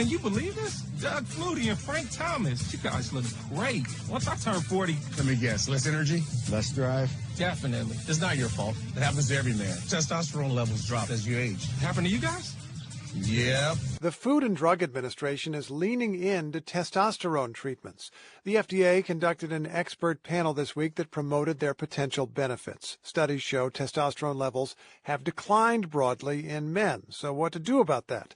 Can you believe this? Doug Flutie and Frank Thomas. You guys look great. Once I turn 40... Let me guess. Less energy? Less drive? Definitely. It's not your fault. It happens to every man. Testosterone levels drop as you age. Happen to you guys? Yep. The Food and Drug Administration is leaning into testosterone treatments. The FDA conducted an expert panel this week that promoted their potential benefits. Studies show testosterone levels have declined broadly in men. So what to do about that?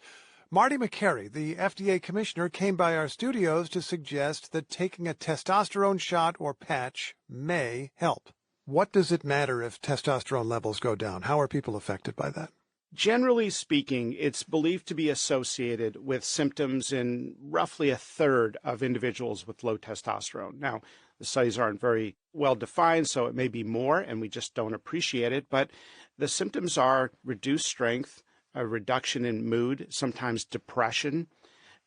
Marty McCary, the FDA commissioner, came by our studios to suggest that taking a testosterone shot or patch may help. What does it matter if testosterone levels go down? How are people affected by that? Generally speaking, it's believed to be associated with symptoms in roughly a third of individuals with low testosterone. Now, the studies aren't very well defined, so it may be more, and we just don't appreciate it. But the symptoms are reduced strength, a reduction in mood, sometimes depression,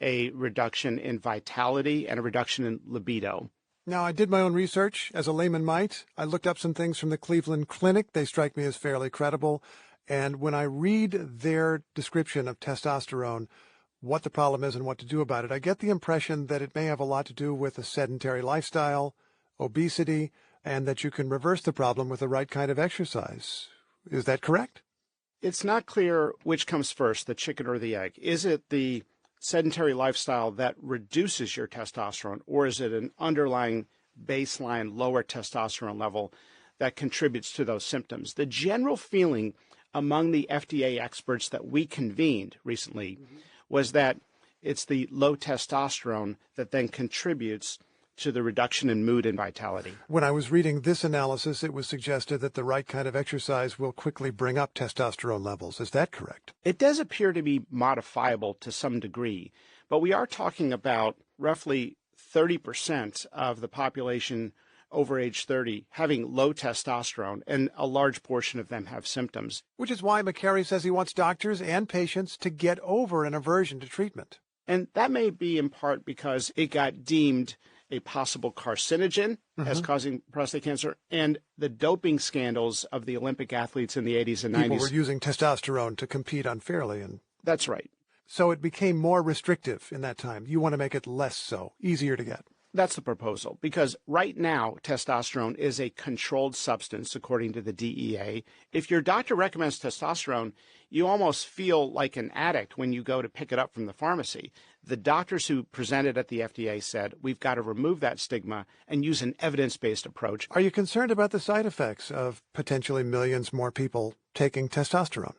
a reduction in vitality, and a reduction in libido. Now, I did my own research, as a layman might. I looked up some things from the Cleveland Clinic. They strike me as fairly credible. And when I read their description of testosterone, what the problem is and what to do about it, I get the impression that it may have a lot to do with a sedentary lifestyle, obesity, and that you can reverse the problem with the right kind of exercise. Is that correct? It's not clear which comes first, the chicken or the egg. Is it the sedentary lifestyle that reduces your testosterone, or is it an underlying baseline lower testosterone level that contributes to those symptoms? The general feeling among the FDA experts that we convened recently was that it's the low testosterone that then contributes to the reduction in mood and vitality. When I was reading this analysis, it was suggested that the right kind of exercise will quickly bring up testosterone levels. Is that correct? It does appear to be modifiable to some degree, but we are talking about roughly 30% of the population over age 30 having low testosterone, and a large portion of them have symptoms. Which is why McCary says he wants doctors and patients to get over an aversion to treatment. And that may be in part because it got deemed a possible carcinogen as causing prostate cancer, and the doping scandals of the Olympic athletes in the 80s and 90s. People were using testosterone to compete unfairly. That's right. So it became more restrictive in that time. You want to make it less so, easier to get. That's the proposal, because right now, testosterone is a controlled substance, according to the DEA. If your doctor recommends testosterone, you almost feel like an addict when you go to pick it up from the pharmacy. The doctors who presented at the FDA said, we've got to remove that stigma and use an evidence-based approach. Are you concerned about the side effects of potentially millions more people taking testosterone?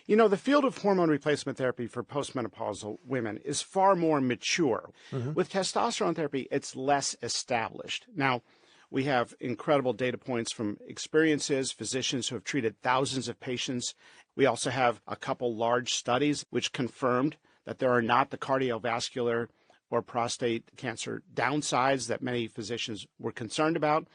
You know, the field of hormone replacement therapy for postmenopausal women is far more mature. With testosterone therapy, it's less established. Now, we have incredible data points from experiences, physicians who have treated thousands of patients. We also have a couple large studies which confirmed that there are not the cardiovascular or prostate cancer downsides that many physicians were concerned about.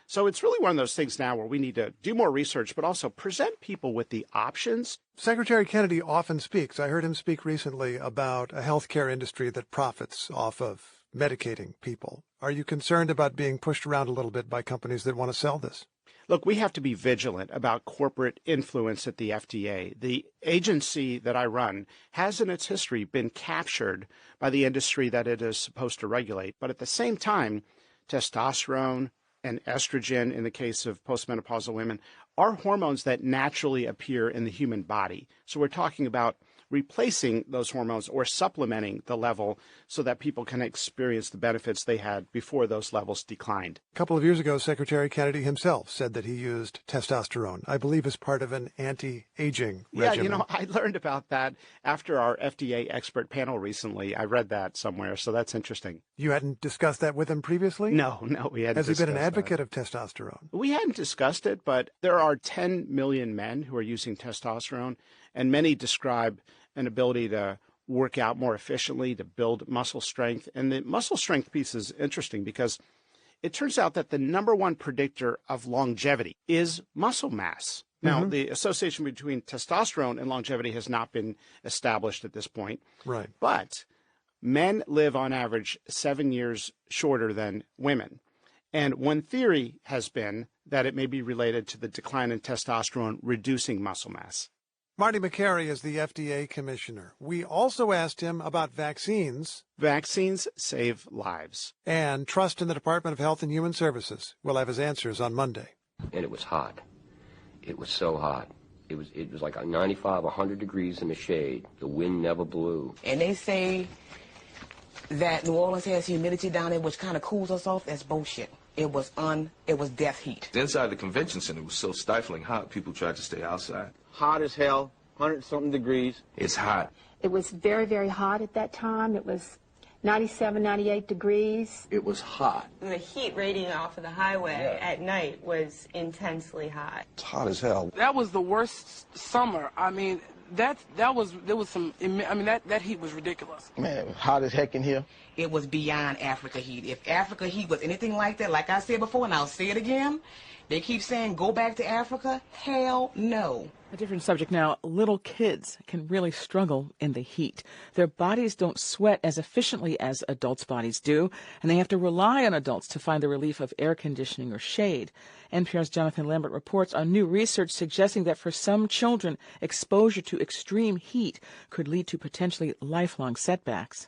So it's really one of those things now where we need to do more research, but also present people with the options. Secretary Kennedy often speaks. I heard him speak recently about a healthcare industry that profits off of medicating people. Are you concerned about being pushed around a little bit by companies that want to sell this? Look, we have to be vigilant about corporate influence at the FDA. The agency that I run has in its history been captured by the industry that it is supposed to regulate. But at the same time, testosterone and estrogen, in the case of postmenopausal women, are hormones that naturally appear in the human body. So we're talking about replacing those hormones or supplementing the level so that people can experience the benefits they had before those levels declined. A couple of years ago, Secretary Kennedy himself said that he used testosterone, I believe as part of an anti-aging regimen. Yeah, you know, I learned about that after our FDA expert panel recently. I read that somewhere, so that's interesting. You hadn't discussed that with him previously? No, we hadn't. Has he been an advocate of testosterone? We hadn't discussed it, but there are 10 million men who are using testosterone, and many describe an ability to work out more efficiently, to build muscle strength. And the muscle strength piece is interesting because it turns out that the number one predictor of longevity is muscle mass. Now, the association between testosterone and longevity has not been established at this point. Right. But men live on average 7 years shorter than women. And one theory has been that it may be related to the decline in testosterone reducing muscle mass. Marty McCary is the FDA commissioner. We also asked him about vaccines. Vaccines save lives. And trust in the Department of Health and Human Services. We'll have his answers on Monday. And it was hot. It was so hot. It was like 95, 100 degrees in the shade. The wind never blew. And they say that New Orleans has humidity down there, which kind of cools us off. That's bullshit. It was death heat. Inside the convention center was so stifling hot, people tried to stay outside. Hot as hell, 100-something degrees. It's hot. It was very, very hot at that time. It was 97, 98 degrees. It was hot. The heat radiating off of the highway at night was intensely hot. It's hot as hell. That was the worst summer. I mean, that heat was ridiculous. Man, hot as heck in here. It was beyond Africa heat. If Africa heat was anything like that, like I said before, and I'll say it again, they keep saying go back to Africa. Hell no. A different subject now. Little kids can really struggle in the heat. Their bodies don't sweat as efficiently as adults' bodies do, and they have to rely on adults to find the relief of air conditioning or shade. NPR's Jonathan Lambert reports on new research suggesting that for some children, exposure to extreme heat could lead to potentially lifelong setbacks.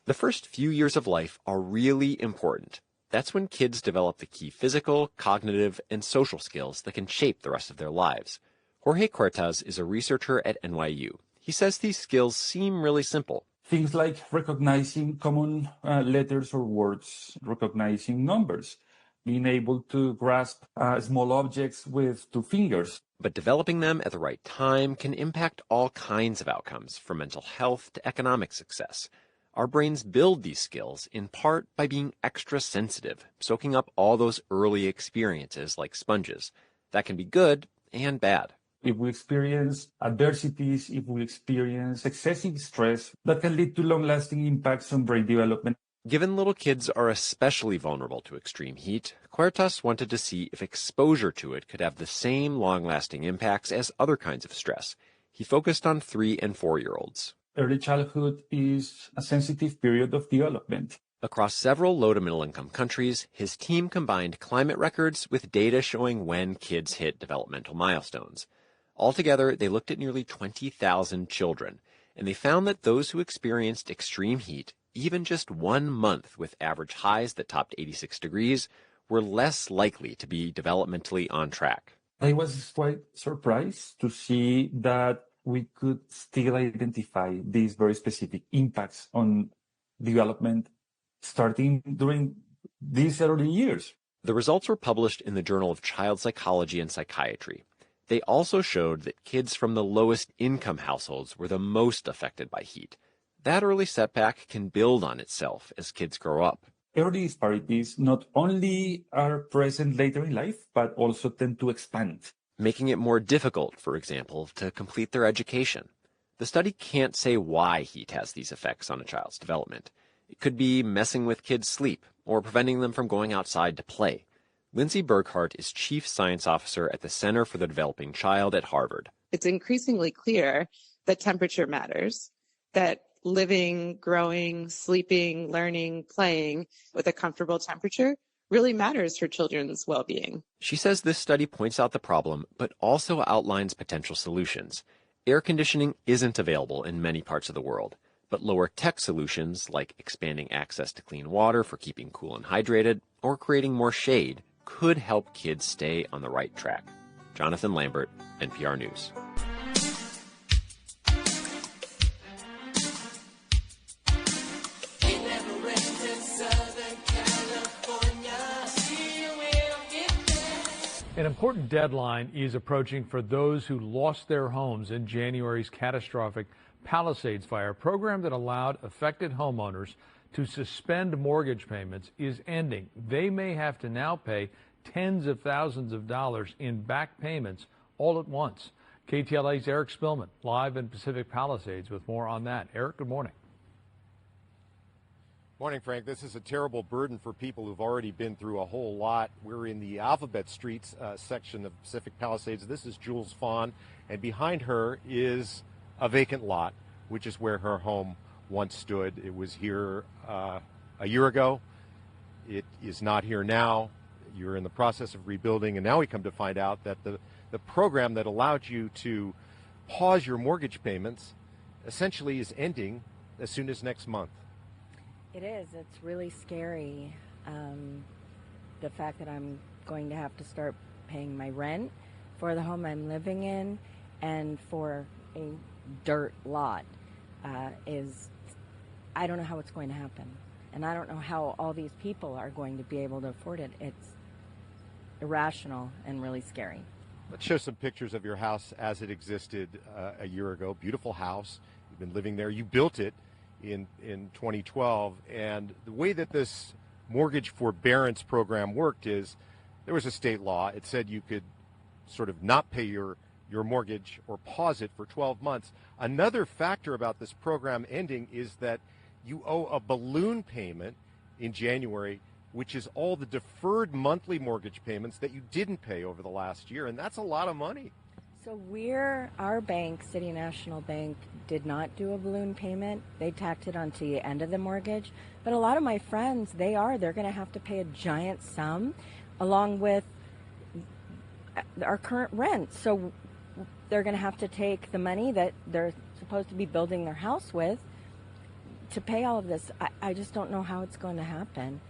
The first few years of life are really important. That's when kids develop the key physical, cognitive, and social skills that can shape the rest of their lives. Jorge Cortez is a researcher at NYU. He says these skills seem really simple. Things like recognizing common letters or words, recognizing numbers, being able to grasp small objects with 2 fingers. But developing them at the right time can impact all kinds of outcomes, from mental health to economic success. Our brains build these skills in part by being extra sensitive, soaking up all those early experiences like sponges. That can be good and bad. If we experience adversities, if we experience excessive stress, that can lead to long-lasting impacts on brain development. Given little kids are especially vulnerable to extreme heat, Quertas wanted to see if exposure to it could have the same long-lasting impacts as other kinds of stress. He focused on 3- and 4-year-olds. Early childhood is a sensitive period of development. Across several low to middle income countries, his team combined climate records with data showing when kids hit developmental milestones. Altogether, they looked at nearly 20,000 children, and they found that those who experienced extreme heat, even just 1 month with average highs that topped 86 degrees, were less likely to be developmentally on track. I was quite surprised to see that we could still identify these very specific impacts on development starting during these early years. The results were published in the Journal of Child Psychology and Psychiatry. They also showed that kids from the lowest income households were the most affected by heat. That early setback can build on itself as kids grow up. Early disparities not only are present later in life, but also tend to expand, making it more difficult, for example, to complete their education. The study can't say why heat has these effects on a child's development. It could be messing with kids' sleep or preventing them from going outside to play. Lindsay Burkhart is Chief Science Officer at the Center for the Developing Child at Harvard. It's increasingly clear that temperature matters, that living, growing, sleeping, learning, playing with a comfortable temperature really matters for children's well-being. She says this study points out the problem, but also outlines potential solutions. Air conditioning isn't available in many parts of the world, but lower-tech solutions like expanding access to clean water for keeping cool and hydrated or creating more shade could help kids stay on the right track. Jonathan Lambert, NPR News. An important deadline is approaching for those who lost their homes in January's catastrophic Palisades fire. A program that allowed affected homeowners to suspend mortgage payments is ending. They may have to now pay tens of thousands of dollars in back payments all at once. KTLA's Eric Spillman, live in Pacific Palisades with more on that. Eric, good morning. Morning, Frank. This is a terrible burden for people who've already been through a whole lot. We're in the Alphabet Streets section of Pacific Palisades. This is Jules Fawn, and behind her is a vacant lot, which is where her home once stood. It was here a year ago. It is not here now. You're in the process of rebuilding, and now we come to find out that the program that allowed you to pause your mortgage payments essentially is ending as soon as next month. It is. It's really scary. The fact that I'm going to have to start paying my rent for the home I'm living in and for a dirt lot is, I don't know how it's going to happen. And I don't know how all these people are going to be able to afford it. It's irrational and really scary. Let's show some pictures of your house as it existed a year ago. Beautiful house. You've been living there. You built it in 2012. And the way that this mortgage forbearance program worked is there was a state law. It said you could sort of not pay your mortgage or pause it for 12 months. Another factor about this program ending is that you owe a balloon payment in January, which is all the deferred monthly mortgage payments that you didn't pay over the last year, and that's a lot of money. So our bank, City National Bank, did not do a balloon payment. They tacked it onto the end of the mortgage. But a lot of my friends, they're going to have to pay a giant sum along with our current rent. So they're going to have to take the money that they're supposed to be building their house with to pay all of this. I just don't know how it's going to happen.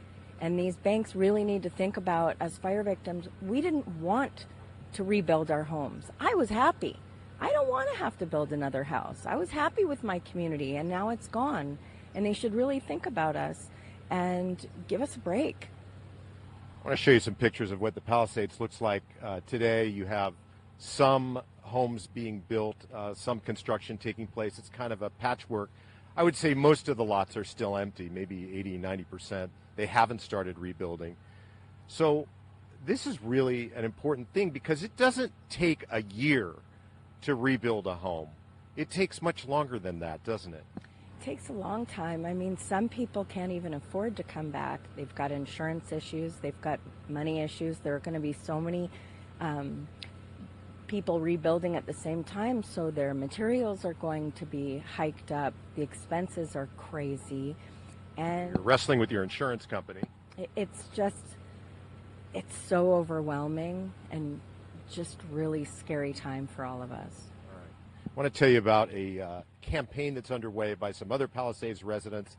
And these banks really need to think about, as fire victims, we didn't want to rebuild our homes. I was happy. I don't want to have to build another house. I was happy with my community, and now it's gone. And they should really think about us and give us a break. I want to show you some pictures of what the Palisades looks like today. You have some homes being built, some construction taking place. It's kind of a patchwork. I would say most of the lots are still empty, maybe 80, 90%. They haven't started rebuilding. So this is really an important thing because it doesn't take a year to rebuild a home. It takes much longer than that, doesn't it? It takes a long time. I mean, some people can't even afford to come back. They've got insurance issues. They've got money issues. There are going to be so many people rebuilding at the same time, so their materials are going to be hiked up. The expenses are crazy. And you're wrestling with your insurance company. It's so overwhelming and just really scary time for all of us. All right. I want to tell you about a campaign that's underway by some other Palisades residents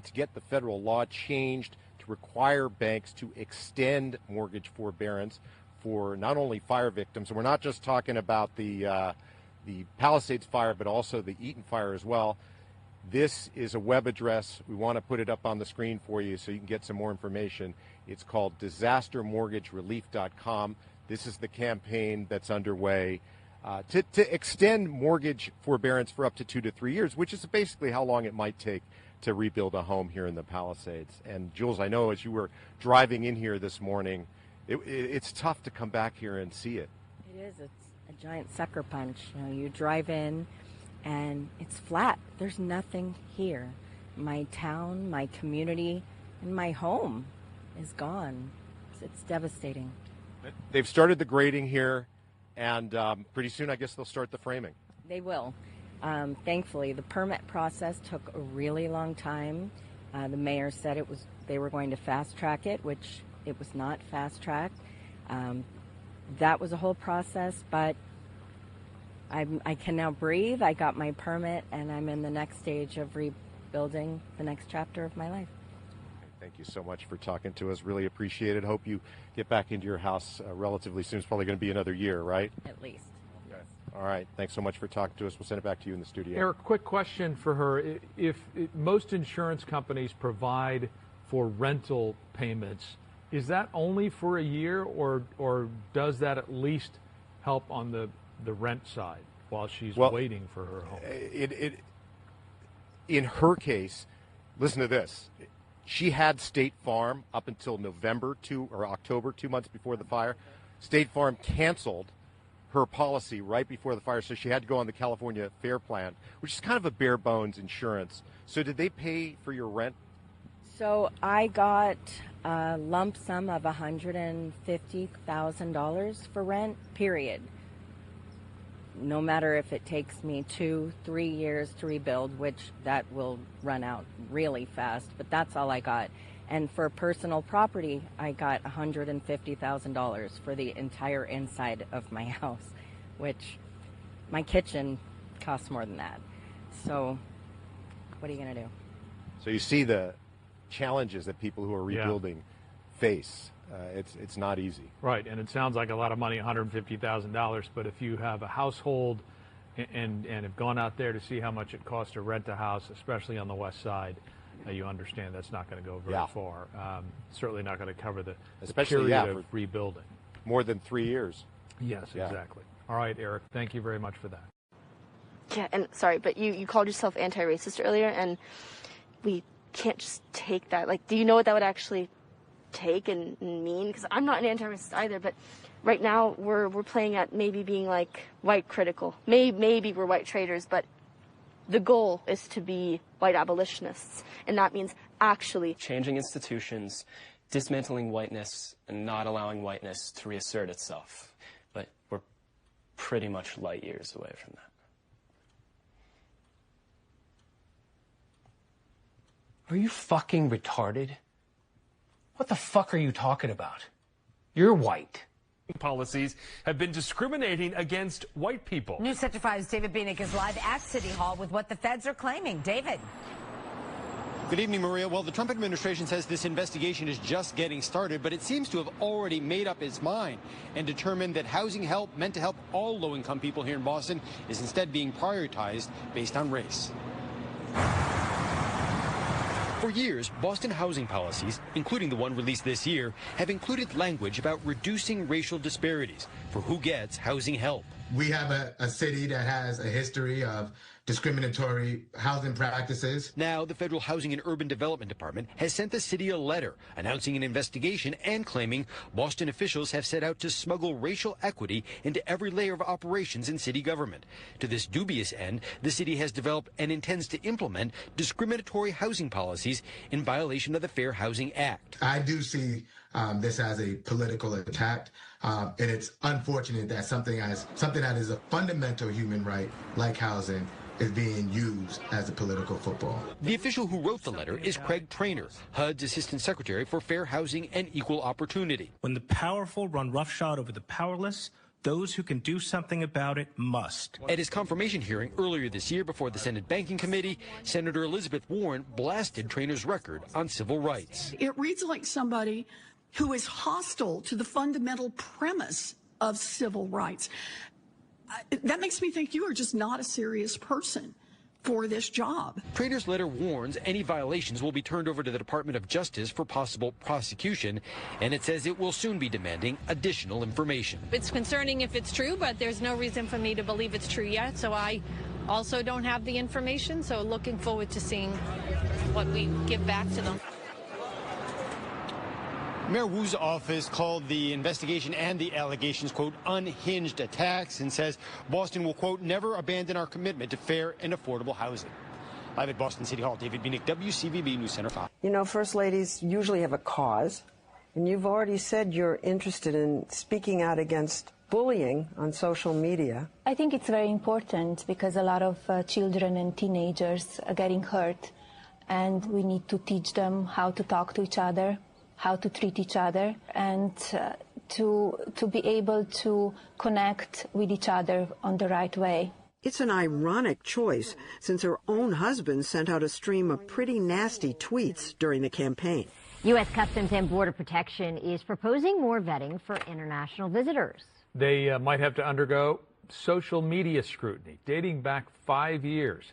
to get the federal law changed to require banks to extend mortgage forbearance for not only fire victims, and we're not just talking about the Palisades fire, but also the Eaton fire as well. This is a web address. We want to put it up on the screen for you so you can get some more information. It's called disastermortgagerelief.com. This is the campaign that's underway to extend mortgage forbearance for up to 2 to 3 years, which is basically how long it might take to rebuild a home here in the Palisades. And Jules, I know as you were driving in here this morning, it's tough to come back here and see it. It is. It's a giant sucker punch. You drive in and it's flat. There's nothing here. My town, my community, and my home is gone. It's devastating. They've started the grading here, and pretty soon I guess they'll start the framing. They will. Thankfully, the permit process took a really long time. The mayor said they were going to fast track it, which it was not fast tracked. That was a whole process, but I can now breathe. I got my permit, and I'm in the next stage of rebuilding the next chapter of my life. Thank you so much for talking to us. Really appreciate it. Hope you get back into your house relatively soon. It's probably going to be another year, right? At least. Okay. All right. Thanks so much for talking to us. We'll send it back to you in the studio. Eric, quick question for her. If most insurance companies provide for rental payments, is that only for a year, or does that at least help on the rent side while she's waiting for her home? In her case, listen to this. She had State Farm up until October, 2 months before the fire. State Farm canceled her policy right before the fire, so she had to go on the California Fair Plan, which is kind of a bare bones insurance. So did they pay for your rent? So I got a lump sum of $150,000 for rent, period. No matter if it takes me 2-3 years to rebuild, which that will run out really fast, but that's all I got. And for personal property, I got $150,000 for the entire inside of my house, which my kitchen costs more than that. So what are you going to do? So you see the challenges that people who are rebuilding face. It's not easy. Right, and it sounds like a lot of money, $150,000, but if you have a household and have gone out there to see how much it costs to rent a house, especially on the west side, you understand that's not going to go very far. Certainly not going to cover the period of rebuilding. More than 3 years. Yes, exactly. All right, Eric, thank you very much for that. Yeah, and sorry, but you called yourself anti-racist earlier, and we can't just take that. Like, do you know what that would actually take and mean? Because I'm not an anti-racist either, but right now we're playing at maybe being like white critical. Maybe we're white traitors, but the goal is to be white abolitionists, and that means actually changing institutions, dismantling whiteness, and not allowing whiteness to reassert itself. But we're pretty much light years away from that. Are you fucking retarded? What the fuck are you talking about? You're white. Policies have been discriminating against white people. News Center 5's David Bieniek is live at City Hall with what the feds are claiming. David. Good evening, Maria. Well, the Trump administration says this investigation is just getting started, but it seems to have already made up its mind and determined that housing help meant to help all low-income people here in Boston is instead being prioritized based on race. For years, Boston housing policies, including the one released this year, have included language about reducing racial disparities for who gets housing help. We have a city that has a history of discriminatory housing practices. Now, the Federal Housing and Urban Development Department has sent the city a letter announcing an investigation and claiming Boston officials have set out to smuggle racial equity into every layer of operations in city government. To this dubious end, the city has developed and intends to implement discriminatory housing policies in violation of the Fair Housing Act. I do see this as a political attack, and it's unfortunate that something that is a fundamental human right, like housing, is being used as a political football. The official who wrote the letter is Craig Traynor, HUD's Assistant Secretary for Fair Housing and Equal Opportunity. When the powerful run roughshod over the powerless, those who can do something about it must. At his confirmation hearing earlier this year before the Senate Banking Committee, Senator Elizabeth Warren blasted Traynor's record on civil rights. It reads like somebody who is hostile to the fundamental premise of civil rights. That makes me think you are just not a serious person for this job. Traynor's letter warns any violations will be turned over to the Department of Justice for possible prosecution, and it says it will soon be demanding additional information. It's concerning if it's true, but there's no reason for me to believe it's true yet, so I also don't have the information, so looking forward to seeing what we give back to them. Mayor Wu's office called the investigation and the allegations, quote, unhinged attacks, and says Boston will, quote, never abandon our commitment to fair and affordable housing. Live at Boston City Hall, David Bieniek, WCVB News Center 5. You know, First Ladies usually have a cause, and you've already said you're interested in speaking out against bullying on social media. I think it's very important because a lot of children and teenagers are getting hurt, and we need to teach them how to talk to each other, how to treat each other, and to be able to connect with each other on the right way. It's an ironic choice, since her own husband sent out a stream of pretty nasty tweets during the campaign. U.S. Customs and Border Protection is proposing more vetting for international visitors. They might have to undergo social media scrutiny dating back 5 years.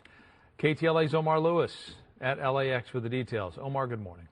KTLA's Omar Lewis at LAX with the details. Omar, good morning.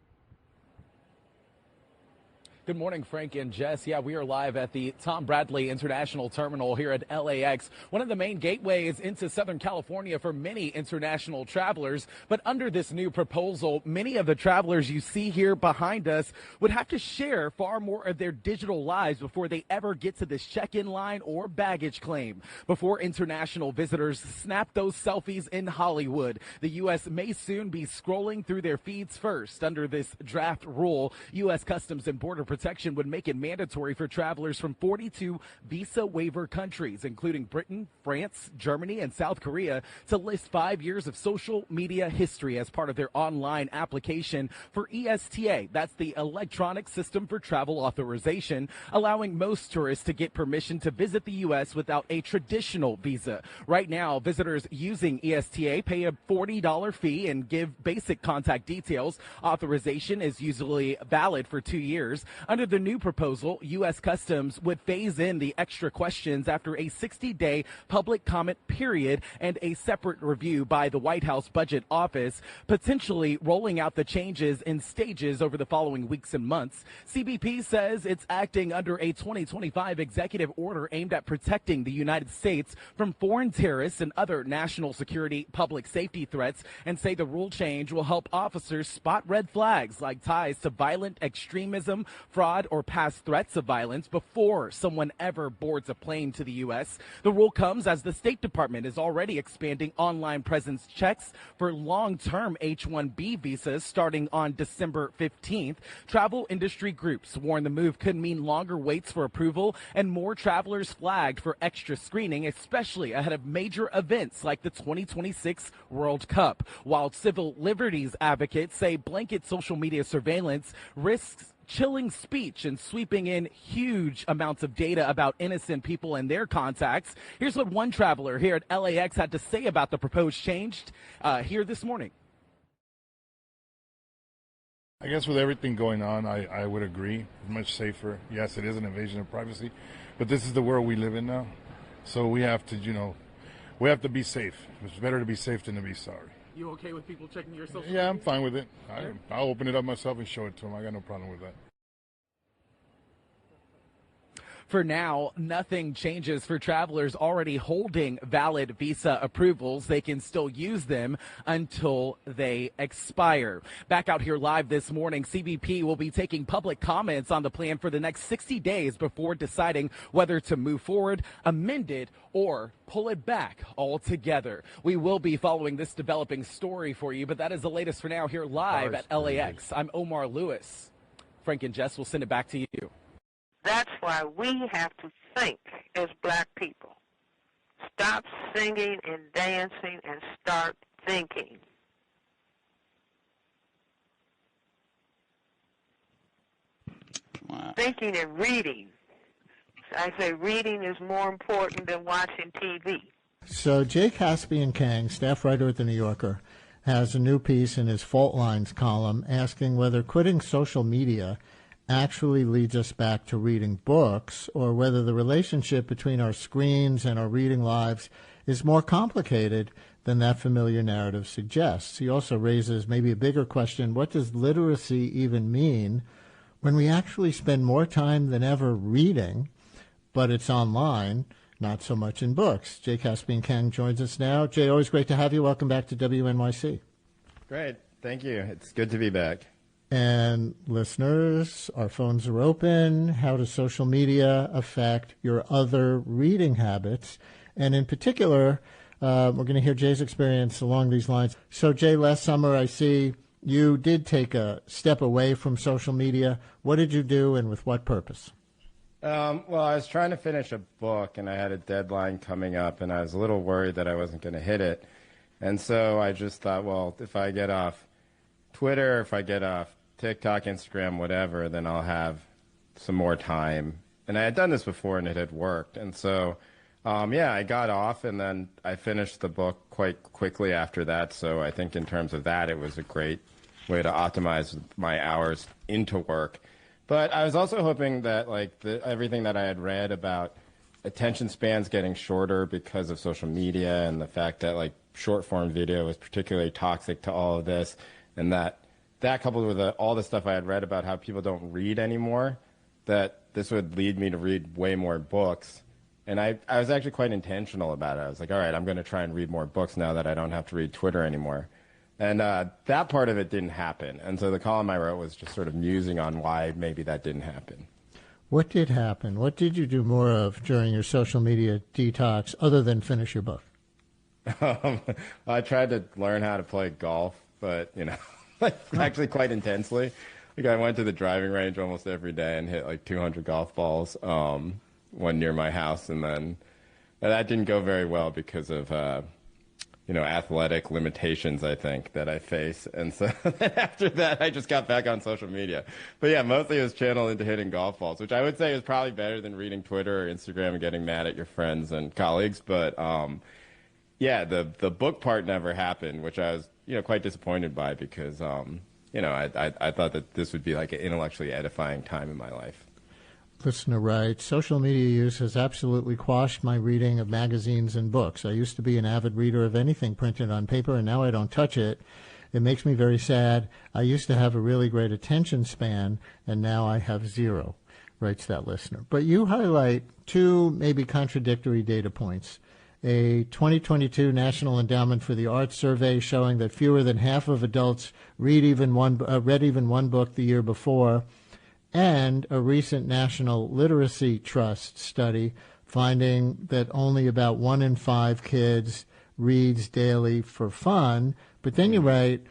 Good morning, Frank and Jess. Yeah, we are live at the Tom Bradley International Terminal here at LAX, one of the main gateways into Southern California for many international travelers. But under this new proposal, many of the travelers you see here behind us would have to share far more of their digital lives before they ever get to this check-in line or baggage claim. Before international visitors snap those selfies in Hollywood, the U.S. may soon be scrolling through their feeds first. Under this draft rule, U.S. Customs and Border Protection protection would make it mandatory for travelers from 42 visa waiver countries, including Britain, France, Germany, and South Korea, to list 5 years of social media history as part of their online application for ESTA. That's the Electronic System for Travel Authorization, allowing most tourists to get permission to visit the U.S. without a traditional visa. Right now, visitors using ESTA pay a $40 fee and give basic contact details. Authorization is usually valid for 2 years. Under the new proposal, U.S. Customs would phase in the extra questions after a 60-day public comment period and a separate review by the White House Budget Office, potentially rolling out the changes in stages over the following weeks and months. CBP says it's acting under a 2025 executive order aimed at protecting the United States from foreign terrorists and other national security public safety threats, and say the rule change will help officers spot red flags like ties to violent extremism, fraud, or past threats of violence before someone ever boards a plane to the U.S. The rule comes as the State Department is already expanding online presence checks for long-term H-1B visas starting on December 15th. Travel industry groups warn the move could mean longer waits for approval and more travelers flagged for extra screening, especially ahead of major events like the 2026 World Cup. While civil liberties advocates say blanket social media surveillance risks chilling speech and sweeping in huge amounts of data about innocent people and their contacts. Here's what one traveler here at LAX had to say about the proposed change here this morning. I guess with everything going on, I would agree. Much safer. Yes, it is an invasion of privacy, but this is the world we live in now. So we have to, we have to be safe. It's better to be safe than to be sorry. You okay with people checking your social media? Yeah, I'm fine with it. I'll open it up myself and show it to them. I got no problem with that. For now, nothing changes for travelers already holding valid visa approvals. They can still use them until they expire. Back out here live this morning, CBP will be taking public comments on the plan for the next 60 days before deciding whether to move forward, amend it, or pull it back altogether. We will be following this developing story for you, but that is the latest for now here live at LAX. I'm Omar Lewis. Frank and Jess will send it back to you. That's why we have to think as black people. Stop singing and dancing and start thinking. Wow. Thinking and reading. I say reading is more important than watching TV. So Jay Caspian-Kang, staff writer at The New Yorker, has a new piece in his Fault Lines column asking whether quitting social media actually leads us back to reading books, or whether the relationship between our screens and our reading lives is more complicated than that familiar narrative suggests. He also raises maybe a bigger question: what does literacy even mean when we actually spend more time than ever reading, but it's online, not so much in books? Jay Caspian-Kang joins us now. Jay, always great to have you. Welcome back to WNYC. Great. Thank you. It's good to be back. And listeners, our phones are open. How does social media affect your other reading habits? And in particular, we're going to hear Jay's experience along these lines. So, Jay, last summer I see you did take a step away from social media. What did you do, and with what purpose? Well, I was trying to finish a book, and I had a deadline coming up, and I was a little worried that I wasn't going to hit it. And so I just thought, well, if I get off Twitter, if I get off TikTok, Instagram, whatever, then I'll have some more time. And I had done this before, and it had worked. And so, I got off, and then I finished the book quite quickly after that. So I think in terms of that, it was a great way to optimize my hours into work. But I was also hoping that, everything that I had read about attention spans getting shorter because of social media, and the fact that, short-form video is particularly toxic to all of this, and that coupled with all the stuff I had read about how people don't read anymore, that this would lead me to read way more books. And I was actually quite intentional about it. I was like, all right, I'm going to try and read more books now that I don't have to read Twitter anymore. And that part of it didn't happen. And so the column I wrote was just sort of musing on why maybe that didn't happen. What did happen? What did you do more of during your social media detox other than finish your book? I tried to learn how to play golf, but, actually quite intensely. Like I went to the driving range almost every day and hit like 200 golf balls, one near my house, and then that didn't go very well because of athletic limitations, I think, that I face. And so after that, I just got back on social media. But yeah, mostly it was channeled into hitting golf balls, which I would say is probably better than reading Twitter or Instagram and getting mad at your friends and colleagues. But yeah, the book part never happened, which I was quite disappointed by because I thought that this would be like an intellectually edifying time in my life. Listener writes, social media use has absolutely quashed my reading of magazines and books. I used to be an avid reader of anything printed on paper, and now I don't touch it. It makes me very sad. I used to have a really great attention span, and now I have zero, writes that listener. But you highlight two maybe contradictory data points. A 2022 National Endowment for the Arts survey showing that fewer than half of adults read even one book the year before, and a recent National Literacy Trust study finding that only about 1 in 5 kids reads daily for fun. But then you write,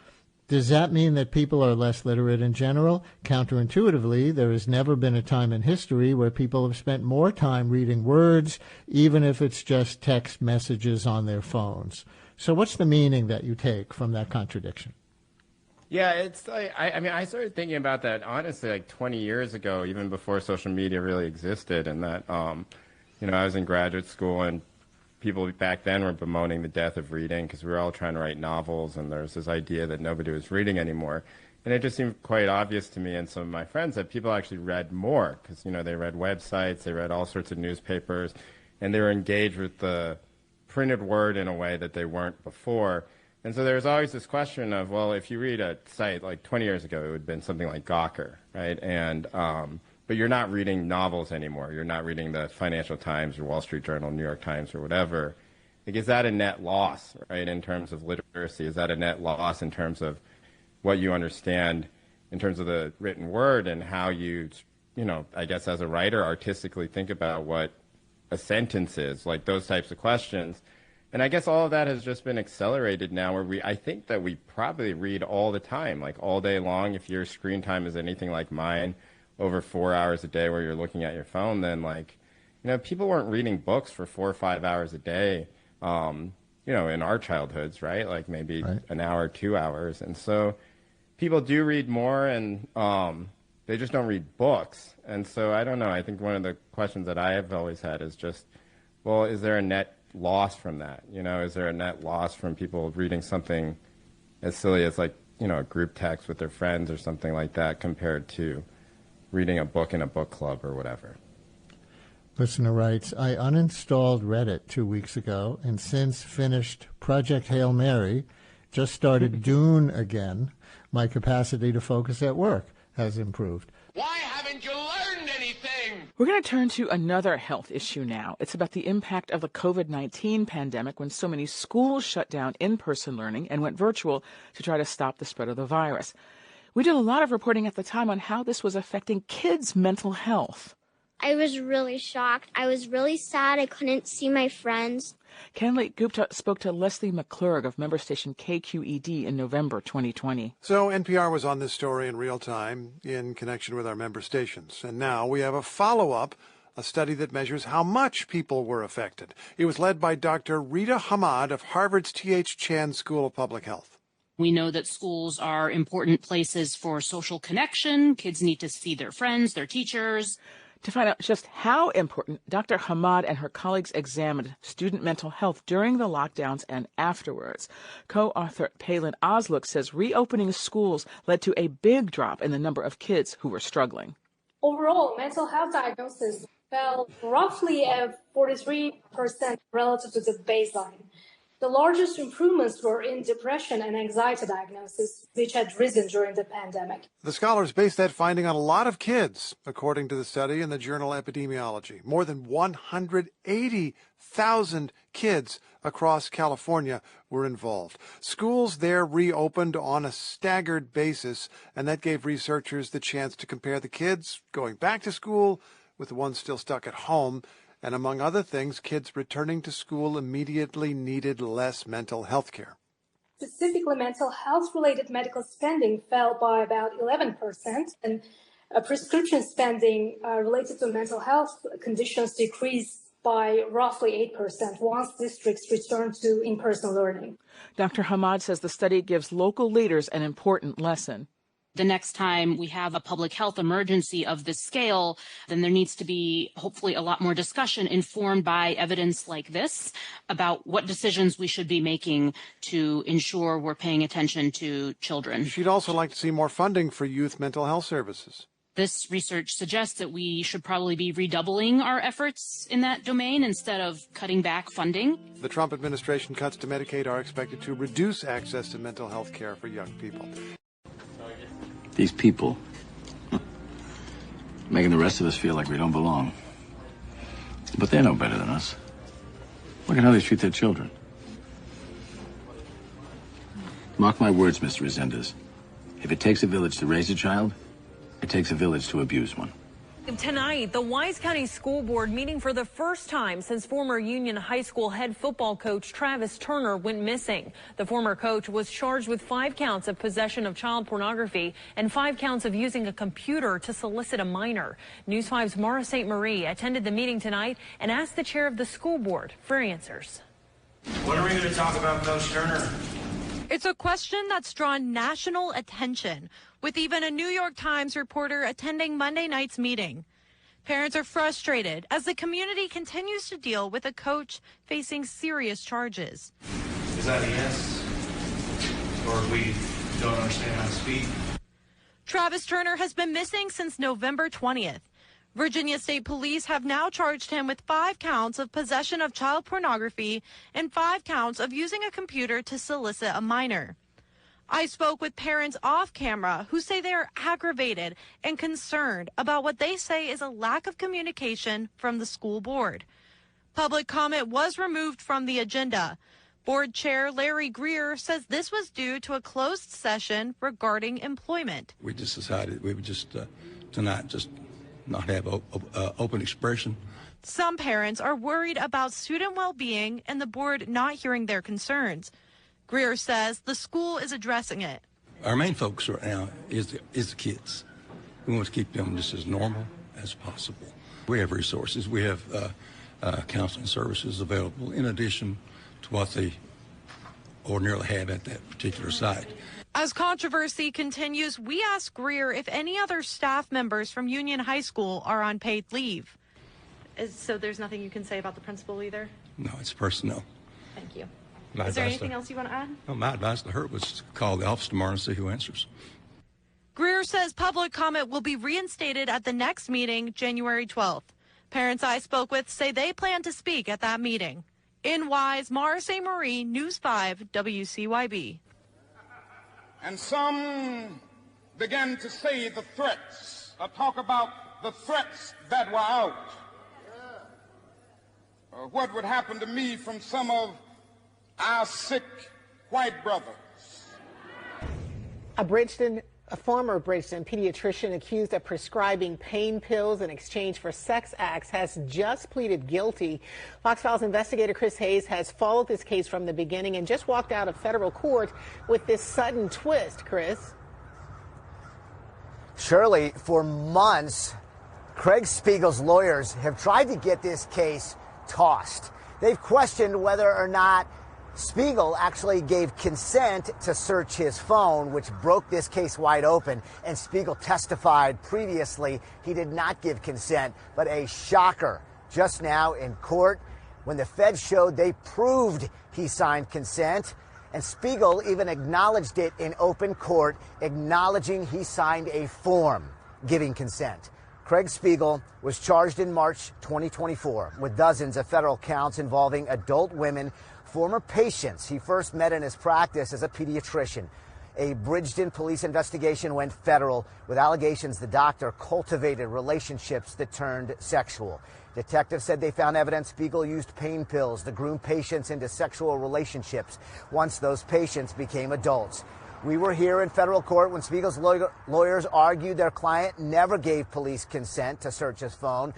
does that mean that people are less literate in general? Counterintuitively, there has never been a time in history where people have spent more time reading words, even if it's just text messages on their phones. So what's the meaning that you take from that contradiction? Yeah, it's like, I started thinking about that honestly like 20 years ago, even before social media really existed, and that, I was in graduate school and people back then were bemoaning the death of reading because we were all trying to write novels, and there's this idea that nobody was reading anymore. And it just seemed quite obvious to me and some of my friends that people actually read more because, they read websites, they read all sorts of newspapers, and they were engaged with the printed word in a way that they weren't before. And so there's always this question of, well, if you read a site like 20 years ago, it would have been something like Gawker, right? And but you're not reading novels anymore. You're not reading the Financial Times or Wall Street Journal, New York Times or whatever. Like, is that a net loss, right, in terms of literacy? Is that a net loss in terms of what you understand in terms of the written word and how you, I guess as a writer, artistically think about what a sentence is, like those types of questions. And I guess all of that has just been accelerated now where I think that we probably read all the time, like all day long. If your screen time is anything like mine, over 4 hours a day where you're looking at your phone, then people weren't reading books for 4 or 5 hours a day, in our childhoods, right? Like maybe an hour, 2 hours. And so people do read more and they just don't read books. And so I don't know. I think one of the questions that I have always had is just, well, is there a net loss from that? Is there a net loss from people reading something as silly as a group text with their friends or something like that compared to reading a book in a book club or whatever? Listener writes, I uninstalled Reddit 2 weeks ago and since finished Project Hail Mary, just started Dune again. My capacity to focus at work has improved. Why haven't you learned anything? We're going to turn to another health issue now. It's about the impact of the COVID-19 pandemic when so many schools shut down in-person learning and went virtual to try to stop the spread of the virus. We did a lot of reporting at the time on how this was affecting kids' mental health. I was really shocked. I was really sad. I couldn't see my friends. Kenley Gupta spoke to Leslie McClurg of member station KQED in November 2020. So NPR was on this story in real time in connection with our member stations. And now we have a follow-up, a study that measures how much people were affected. It was led by Dr. Rita Hamad of Harvard's T.H. Chan School of Public Health. We know that schools are important places for social connection. Kids need to see their friends, their teachers. To find out just how important, Dr. Hamad and her colleagues examined student mental health during the lockdowns and afterwards. Co-author Palin Osluk says reopening schools led to a big drop in the number of kids who were struggling. Overall, mental health diagnosis fell roughly at 43% relative to the baseline. The largest improvements were in depression and anxiety diagnosis, which had risen during the pandemic. The scholars based that finding on a lot of kids, according to the study in the journal Epidemiology. More than 180,000 kids across California were involved. Schools there reopened on a staggered basis, and that gave researchers the chance to compare the kids going back to school with the ones still stuck at home. And among other things, kids returning to school immediately needed less mental health care. specifically mental health-related medical spending fell by about 11%, and prescription spending related to mental health conditions decreased by roughly 8% once districts returned to in-person learning. Dr. Hamad says the study gives local leaders an important lesson. The next time we have a public health emergency of this scale, then there needs to be hopefully a lot more discussion informed by evidence like this about what decisions we should be making to ensure we're paying attention to children. She'd also like to see more funding for youth mental health services. This research suggests that we should probably be redoubling our efforts in that domain instead of cutting back funding. The Trump administration cuts to Medicaid are expected to reduce access to mental health care for young people. These people making the rest of us feel like we don't belong. But they're no better than us. Look at how they treat their children. Mark my words, Mr. Resendez. If it takes a village to raise a child, it takes a village to abuse one. Tonight, the Wise County School Board meeting for the first time since former Union High School head football coach Travis Turner went missing. The former coach was charged with 5 counts of possession of child pornography and 5 counts of using a computer to solicit a minor. News 5's Mara St. Marie attended the meeting tonight and asked the chair of the school board for answers. What are we going to talk about, Coach Turner? It's a question that's drawn national attention, with even a New York Times reporter attending Monday night's meeting. Parents are frustrated as the community continues to deal with a coach facing serious charges. Is that a yes? Or we don't understand how to speak? Travis Turner has been missing since November 20th. Virginia State Police have now charged him with 5 counts of possession of child pornography and 5 counts of using a computer to solicit a minor. I spoke with parents off camera who say they are aggravated and concerned about what they say is a lack of communication from the school board. Public comment was removed from the agenda. Board Chair Larry Greer says this was due to a closed session regarding employment. We just decided we would just tonight just not have open expression. Some parents are worried about student well-being and the board not hearing their concerns. Greer says the school is addressing it. Our main focus right now is the kids. We want to keep them just as normal as possible. We have resources. We have counseling services available in addition to what they ordinarily have at that particular site. As controversy continues, we asked Greer if any other staff members from Union High School are on paid leave. So there's nothing you can say about the principal either? No, it's personnel. Thank you. Is there anything else you want to add? No, my advice to her was to call the office tomorrow and see who answers. Greer says public comment will be reinstated at the next meeting, January 12th. Parents I spoke with say they plan to speak at that meeting. In Wise, Mara St. Marie, News 5, WCYB. And some began to say the threats, talk about the threats that were out. What would happen to me from some of our sick white brothers? A former Bridgeton pediatrician accused of prescribing pain pills in exchange for sex acts has just pleaded guilty. Fox Files investigator Chris Hayes has followed this case from the beginning and just walked out of federal court with this sudden twist. Chris? Shirley, for months, Craig Spiegel's lawyers have tried to get this case tossed. They've questioned whether or not Spiegel actually gave consent to search his phone, which broke this case wide open. And Spiegel testified previously he did not give consent. But a shocker just now in court when the feds showed they proved he signed consent. And Spiegel even acknowledged it in open court, acknowledging he signed a form giving consent. Craig Spiegel was charged in March 2024 with dozens of federal counts involving adult women, former patients he first met in his practice as a pediatrician. A Bridgeton police investigation went federal with allegations the doctor cultivated relationships that turned sexual. Detectives said they found evidence Spiegel used pain pills to groom patients into sexual relationships once those patients became adults. We were here in federal court when Spiegel's lawyers argued their client never gave police consent to search his phone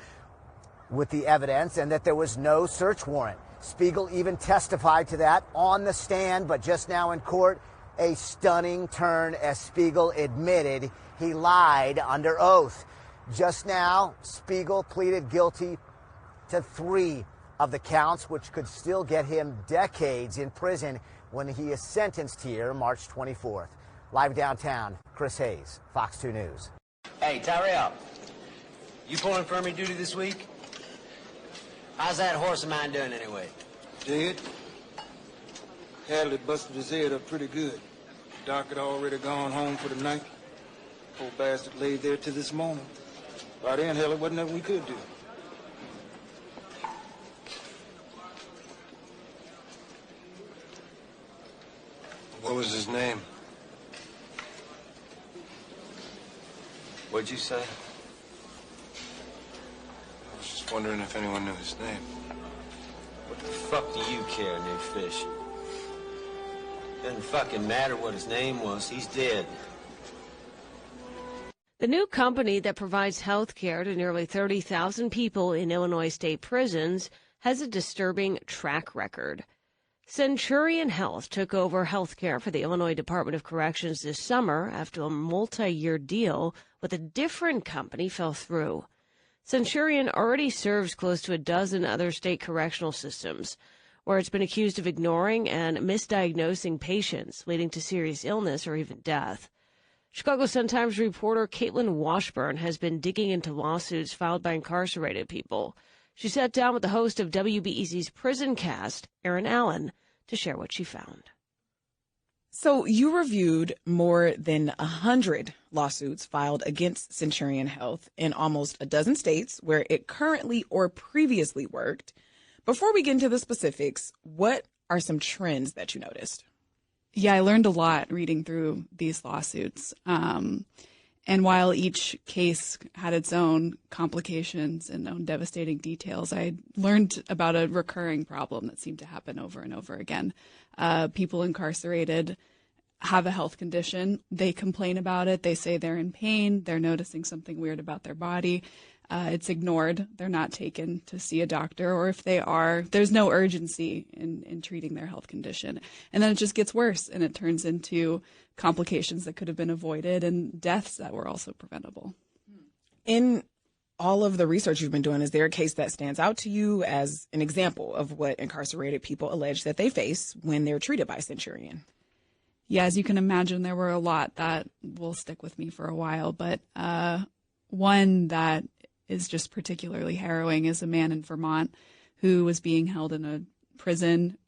with the evidence and that there was no search warrant. Spiegel even testified to that on the stand, but just now in court, a stunning turn as Spiegel admitted he lied under oath. Just now, Spiegel pleaded guilty to 3 of the counts, which could still get him decades in prison when he is sentenced here March 24th. Live downtown, Chris Hayes, Fox 2 News. Hey, Tyrell, you pulling infirmary duty this week? How's that horse of mine doing anyway? Dead. Hadley busted his head up pretty good. Doc had already gone home for the night. Poor bastard laid there till this morning. By then, hell, it wasn't nothing we could do. What was his name? What'd you say? I was just wondering if anyone knew his name. What the fuck do you care, Nick Fish? Doesn't fucking matter what his name was. He's dead. The new company that provides health care to nearly 30,000 people in Illinois state prisons has a disturbing track record. Centurion Health took over health care for the Illinois Department of Corrections this summer after a multi-year deal with a different company fell through. Centurion already serves close to a dozen other state correctional systems, where it's been accused of ignoring and misdiagnosing patients, leading to serious illness or even death. Chicago Sun-Times reporter Caitlin Washburn has been digging into lawsuits filed by incarcerated people. She sat down with the host of WBEZ's Prison Cast, Erin Allen, to share what she found. So you reviewed more than 100 lawsuits filed against Centurion Health in almost a dozen states where it currently or previously worked. Before we get into the specifics, what are some trends that you noticed? Yeah, I learned a lot reading through these lawsuits. And while each case had its own complications and own devastating details, I learned about a recurring problem that seemed to happen over and over again. People incarcerated have a health condition. They complain about it. They say they're in pain. They're noticing something weird about their body. It's ignored. They're not taken to see a doctor, or if they are, there's no urgency in treating their health condition. And then it just gets worse, and it turns into complications that could have been avoided and deaths that were also preventable. In all of the research you've been doing, is there a case that stands out to you as an example of what incarcerated people allege that they face when they're treated by Centurion? Yeah, as you can imagine, there were a lot that will stick with me for a while, but one that is just particularly harrowing is a man in Vermont who was being held in a prison.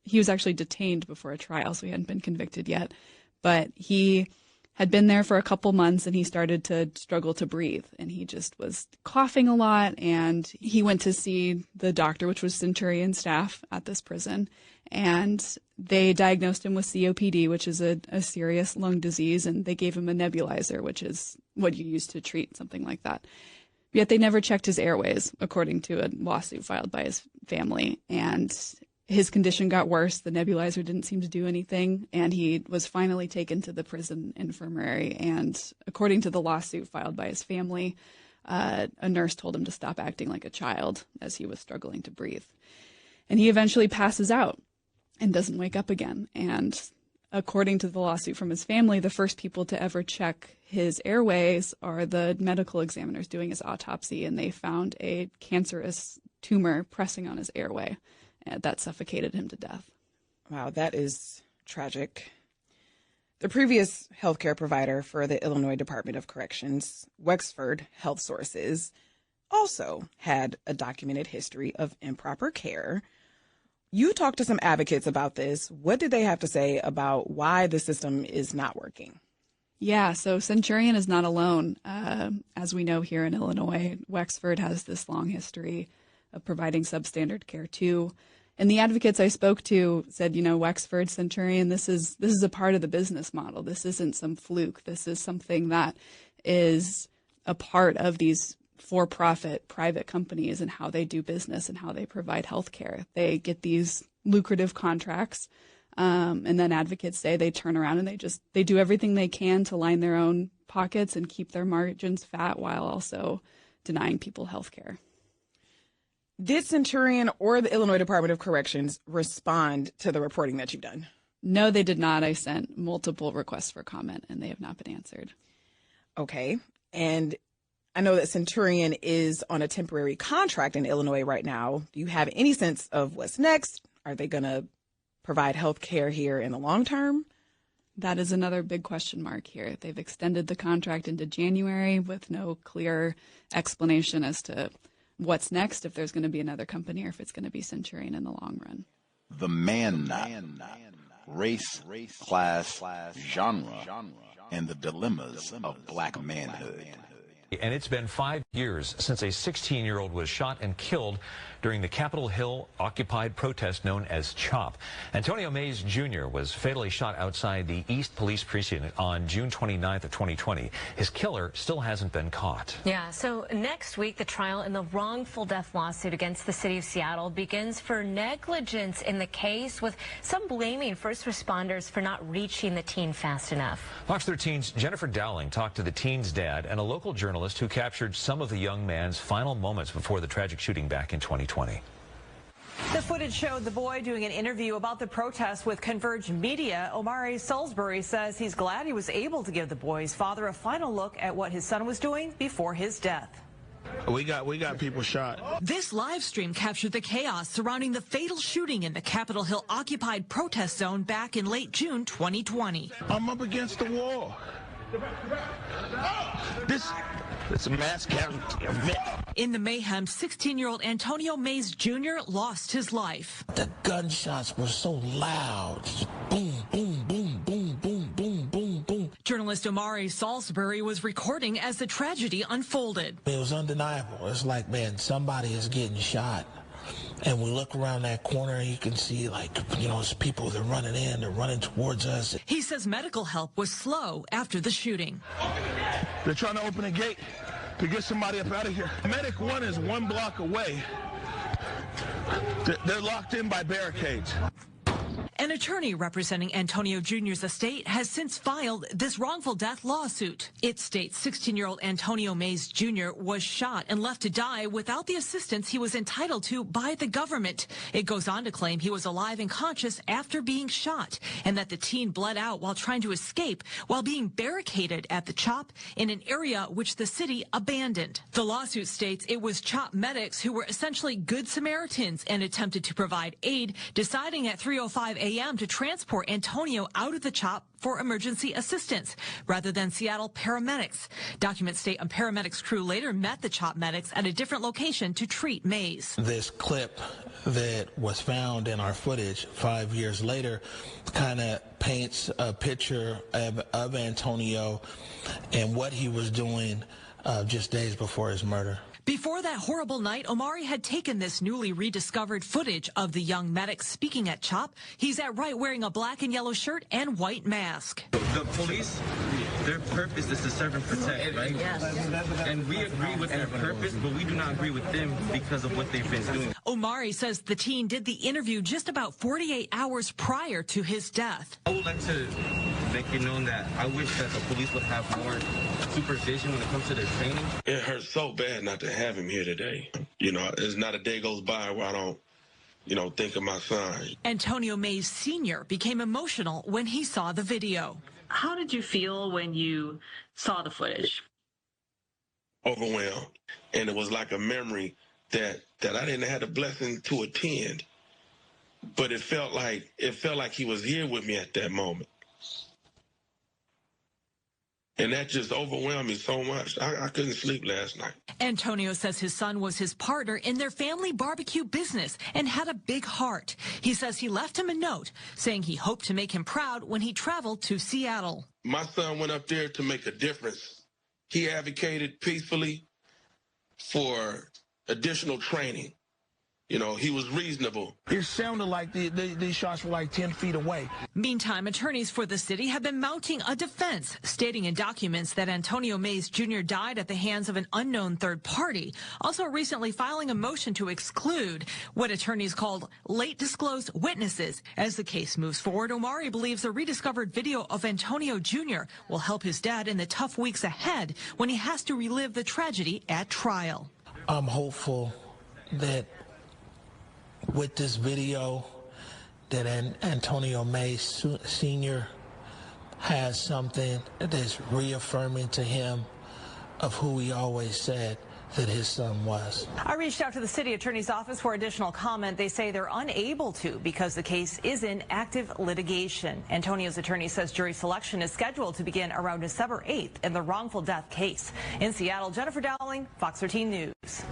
He was actually detained before a trial, so he hadn't been convicted yet. But he had been there for a couple months, and he started to struggle to breathe, and he just was coughing a lot. And he went to see the doctor, which was Centurion staff at this prison, and they diagnosed him with COPD, which is a serious lung disease, and they gave him a nebulizer, which is what you use to treat something like that. Yet they never checked his airways, according to a lawsuit filed by his family. And his condition got worse. The nebulizer didn't seem to do anything. And he was finally taken to the prison infirmary. And according to the lawsuit filed by his family, a nurse told him to stop acting like a child as he was struggling to breathe. And he eventually passes out and doesn't wake up again. And according to the lawsuit from his family, the first people to ever check his airways are the medical examiners doing his autopsy, and they found a cancerous tumor pressing on his airway that suffocated him to death. Wow, that is tragic. The previous healthcare provider for the Illinois Department of Corrections, Wexford Health Sources, also had a documented history of improper care. You talked to some advocates about this. What did they have to say about why the system is not working? Yeah, so Centurion is not alone. As we know here in Illinois, Wexford has this long history of providing substandard care too. And the advocates I spoke to said, Wexford, Centurion, this is a part of the business model. This isn't some fluke. This is something that is a part of these for-profit private companies and how they do business and how they provide health care. They get these lucrative contracts. And then advocates say they turn around and they do everything they can to line their own pockets and keep their margins fat while also denying people health care. Did Centurion or the Illinois Department of Corrections respond to the reporting that you've done? No, they did not. I sent multiple requests for comment, and they have not been answered. Okay. And I know that Centurion is on a temporary contract in Illinois right now. Do you have any sense of what's next? Are they going to provide health care here in the long term? That is another big question mark here. They've extended the contract into January with no clear explanation as to what's next, if there's going to be another company or if it's going to be Centurion in the long run. The man knot, race, class, genre, and the dilemmas of black manhood. And it's been 5 years since a 16-year-old was shot and killed during the Capitol Hill occupied protest known as C.O.W.S. Antonio Mays Jr. was fatally shot outside the East Police Precinct on June 29th of 2020. His killer still hasn't been caught. Yeah, so next week, the trial in the wrongful death lawsuit against the city of Seattle begins for negligence in the case, with some blaming first responders for not reaching the teen fast enough. Fox 13's Jennifer Dowling talked to the teen's dad and a local journalist who captured some of the young man's final moments before the tragic shooting back in 2020. The footage showed the boy doing an interview about the protest with Converge Media. Omari Salisbury says he's glad he was able to give the boy's father a final look at what his son was doing before his death. We got people shot. This live stream captured the chaos surrounding the fatal shooting in the Capitol Hill occupied protest zone back in late June 2020. I'm up against the wall. It's a mass casualty event. In the mayhem, 16-year-old Antonio Mays Jr. lost his life. The gunshots were so loud. Boom, boom, boom, boom, boom, boom, boom, boom. Journalist Omari Salisbury was recording as the tragedy unfolded. It was undeniable. It's like, man, somebody is getting shot. And we look around that corner and you can see, like, it's people that are running in, they're running towards us. He says medical help was slow after the shooting. They're trying to open a gate to get somebody up out of here. Medic 1 is 1 block away. They're locked in by barricades. An attorney representing Antonio Jr.'s estate has since filed this wrongful death lawsuit. It states 16-year-old Antonio Mays Jr. was shot and left to die without the assistance he was entitled to by the government. It goes on to claim he was alive and conscious after being shot, and that the teen bled out while trying to escape while being barricaded at the CHOP in an area which the city abandoned. The lawsuit states it was CHOP medics who were essentially good Samaritans and attempted to provide aid, deciding at 3:05 a.m. to transport Antonio out of the CHOP for emergency assistance, rather than Seattle paramedics. Documents state a paramedics crew later met the CHOP medics at a different location to treat Mays. This clip that was found in our footage 5 years later kind of paints a picture of Antonio and what he was doing just days before his murder. Before that horrible night, Omari had taken this newly rediscovered footage of the young medic speaking at CHOP. He's at right wearing a black and yellow shirt and white mask. The police, their purpose is to serve and protect, right? Yes. And we agree with their purpose, but we do not agree with them because of what they've been doing. Omari says the teen did the interview just about 48 hours prior to his death. I would like to make it known that I wish that the police would have more supervision when it comes to their training. It hurts so bad not to have him here today. There's not a day goes by where I don't, think of my son. Antonio Mays Sr. became emotional when he saw the video. How did you feel when you saw the footage? Overwhelmed. And it was like a memory that I didn't have the blessing to attend. But it felt like he was here with me at that moment. And that just overwhelmed me so much. I couldn't sleep last night. Antonio says his son was his partner in their family barbecue business and had a big heart. He says he left him a note saying he hoped to make him proud when he traveled to Seattle. My son went up there to make a difference. He advocated peacefully for additional training. He was reasonable. It sounded like these shots were like 10 feet away. Meantime, attorneys for the city have been mounting a defense, stating in documents that Antonio Mays Jr. died at the hands of an unknown third party, also recently filing a motion to exclude what attorneys called late disclosed witnesses. As the case moves forward, Omari believes a rediscovered video of Antonio Jr. will help his dad in the tough weeks ahead when he has to relive the tragedy at trial. I'm hopeful that with this video that Antonio Mays Sr. has something that is reaffirming to him of who he always said that his son was. I reached out to the city attorney's office for additional comment. They say they're unable to because the case is in active litigation. Antonio's attorney says jury selection is scheduled to begin around December 8th in the wrongful death case. In Seattle, Jennifer Dowling, Fox 13 News.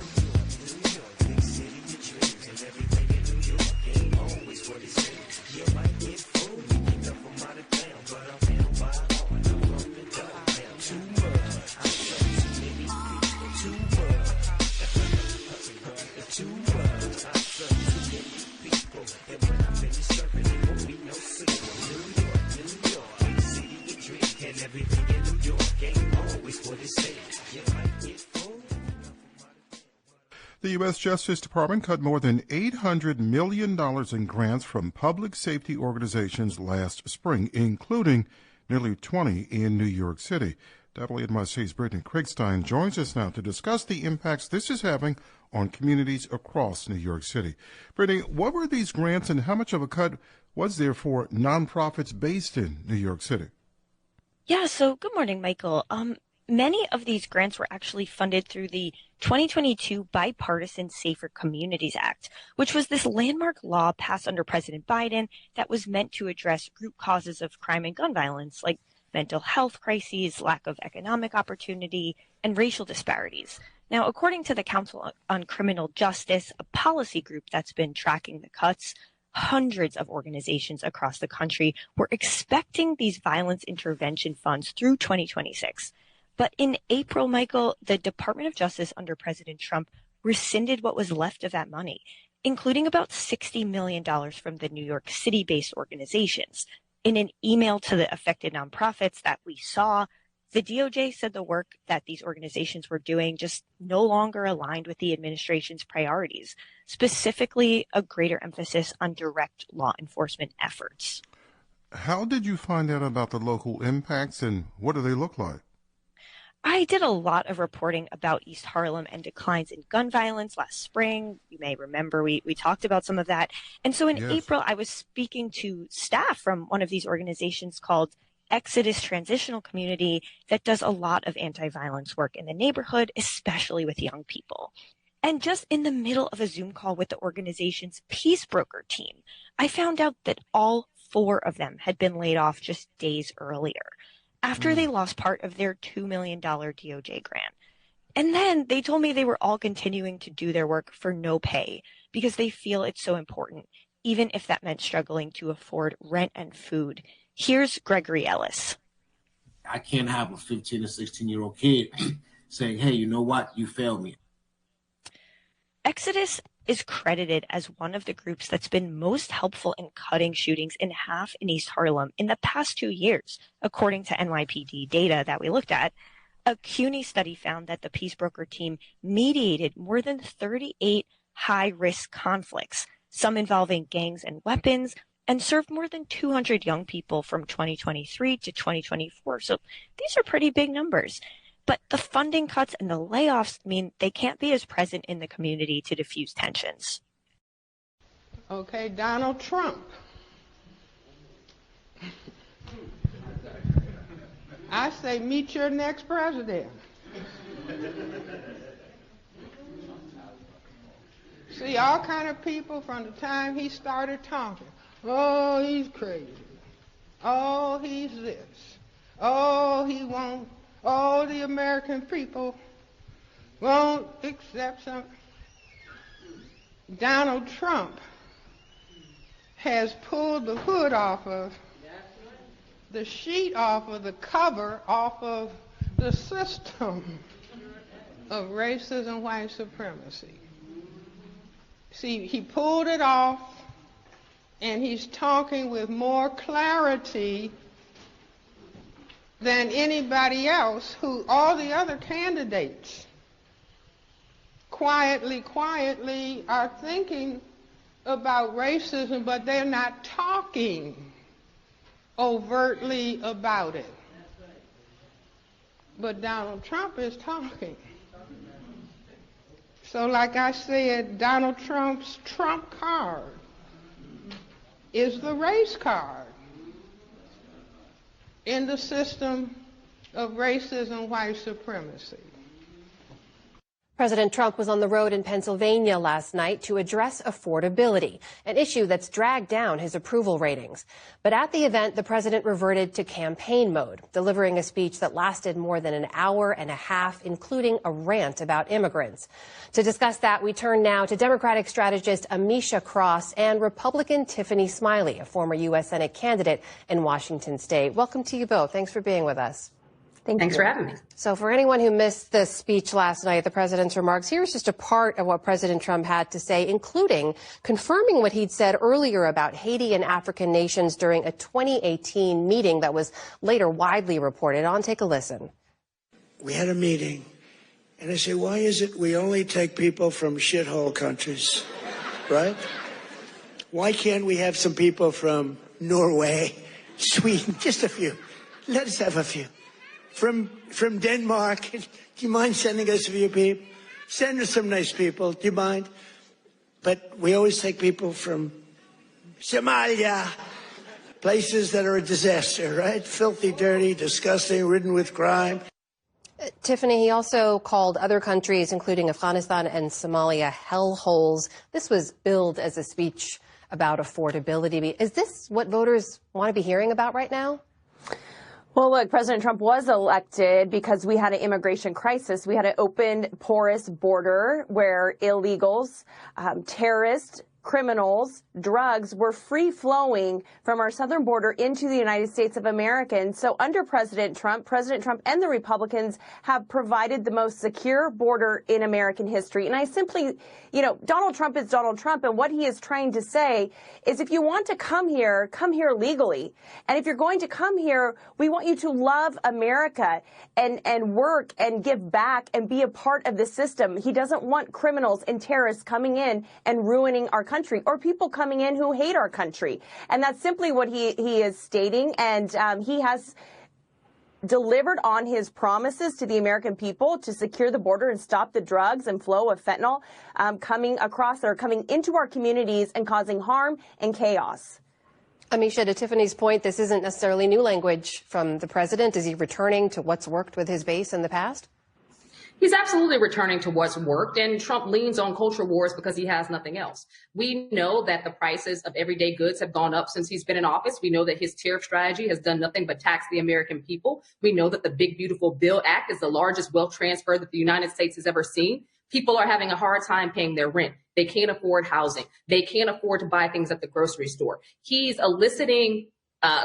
The U.S. Justice Department cut more than $800 million in grants from public safety organizations last spring, including nearly 20 in New York City. WNYC's Brittany Kriegstein joins us now to discuss the impacts this is having on communities across New York City. Brittany, what were these grants and how much of a cut was there for nonprofits based in New York City? Yeah, so good morning, Michael. Many of these grants were actually funded through the 2022 Bipartisan Safer Communities Act, which was this landmark law passed under President Biden that was meant to address root causes of crime and gun violence, like mental health crises, lack of economic opportunity, and racial disparities. Now, according to the Council on Criminal Justice, a policy group that's been tracking the cuts, hundreds of organizations across the country were expecting these violence intervention funds through 2026. But in April, Michael, the Department of Justice under President Trump rescinded what was left of that money, including about $60 million from the New York City-based organizations. In an email to the affected nonprofits that we saw, the DOJ said the work that these organizations were doing just no longer aligned with the administration's priorities, specifically a greater emphasis on direct law enforcement efforts. How did you find out about the local impacts and what do they look like? I did a lot of reporting about East Harlem and declines in gun violence last spring. You may remember we talked about some of that. And so in April, I was speaking to staff from one of these organizations called Exodus Transitional Community that does a lot of anti-violence work in the neighborhood, especially with young people. And just in the middle of a Zoom call with the organization's peace broker team, I found out that all 4 of them had been laid off just days earlier, after they lost part of their $2 million DOJ grant. And then they told me they were all continuing to do their work for no pay because they feel it's so important, even if that meant struggling to afford rent and food. Here's Gregory Ellis. I can't have a 15 or 16-year-old kid saying, hey, you know what? You failed me. Exodus is credited as one of the groups that's been most helpful in cutting shootings in half in East Harlem in the past 2 years, according to NYPD data that we looked at. A CUNY study found that the peace broker team mediated more than 38 high-risk conflicts, some involving gangs and weapons, and served more than 200 young people from 2023 to 2024. So these are pretty big numbers. But the funding cuts and the layoffs mean they can't be as present in the community to diffuse tensions. Okay, Donald Trump. I say meet your next president. See, all kind of people from the time he started talking. Oh, he's crazy. Oh, he's this. Oh, he won't. Oh, the American people won't accept something. Donald Trump has pulled the hood off of, the sheet off of, the cover off of the system of racism, white supremacy. See, he pulled it off, and he's talking with more clarity than anybody else, who all the other candidates quietly are thinking about racism, but they're not talking overtly about it. But Donald Trump is talking. So like I said, Donald Trump's trump card is the race card in the system of racism, white supremacy. President Trump was on the road in Pennsylvania last night to address affordability, an issue that's dragged down his approval ratings. But at the event, the president reverted to campaign mode, delivering a speech that lasted more than an hour and a half, including a rant about immigrants. To discuss that, we turn now to Democratic strategist Amisha Cross and Republican Tiffany Smiley, a former U.S. Senate candidate in Washington State. Welcome to you both. Thanks for being with us. Thanks for having me. So for anyone who missed the speech last night, the president's remarks, here's just a part of what President Trump had to say, including confirming what he'd said earlier about Haiti and African nations during a 2018 meeting that was later widely reported on. Take a listen. We had a meeting, and I say, why is it we only take people from shithole countries, right? Why can't we have some people from Norway, Sweden, just a few? Let us have a few. From Denmark, do you mind sending us a few people? Send us some nice people, do you mind? But we always take people from Somalia, places that are a disaster, right? Filthy, dirty, disgusting, ridden with crime. Tiffany, he also called other countries, including Afghanistan and Somalia, hellholes. This was billed as a speech about affordability. Is this what voters want to be hearing about right now? Well, look, President Trump was elected because we had an immigration crisis. We had an open, porous border where illegals, terrorists, criminals, drugs were free-flowing from our southern border into the United States of America. And so under President Trump and the Republicans have provided the most secure border in American history. And I simply, Donald Trump is Donald Trump. And what he is trying to say is if you want to come here legally. And if you're going to come here, we want you to love America and work and give back and be a part of the system. He doesn't want criminals and terrorists coming in and ruining our country, or people coming in who hate our country. And that's simply what he is stating. And he has delivered on his promises to the American people to secure the border and stop the drugs and flow of fentanyl coming into our communities and causing harm and chaos. Amisha, to Tiffany's point, this isn't necessarily new language from the president. Is he returning to what's worked with his base in the past? He's absolutely returning to what's worked, and Trump leans on culture wars because he has nothing else. We know that the prices of everyday goods have gone up since he's been in office. We know that his tariff strategy has done nothing but tax the American people. We know that the Big Beautiful Bill Act is the largest wealth transfer that the United States has ever seen. People are having a hard time paying their rent. They can't afford housing. They can't afford to buy things at the grocery store. He's eliciting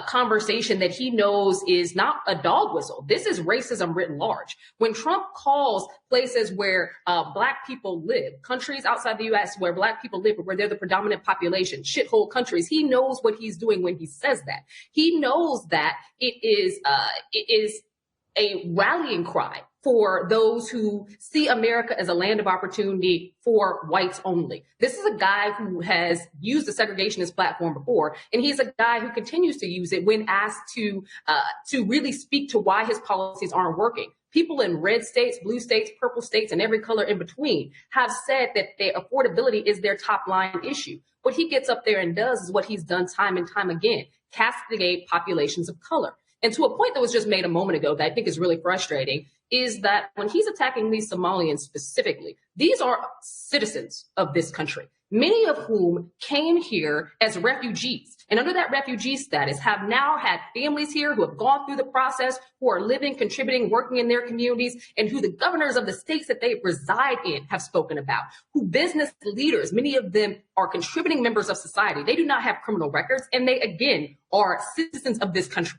conversation that he knows is not a dog whistle. This is racism written large. When Trump calls places where black people live, countries outside the U.S. where black people live, where they're the predominant population, shithole countries, he knows what he's doing when he says that. He knows that it is a rallying cry for those who see America as a land of opportunity for whites only. This is a guy who has used the segregationist platform before, and he's a guy who continues to use it when asked to really speak to why his policies aren't working. People in red states, blue states, purple states, and every color in between have said that their affordability is their top line issue. What he gets up there and does is what he's done time and time again, castigate populations of color. And to a point that was just made a moment ago that I think is really frustrating is that when he's attacking these Somalians specifically, these are citizens of this country, many of whom came here as refugees. And under that refugee status have now had families here who have gone through the process, who are living, contributing, working in their communities, and who the governors of the states that they reside in have spoken about, who business leaders, many of them are contributing members of society. They do not have criminal records, and they, again, are citizens of this country.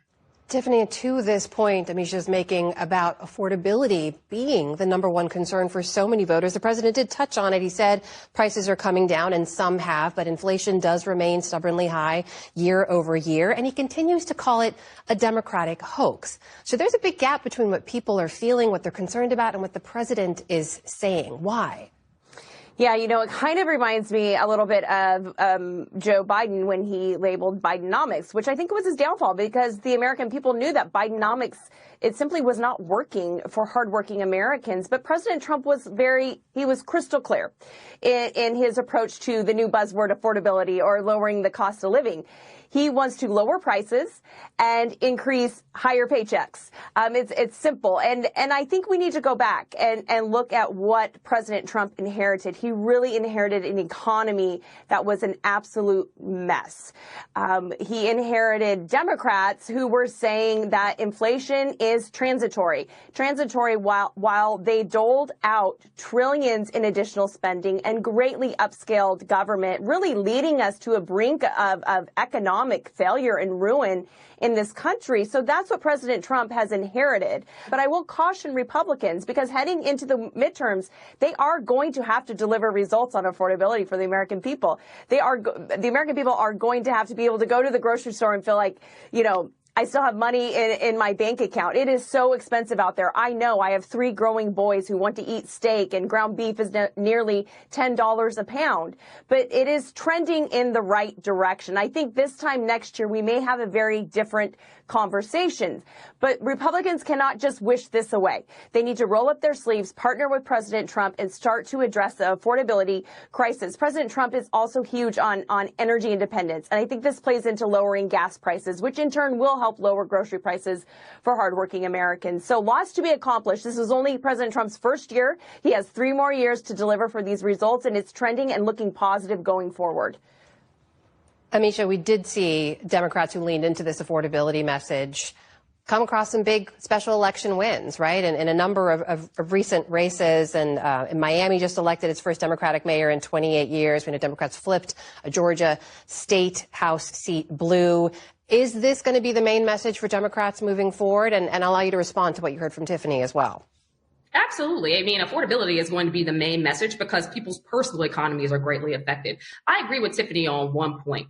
Tiffany, to this point Amisha's making about affordability being the number one concern for so many voters, the president did touch on it. He said prices are coming down, and some have, but inflation does remain stubbornly high year over year, and he continues to call it a Democratic hoax. So there's a big gap between what people are feeling, what they're concerned about, and what the president is saying. Why? Yeah, it kind of reminds me a little bit of Joe Biden when he labeled Bidenomics, which I think was his downfall because the American people knew that Bidenomics it simply was not working for hardworking Americans. But President Trump was crystal clear in his approach to the new buzzword affordability, or lowering the cost of living. He wants to lower prices and increase higher paychecks. It's simple. And I think we need to go back and look at what President Trump inherited. He really inherited an economy that was an absolute mess. He inherited Democrats who were saying that inflation is transitory while they doled out trillions in additional spending and greatly upscaled government, really leading us to a brink of economic failure and ruin in this country. So that's what President Trump has inherited. But I will caution Republicans, because heading into the midterms, they are going to have to deliver results on affordability for the American people. The American people are going to have to be able to go to the grocery store and feel like, I still have money in my bank account. It is so expensive out there. I know. I have 3 growing boys who want to eat steak, and ground beef is nearly $10 a pound. But it is trending in the right direction. I think this time next year we may have a very different conversation. But Republicans cannot just wish this away. They need to roll up their sleeves, partner with President Trump, and start to address the affordability crisis. President Trump is also huge on energy independence. And I think this plays into lowering gas prices, which in turn will help lower grocery prices for hardworking Americans. So lots to be accomplished. This is only President Trump's first year. He has 3 more years to deliver for these results, and it's trending and looking positive going forward. Amisha, we did see Democrats who leaned into this affordability message come across some big special election wins, right? And in a number of recent races, and Miami just elected its first Democratic mayor in 28 years. We know Democrats flipped a Georgia state house seat blue. Is this going to be the main message for Democrats moving forward? And I'll allow you to respond to what you heard from Tiffany as well. Absolutely. I mean, affordability is going to be the main message because people's personal economies are greatly affected. I agree with Tiffany on one point.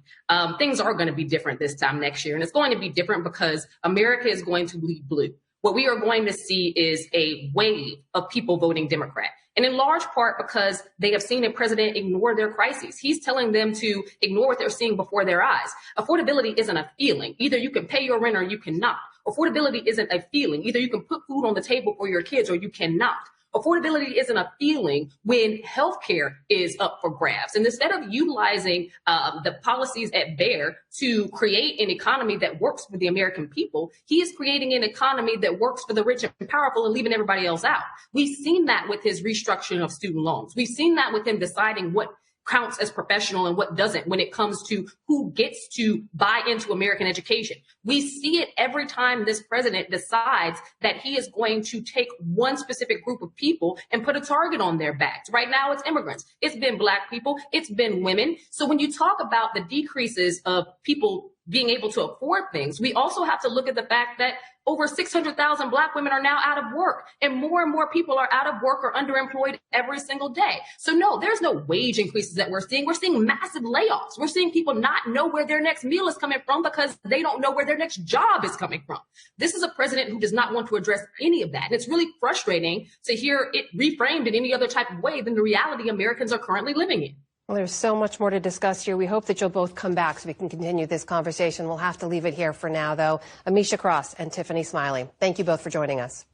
Things are going to be different this time next year, and it's going to be different because America is going to bleed blue. What we are going to see is a wave of people voting Democrat. And in large part because they have seen a president ignore their crises. He's telling them to ignore what they're seeing before their eyes. Affordability isn't a feeling. Either you can pay your rent or you cannot. Affordability isn't a feeling. Either you can put food on the table for your kids or you cannot. Affordability isn't a feeling when healthcare is up for grabs. And instead of utilizing the policies at bear to create an economy that works for the American people, he is creating an economy that works for the rich and powerful and leaving everybody else out. We've seen that with his restructuring of student loans. We've seen that with him deciding what counts as professional and what doesn't when it comes to who gets to buy into American education. We see it every time this president decides that he is going to take one specific group of people and put a target on their backs. Right now, it's immigrants. It's been Black people. It's been women. So when you talk about the decreases of people being able to afford things, we also have to look at the fact that over 600,000 Black women are now out of work, and more people are out of work or underemployed every single day. So no, there's no wage increases that we're seeing. We're seeing massive layoffs. We're seeing people not know where their next meal is coming from because they don't know where their next job is coming from. This is a president who does not want to address any of that. And it's really frustrating to hear it reframed in any other type of way than the reality Americans are currently living in. Well, there's so much more to discuss here. We hope that you'll both come back so we can continue this conversation. We'll have to leave it here for now, though. Amisha Cross and Tiffany Smiley, thank you both for joining us.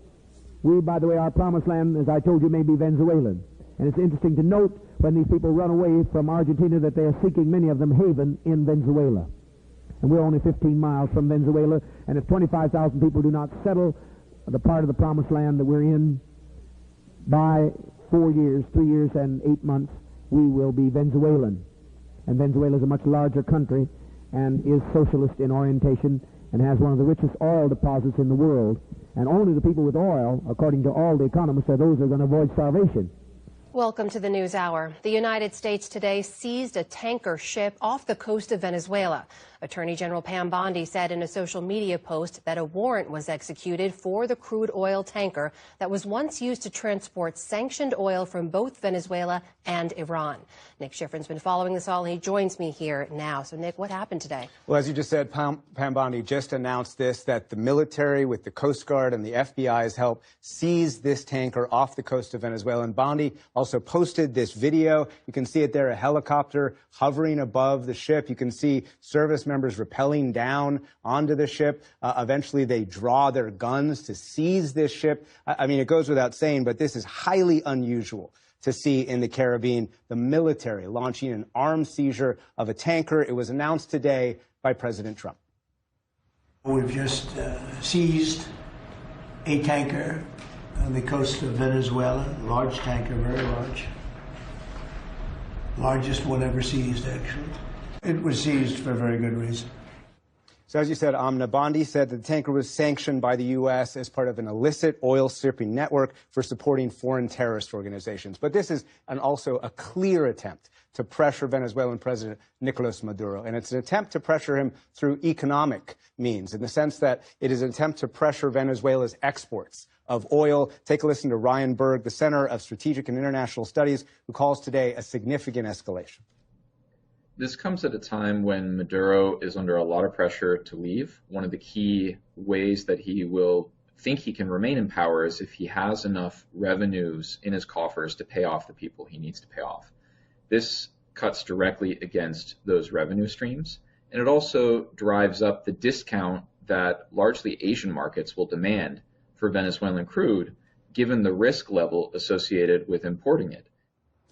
We, by the way, our promised land, as I told you, may be Venezuelan. And it's interesting to note when these people run away from Argentina that they are seeking, many of them, haven in Venezuela. And we're only 15 miles from Venezuela. And if 25,000 people do not settle the part of the promised land that we're in by 4 years, 3 years, and 8 months, we will be Venezuelan. And Venezuela is a much larger country and is socialist in orientation and has one of the richest oil deposits in the world. And only the people with oil, according to all the economists, are those who are going to avoid starvation. Welcome to the News Hour. The United States today seized a tanker ship off the coast of Venezuela. Attorney General Pam Bondi said in a social media post that a warrant was executed for the crude oil tanker that was once used to transport sanctioned oil from both Venezuela and Iran. Nick Schifrin's been following this all, and he joins me here now. So, Nick, what happened today? Well, as you just said, Pam Bondi just announced this, that the military, with the Coast Guard and the FBI's help, seized this tanker off the coast of Venezuela. And Bondi also posted this video. You can see it there, a helicopter hovering above the ship. You can see service members members rappelling down onto the ship. Eventually, they draw their guns to seize this ship. I mean, it goes without saying, but this is highly unusual to see in the Caribbean, the military launching an armed seizure of a tanker. It was announced today by President Trump. We've just seized a tanker on the coast of Venezuela, large tanker, very large. Largest one ever seized, actually. It was seized for a very good reason. So as you said, Amna, Bondi said that the tanker was sanctioned by the U.S. as part of an illicit oil stripping network for supporting foreign terrorist organizations. But this is also a clear attempt to pressure Venezuelan President Nicolas Maduro. And it's an attempt to pressure him through economic means, in the sense that it is an attempt to pressure Venezuela's exports of oil. Take a listen to Ryan Berg, the Center of Strategic and International Studies, who calls today a significant escalation. This comes at a time when Maduro is under a lot of pressure to leave. One of the key ways that he will think he can remain in power is if he has enough revenues in his coffers to pay off the people he needs to pay off. This cuts directly against those revenue streams, and it also drives up the discount that largely Asian markets will demand for Venezuelan crude, given the risk level associated with importing it.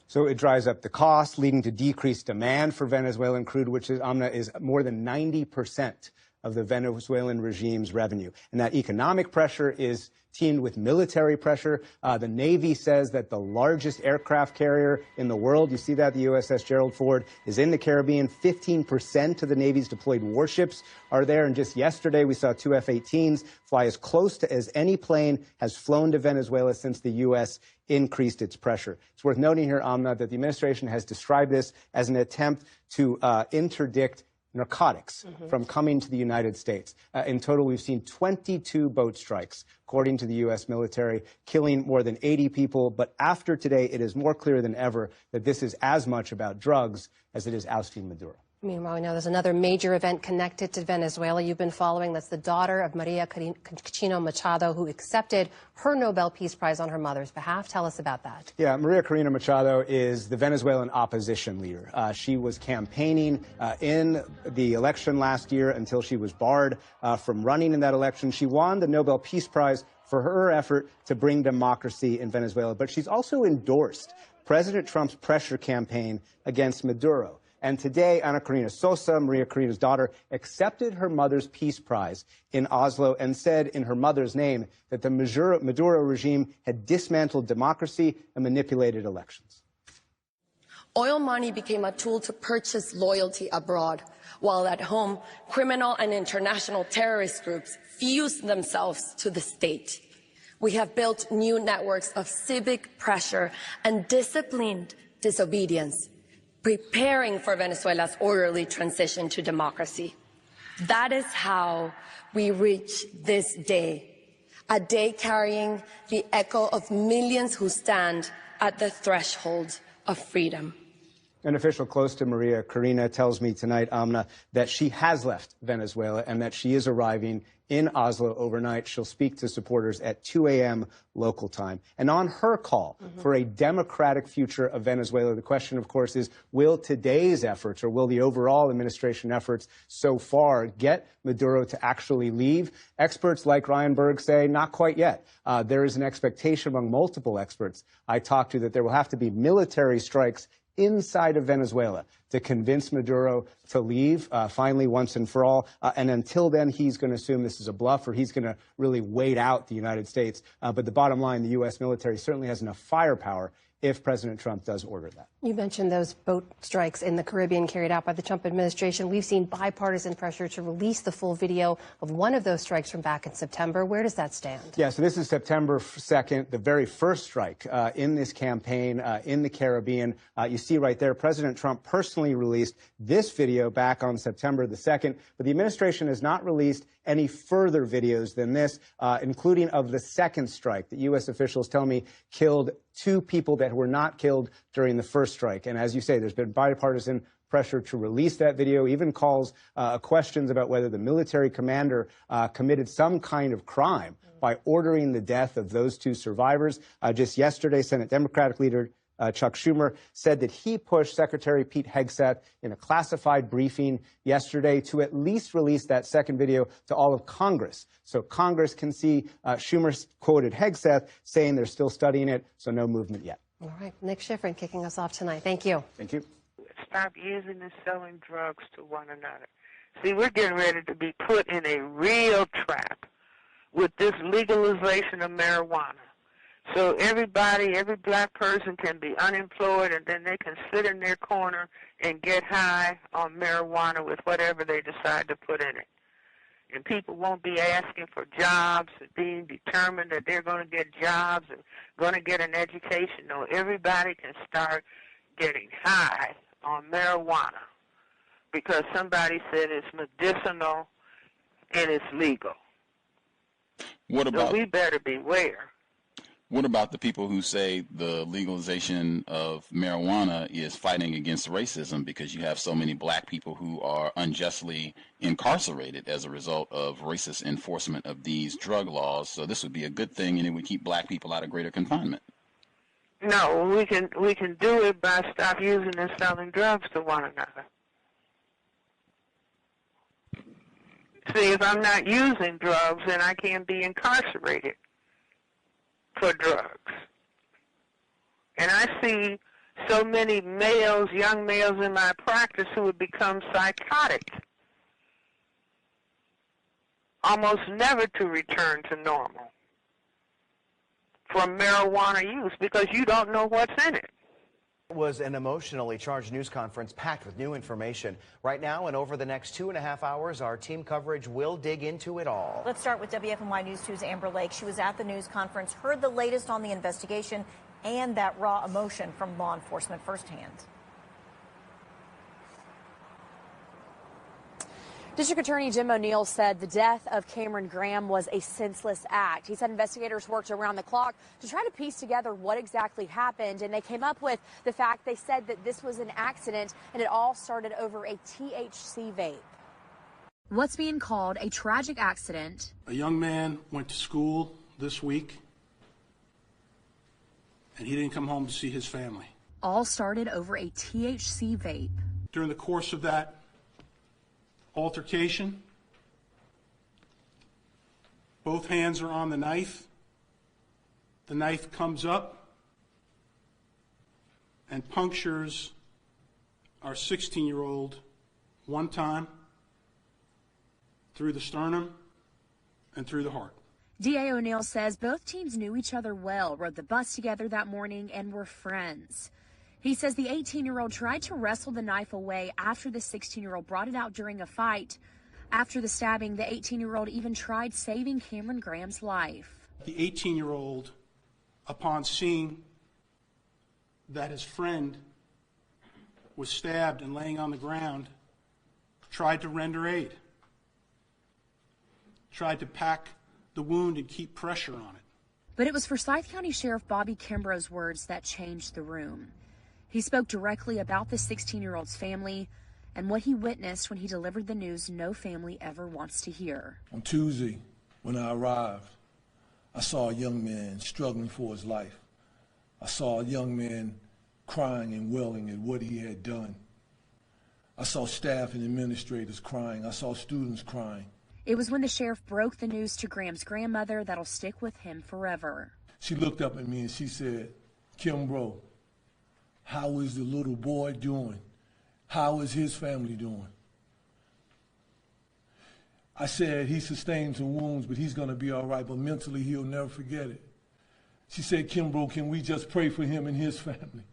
So it drives up the cost, leading to decreased demand for Venezuelan crude, which is, Amna, is more than 90% of the Venezuelan regime's revenue. And that economic pressure is teamed with military pressure. The Navy says that the largest aircraft carrier in the world, you see that, the USS Gerald Ford, is in the Caribbean. 15% of the Navy's deployed warships are there. And just yesterday, we saw two F-18s fly as close to as any plane has flown to Venezuela since the U.S. increased its pressure. It's worth noting here, Amna, that the administration has described this as an attempt to interdict narcotics from coming to the United States. In total, we've seen 22 boat strikes, according to the U.S. military, killing more than 80 people. But after today, it is more clear than ever that this is as much about drugs as it is ousting Maduro. Meanwhile, we know there's another major event connected to Venezuela you've been following. That's the daughter of Maria Corina Machado, who accepted her Nobel Peace Prize on her mother's behalf. Tell us about that. Yeah, Maria Corina Machado is the Venezuelan opposition leader. She was campaigning in the election last year until she was barred from running in that election. She won the Nobel Peace Prize for her effort to bring democracy in Venezuela. But she's also endorsed President Trump's pressure campaign against Maduro. And today, Ana Karina Sosa, Maria Corina's daughter, accepted her mother's Peace Prize in Oslo and said in her mother's name that the Maduro regime had dismantled democracy and manipulated elections. Oil money became a tool to purchase loyalty abroad, while at home, criminal and international terrorist groups fused themselves to the state. We have built new networks of civic pressure and disciplined disobedience, preparing for Venezuela's orderly transition to democracy. That is how we reach this day, a day carrying the echo of millions who stand at the threshold of freedom. An official close to Maria Corina tells me tonight, Amna, that she has left Venezuela and that she is arriving in Oslo overnight. She'll speak to supporters at 2 a.m. local time. And on her call for a democratic future of Venezuela, the question, of course, is will today's efforts, or will the overall administration efforts so far, get Maduro to actually leave? Experts like Ryan Berg say not quite yet. There is an expectation among multiple experts I talked to that there will have to be military strikes inside of Venezuela to convince Maduro to leave, finally, once and for all. And until then, he's going to assume this is a bluff, or he's going to really wait out the United States. But the bottom line, the U.S. military certainly has enough firepower if President Trump does order that. You mentioned those boat strikes in the Caribbean carried out by the Trump administration. We've seen bipartisan pressure to release the full video of one of those strikes from back in September. Where does that stand? Yeah, so this is September 2nd, the very first strike in this campaign in the Caribbean. You see right there, President Trump personally released this video back on September the 2nd, but the administration has not released any further videos than this, including of the second strike that U.S. officials tell me killed 2 people that were not killed during the first strike. And as you say, there's been bipartisan pressure to release that video, even calls, questions about whether the military commander committed some kind of crime by ordering the death of those 2 survivors. Just yesterday, Senate Democratic leader Chuck Schumer, said that he pushed Secretary Pete Hegseth in a classified briefing yesterday to at least release that second video to all of Congress. So Congress can see Schumer quoted Hegseth saying they're still studying it, so no movement yet. All right, Nick Schifrin kicking us off tonight. Thank you. Thank you. Stop using and selling drugs to one another. See, we're getting ready to be put in a real trap with this legalization of marijuana. So everybody, every black person can be unemployed, and then they can sit in their corner and get high on marijuana with whatever they decide to put in it. And people won't be asking for jobs and being determined that they're going to get jobs and going to get an education. No, everybody can start getting high on marijuana because somebody said it's medicinal and it's legal. What about, so we better beware. What about the people who say the legalization of marijuana is fighting against racism because you have so many black people who are unjustly incarcerated as a result of racist enforcement of these drug laws? So this would be a good thing, and it would keep black people out of greater confinement. No, we can do it by stop using and selling drugs to one another. See, if I'm not using drugs, then I can't be incarcerated for drugs. And I see so many males, young males in my practice who have become psychotic, almost never to return to normal from marijuana use because you don't know what's in it. It was an emotionally charged news conference packed with new information. Right now and over the next 2.5 hours, our team coverage will dig into it all. Let's start with WFMY News 2's Amber Lake. She was at the news conference, heard the latest on the investigation and that raw emotion from law enforcement firsthand. District Attorney Jim O'Neill said the death of Cameron Graham was a senseless act. He said investigators worked around the clock to try to piece together what exactly happened, and they came up with the fact they said that this was an accident and it all started over a THC vape. What's being called a tragic accident. A young man went to school this week and he didn't come home to see his family. All started over a THC vape. During the course of that altercation, both hands are on the knife. The knife comes up and punctures our 16-year-old one time through the sternum and through the heart. D.A. O'Neill says both teams knew each other well, rode the bus together that morning, and were friends. He says the 18-year-old tried to wrestle the knife away after the 16-year-old brought it out during a fight. After the stabbing, the 18-year-old even tried saving Cameron Graham's life. The 18-year-old, upon seeing that his friend was stabbed and laying on the ground, tried to render aid, tried to pack the wound and keep pressure on it. But it was Forsyth County Sheriff Bobby Kimbrough's words that changed the room. He spoke directly about the 16-year-old's family and what he witnessed when he delivered the news no family ever wants to hear. On Tuesday, when I arrived, I saw a young man struggling for his life. I saw a young man crying and wailing at what he had done. I saw staff and administrators crying. I saw students crying. It was when the sheriff broke the news to Graham's grandmother that'll stick with him forever. She looked up at me and she said, "Kimbrough, how is the little boy doing? How is his family doing?" I said, "He sustained some wounds, but he's going to be all right, but mentally he'll never forget it." She said, "Kimbrough, can we just pray for him and his family?"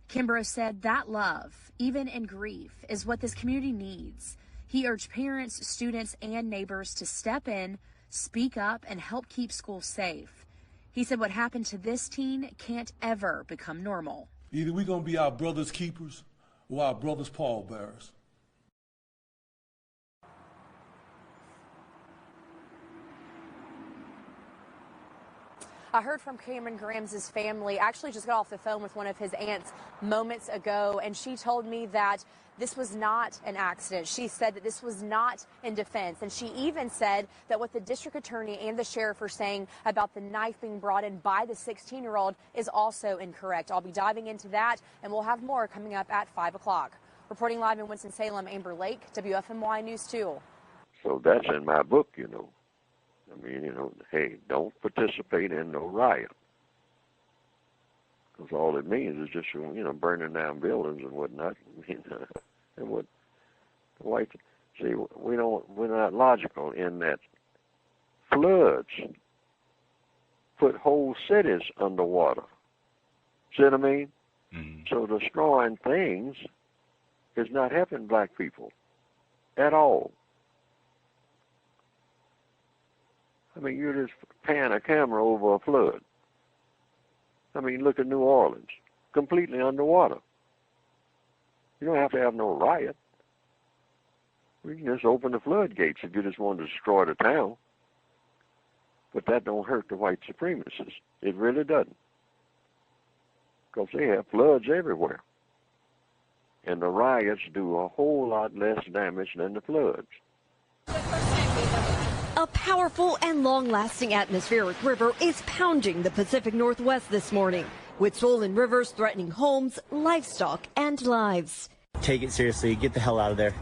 Kimbrough said that love, even in grief, is what this community needs. He urged parents, students, and neighbors to step in, speak up, and help keep schools safe. He said what happened to this teen can't ever become normal. Either we're going to be our brother's keepers or our brother's pallbearers. I heard from Cameron Graham's family. I actually just got off the phone with one of his aunts moments ago, and she told me that this was not an accident. She said that this was not in defense. And she even said that what the district attorney and the sheriff are saying about the knife being brought in by the 16-year-old is also incorrect. I'll be diving into that, and we'll have more coming up at 5 o'clock. Reporting live in Winston-Salem, Amber Lake, WFMY News 2. So that's in my book, you know. I mean, you know, hey, don't participate in no riot. Because all it means is just, you know, burning down buildings and whatnot. I mean, and what the white, see, we're not logical in that floods put whole cities underwater. See what I mean? Mm-hmm. So destroying things is not helping black people at all. I mean, you just pan a camera over a flood. I mean, look at New Orleans, completely underwater. You don't have to have no riot. We can just open the floodgates if you just want to destroy the town. But that don't hurt the white supremacists. It really doesn't. Because they have floods everywhere. And the riots do a whole lot less damage than the floods. A powerful and long-lasting atmospheric river is pounding the Pacific Northwest this morning, with swollen rivers threatening homes, livestock, and lives. Take it seriously. Get the hell out of there.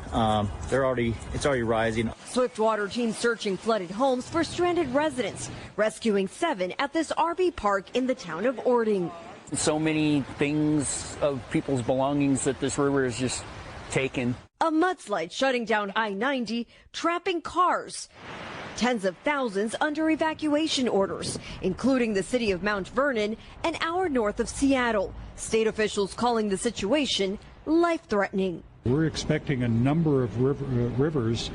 It's already rising. Swiftwater teams searching flooded homes for stranded residents, rescuing 7 at this RV park in the town of Ording. So many things of people's belongings that this river is just taken. A mudslide shutting down I-90, trapping cars. Tens of thousands under evacuation orders, including the city of Mount Vernon, an hour north of Seattle. State officials calling the situation life-threatening. We're expecting a number of rivers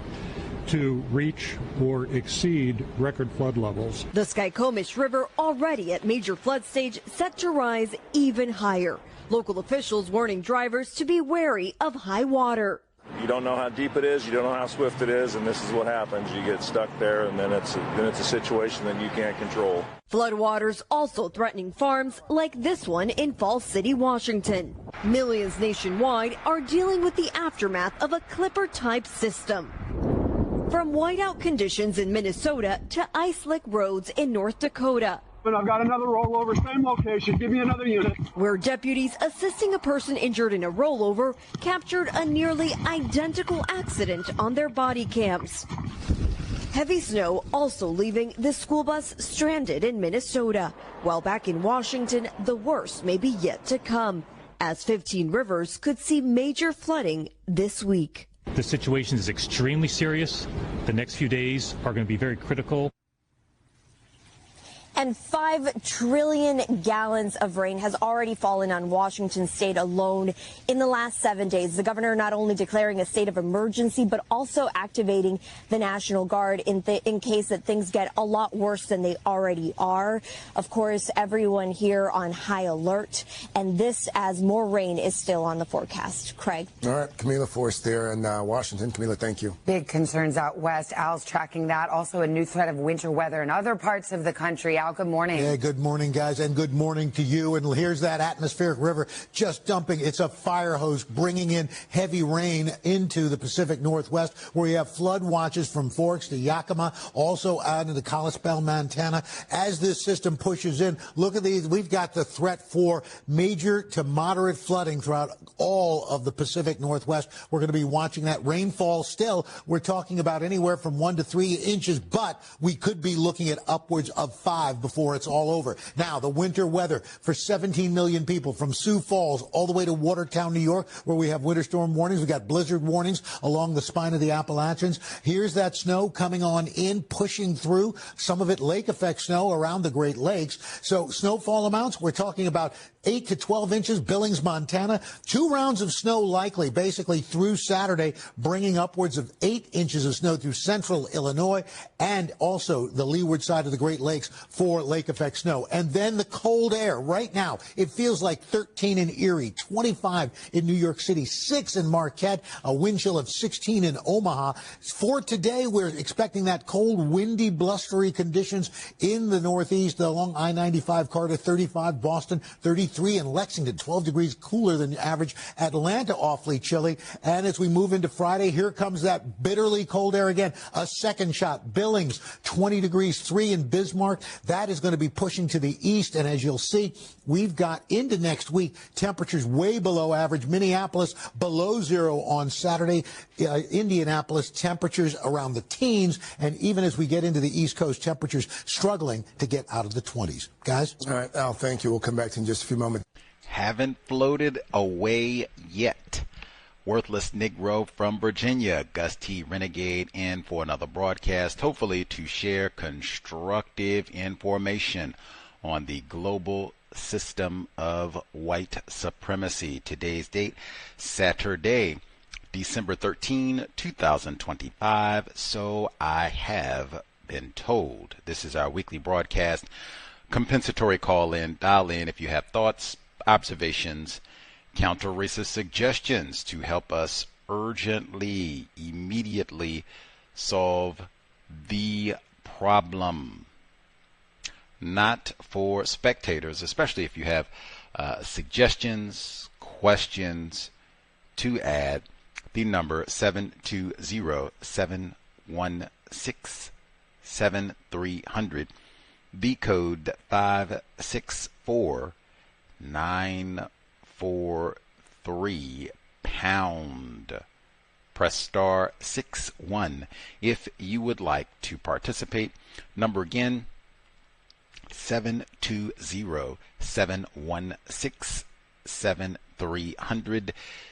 to reach or exceed record flood levels. The Skykomish River already at major flood stage, set to rise even higher. Local officials warning drivers to be wary of high water. You don't know how deep it is, you don't know how swift it is, and this is what happens. You get stuck there, and then it's a situation that you can't control. Floodwaters also threatening farms like this one in Falls City, Washington. Millions nationwide are dealing with the aftermath of a Clipper-type system. From whiteout conditions in Minnesota to ice-slick roads in North Dakota. But I've got another rollover, same location. Give me another unit. Where deputies assisting a person injured in a rollover captured a nearly identical accident on their body cams. Heavy snow also leaving the school bus stranded in Minnesota. While back in Washington, the worst may be yet to come, as 15 rivers could see major flooding this week. The situation is extremely serious. The next few days are going to be very critical. And 5 trillion gallons of rain has already fallen on Washington state alone in the last 7 days. The governor not only declaring a state of emergency, but also activating the National Guard in case that things get a lot worse than they already are. Of course, everyone here on high alert, and this as more rain is still on the forecast. Craig. All right, Camila Forrest there in Washington. Camila, thank you. Big concerns out west. Al's tracking that. Also a new threat of winter weather in other parts of the country. Al, good morning. Yeah, good morning, guys, and good morning to you. And here's that atmospheric river just dumping. It's a fire hose bringing in heavy rain into the Pacific Northwest, where you have flood watches from Forks to Yakima, also out into Kalispell, Montana. As this system pushes in, look at these. We've got the threat for major to moderate flooding throughout all of the Pacific Northwest. We're going to be watching that rainfall still. We're talking about anywhere from 1 to 3 inches, but we could be looking at upwards of 5 before it's all over. Now, the winter weather for 17 million people from Sioux Falls all the way to Watertown, New York, where we have winter storm warnings. We've got blizzard warnings along the spine of the Appalachians. Here's that snow coming on in, pushing through. Some of it lake effect snow around the Great Lakes. So snowfall amounts, we're talking about 8 to 12 inches, Billings, Montana. 2 rounds of snow likely, basically through Saturday, bringing upwards of 8 inches of snow through central Illinois and also the leeward side of the Great Lakes. for lake effect snow. And then the cold air. Right now, it feels like 13 in Erie, 25 in New York City, 6 in Marquette, a wind chill of 16 in Omaha. For today, we're expecting that cold, windy, blustery conditions in the Northeast along I-95 corridor, 35, Boston, 33 in Lexington, 12 degrees cooler than average. Atlanta, awfully chilly. And as we move into Friday, here comes that bitterly cold air again. A second shot. Billings, 20 degrees, 3 in Bismarck. That is going to be pushing to the east. And as you'll see, we've got into next week temperatures way below average. Minneapolis below zero on Saturday. Indianapolis temperatures around the teens. And even as we get into the East Coast, temperatures struggling to get out of the 20s. Guys? All right, Al, thank you. We'll come back to you in just a few moments. Haven't floated away yet. Worthless Negro from Virginia, Gus T. Renegade, in for another broadcast, hopefully to share constructive information on the global system of white supremacy. Today's date, Saturday, December 13, 2025. So I have been told. This is our weekly broadcast. Compensatory call-in. Dial in if you have thoughts, observations, counter-racist suggestions to help us urgently, immediately solve the problem. Not for spectators, especially if you have suggestions, questions to add. The number 720-716-7300. The code 564-943 pound. Press star 61 if you would like to participate. Number again, 720-716-7300.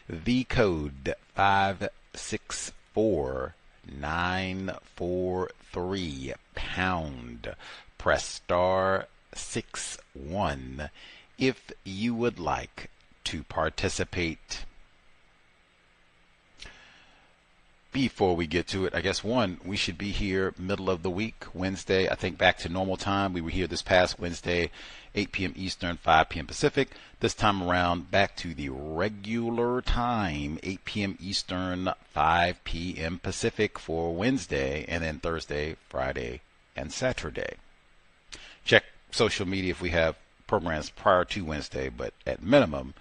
The code 564-943 pound. Press star 61 if you would like to participate. Before we get to it, I guess we should be here middle of the week, Wednesday, I think back to normal time. We were here this past Wednesday, 8 p.m. Eastern, 5 p.m. Pacific. This time around, back to the regular time, 8 p.m. Eastern, 5 p.m. Pacific for Wednesday, and then Thursday, Friday, and Saturday. Check social media if we have programs prior to Wednesday, but at minimum,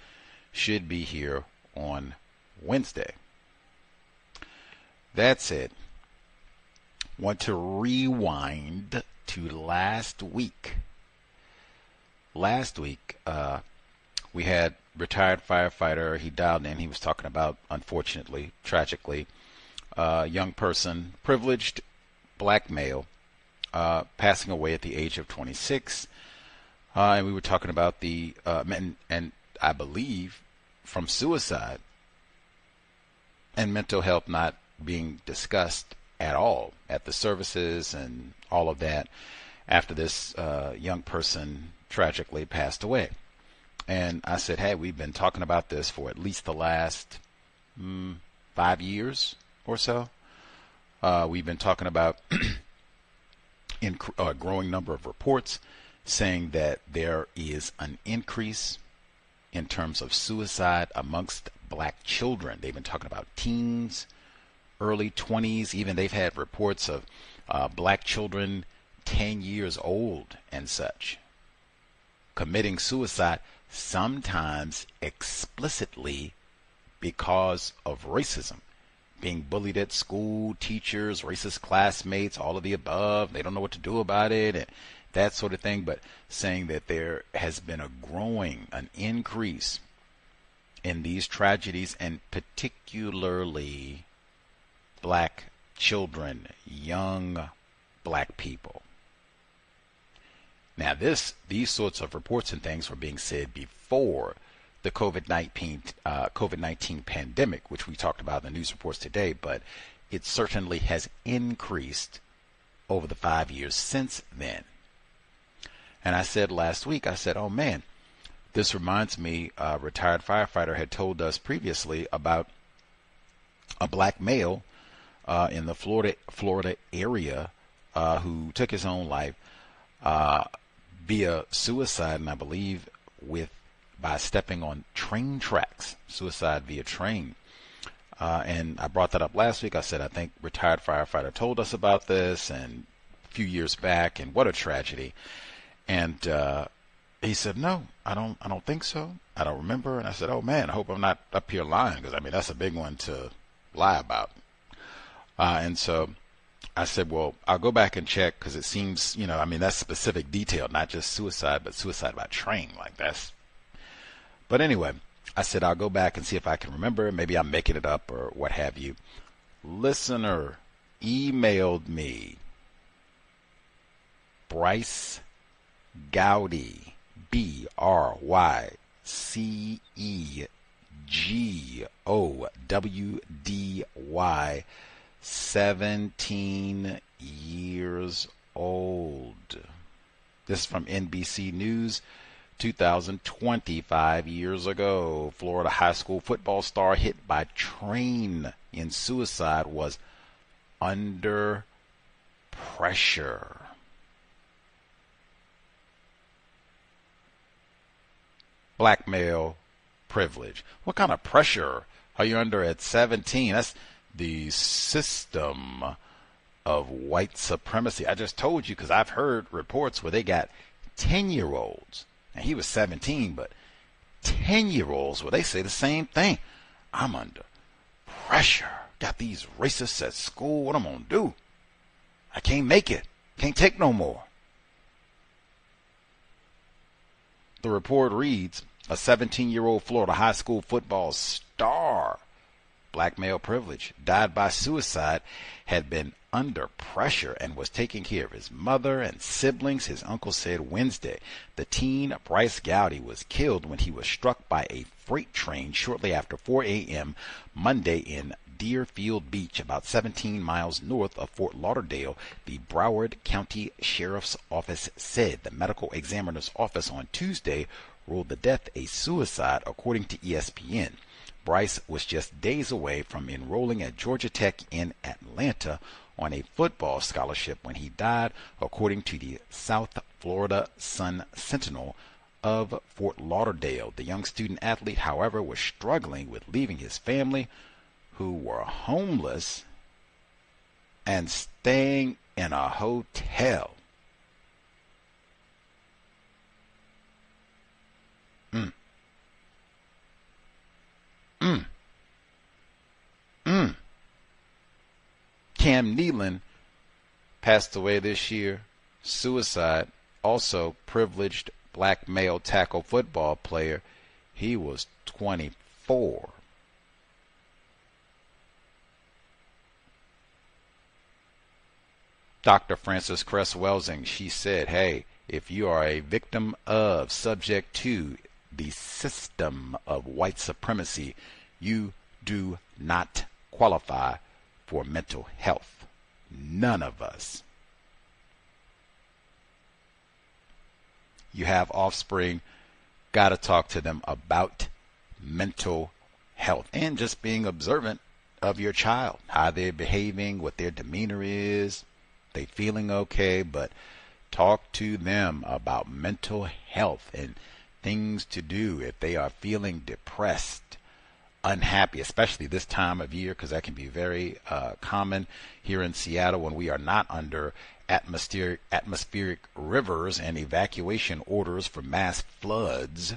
should be here on Wednesday. That's it. Want to rewind to last week. Last week, we had retired firefighter. He dialed in. He was talking about, unfortunately, tragically, young person, privileged black male, passing away at the age of 26. And we were talking about the, and I believe, from suicide and mental health not being discussed at all at the services and all of that after this young person tragically passed away. And I said, hey, we've been talking about this for at least the last 5 years or so. We've been talking about a growing number of reports saying that there is an increase in terms of suicide amongst black children. They've been talking about teens, early 20s, even they've had reports of black children 10 years old and such committing suicide, sometimes explicitly because of racism, being bullied at school, teachers, racist classmates, all of the above. They don't know what to do about it and that sort of thing, but saying that there has been an increase in these tragedies, and particularly black children, young black people. Now, these sorts of reports and things were being said before the COVID-19 pandemic, which we talked about in the news reports today, but it certainly has increased over the 5 years since then. And I said last week, I said, oh man, this reminds me, a retired firefighter had told us previously about a black male in the Florida area who took his own life via suicide, and I believe by stepping on train tracks, suicide via train. And I brought that up last week. I said, I think retired firefighter told us about this and a few years back, and what a tragedy. And he said, no, I don't think so. I don't remember. And I said, oh man, I hope I'm not up here lying, because I mean, that's a big one to lie about. And so I said, well, I'll go back and check, because it seems, I mean, that's specific detail, not just suicide, but suicide by train. Like that's, but anyway, I said, I'll go back and see if I can remember. Maybe I'm making it up or what have you. Listener emailed me, Bryce Gowdy, BRYCEGOWDY, 17 years old. This is from NBC News, 2025 years ago. Florida high school football star hit by train in suicide was under pressure. Blackmail privilege. What kind of pressure are you under at 17? That's the system of white supremacy. I just told you, because I've heard reports where they got 10-year-olds. And he was 17, but 10-year-olds where they say the same thing. I'm under pressure. Got these racists at school. What am I going to do? I can't make it. Can't take no more. The report reads, a 17-year-old Florida high school football star, blackmail privilege, died by suicide, had been under pressure and was taking care of his mother and siblings, his uncle said Wednesday. The teen, Bryce Gowdy, was killed when he was struck by a freight train shortly after 4 a.m. Monday in Deerfield Beach, about 17 miles north of Fort Lauderdale, the Broward County Sheriff's Office said. The medical examiner's office on Tuesday ruled the death a suicide, according to ESPN. Bryce was just days away from enrolling at Georgia Tech in Atlanta on a football scholarship when he died, according to the South Florida Sun-Sentinel of Fort Lauderdale. The young student athlete, however, was struggling with leaving his family, who were homeless, and staying in a hotel. Cam Nealon passed away this year. Suicide. Also privileged black male tackle football player. He was 24. Dr. Frances Cress Welsing, she said, hey, if you are a victim of, subject to the system of white supremacy, you do not qualify for mental health. None of us. You have offspring, got to talk to them about mental health and just being observant of your child, how they're behaving, what their demeanor is, they feeling okay, but talk to them about mental health and things to do if they are feeling depressed, unhappy, especially this time of year, because that can be very common here in Seattle when we are not under atmospheric rivers and evacuation orders for mass floods.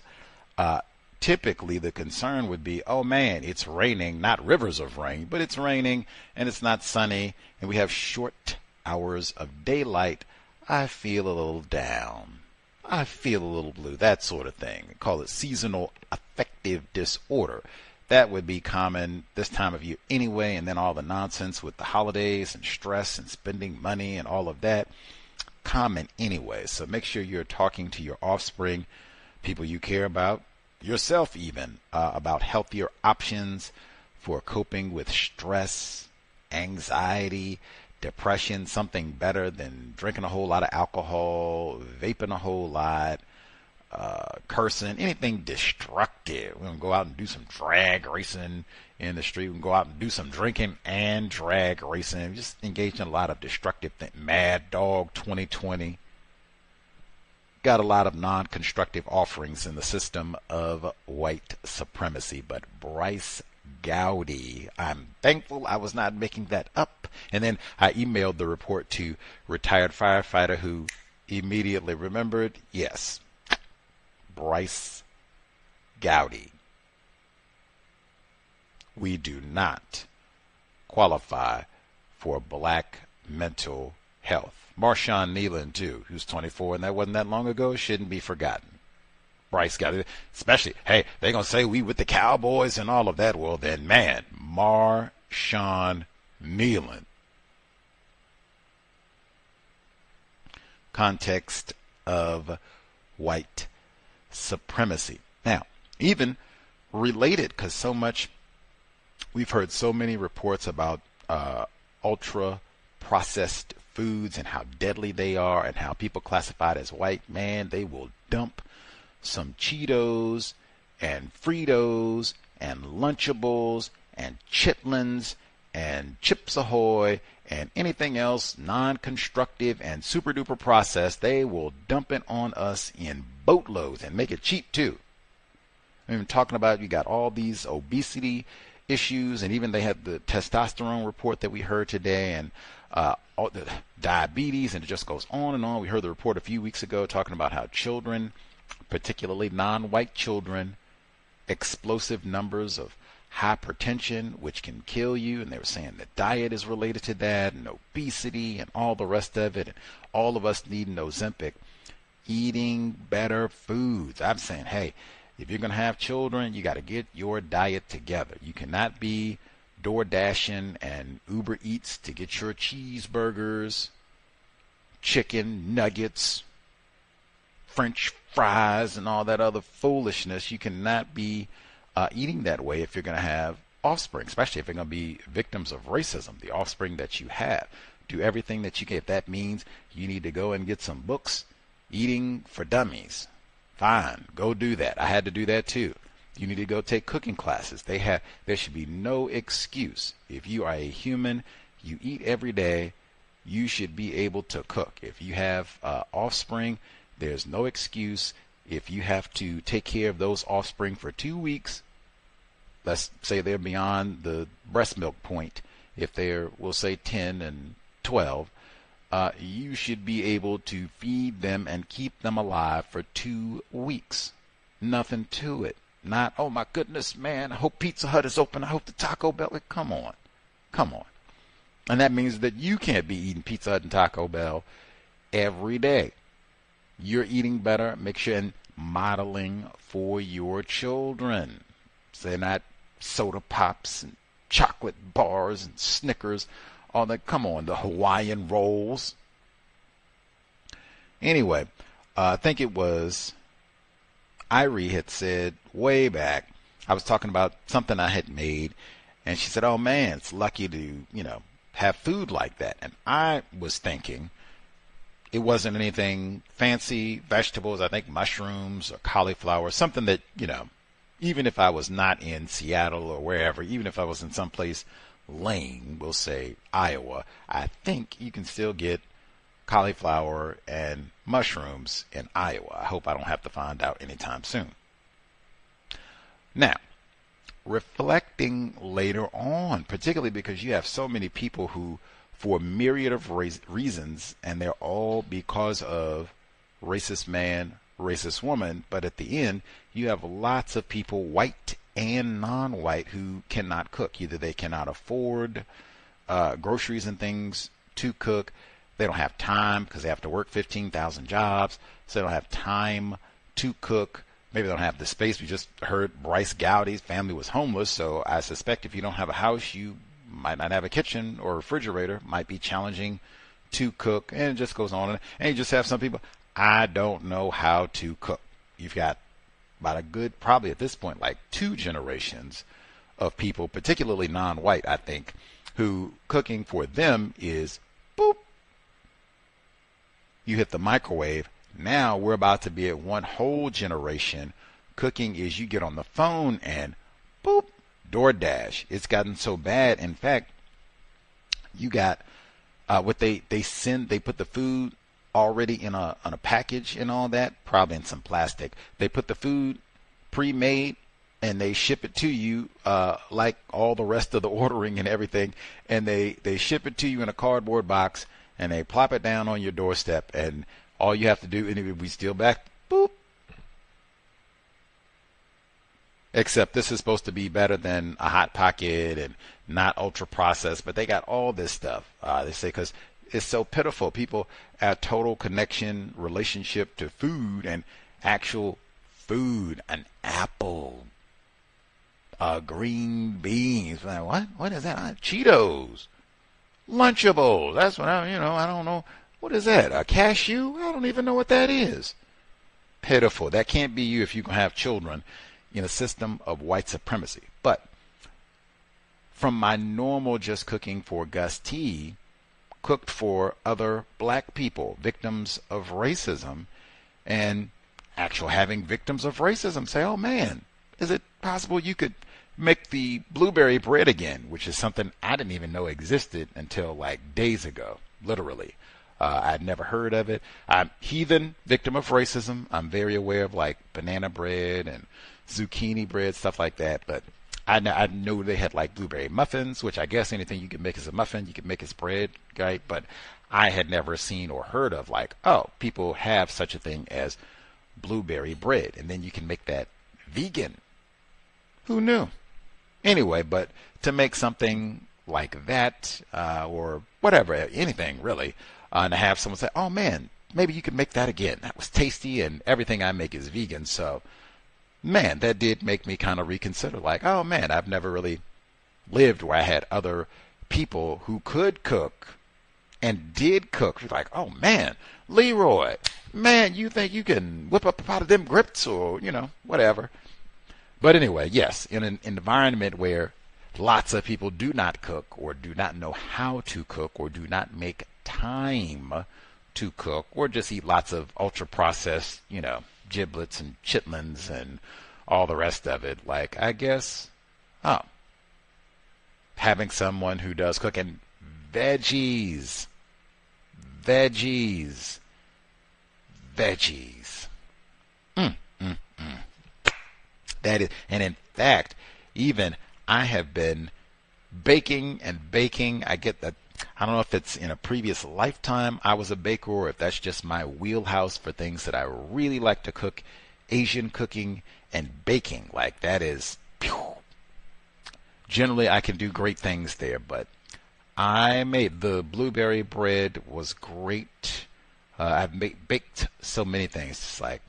Typically the concern would be, oh man, it's raining, not rivers of rain, but it's raining and it's not sunny and we have short hours of daylight. I feel a little down. I feel a little blue, that sort of thing. We call it seasonal affective disorder. That would be common this time of year anyway, and then all the nonsense with the holidays and stress and spending money and all of that, common anyway. So make sure you're talking to your offspring, people you care about, yourself even, about healthier options for coping with stress, anxiety, depression, something better than drinking a whole lot of alcohol, vaping a whole lot, cursing, anything destructive. We're going to go out and do some drag racing in the street. We can go out and do some drinking and drag racing. Just engage in a lot of destructive things. Mad Dog 2020. got a lot of non-constructive offerings in the system of white supremacy. But Bryce Gowdy, I'm thankful I was not making that up. And then I emailed the report to retired firefighter who immediately remembered, yes, Bryce Gowdy. We do not qualify for black mental health. Marshawn Nealon, too, who's 24, and that wasn't that long ago, shouldn't be forgotten. Bryce Gowdy, especially, hey, they're going to say we with the Cowboys and all of that. Well, then, man, Marshawn Nealon. Context of White Supremacy. Now, even related, because so much, we've heard so many reports about ultra-processed foods and how deadly they are and how people classified as white, man, they will dump some Cheetos and Fritos and Lunchables and Chitlins and Chips Ahoy and anything else non-constructive and super-duper processed. They will dump it on us in boatloads and make it cheap, too. I'm talking about, you got all these obesity issues, and even they had the testosterone report that we heard today, and all the diabetes, and it just goes on and on. We heard the report a few weeks ago talking about how children, particularly non-white children, explosive numbers of hypertension, which can kill you, and they were saying that diet is related to that, and obesity, and all the rest of it, and all of us need an Ozempic. Eating better foods. I'm saying, hey, if you're going to have children, you got to get your diet together. You cannot be DoorDashing and Uber Eats to get your cheeseburgers, chicken nuggets, French fries, and all that other foolishness. You cannot be eating that way if you're going to have offspring, especially if you're going to be victims of racism, the offspring that you have. Do everything that you can. If that means you need to go and get some books, Eating for Dummies, fine, go do that. I had to do that too. You need to go take cooking classes. There should be no excuse. If you are a human, you eat every day, you should be able to cook. If you have offspring, there's no excuse. If you have to take care of those offspring for 2 weeks, let's say they're beyond the breast milk point, if they're, we'll say 10 and 12, you should be able to feed them and keep them alive for 2 weeks. Nothing to it. Not, oh my goodness, man, I hope Pizza Hut is open. I hope the Taco Bell. Come on. Come on. And that means that you can't be eating Pizza Hut and Taco Bell every day. You're eating better. Make sure and modeling for your children. So they're not soda pops and chocolate bars and Snickers. All that. Come on, the Hawaiian rolls. Anyway, I think it was Irie had said way back, I was talking about something I had made, and she said, oh man, it's lucky to, have food like that. And I was thinking it wasn't anything fancy, vegetables, I think mushrooms or cauliflower, something that, even if I was not in Seattle or wherever, even if I was in someplace lame, we'll say Iowa, I think you can still get cauliflower and mushrooms in Iowa. I hope I don't have to find out anytime soon. Now, reflecting later on, particularly because you have so many people who, for a myriad of reasons, and they're all because of racist man, racist woman, but at the end, you have lots of people, white and non-white, who cannot cook. Either they cannot afford groceries and things to cook, they don't have time because they have to work 15,000 jobs, so they don't have time to cook. Maybe they don't have the space. We just heard Bryce Gowdy's family was homeless, so I suspect if you don't have a house, you might not have a kitchen or refrigerator. Might be challenging to cook, and it just goes on. And you just have some people, I don't know how to cook. You've got about a good, probably at this point, like 2 generations of people, particularly non-white, I think, who cooking for them is boop. You hit the microwave. Now we're about to be at one whole generation. Cooking is you get on the phone and boop, DoorDash. It's gotten so bad. In fact, you got what they send, they put the food already on a package and all that, probably in some plastic. They put the food pre-made and they ship it to you like all the rest of the ordering and everything, and they ship it to you in a cardboard box and they plop it down on your doorstep, and all you have to do, and if we steal back, boop. Except this is supposed to be better than a Hot Pocket and not ultra processed, but they got all this stuff. They say because it's so pitiful. People have total connection, relationship to food and actual food, an apple, green beans. What? What is that? Cheetos, Lunchables. That's what I don't know. What is that? A cashew? I don't even know what that is. Pitiful. That can't be you if you can have children in a system of white supremacy. But from my normal just cooking for Gus T, cooked for other black people, victims of racism, and actual having victims of racism say, oh man, is it possible you could make the blueberry bread again, which is something I didn't even know existed until like days ago, literally. I'd never heard of it. I'm heathen, victim of racism. I'm very aware of like banana bread and zucchini bread, stuff like that. But I know they had like blueberry muffins, which I guess anything you can make as a muffin, you can make as bread, right? But I had never seen or heard of like, oh, people have such a thing as blueberry bread, and then you can make that vegan. Who knew? Anyway, but to make something like that, or whatever, anything really, and to have someone say, oh man, maybe you could make that again. That was tasty, and everything I make is vegan. So, man, that did make me kind of reconsider, like, oh man, I've never really lived where I had other people who could cook and did cook. Like, oh man, Leroy, man, you think you can whip up a pot of them grits or, whatever. But anyway, yes, in an environment where lots of people do not cook or do not know how to cook or do not make time to cook or just eat lots of ultra-processed, giblets and chitlins and all the rest of it, like, I guess, having someone who does cook and veggies. That is, and in fact, even I have been baking and baking. I get that. I don't know if it's in a previous lifetime I was a baker or if that's just my wheelhouse for things that I really like to cook. Asian cooking and baking, like that is, generally I can do great things there, but I made the blueberry bread was great. I've baked so many things. It's like,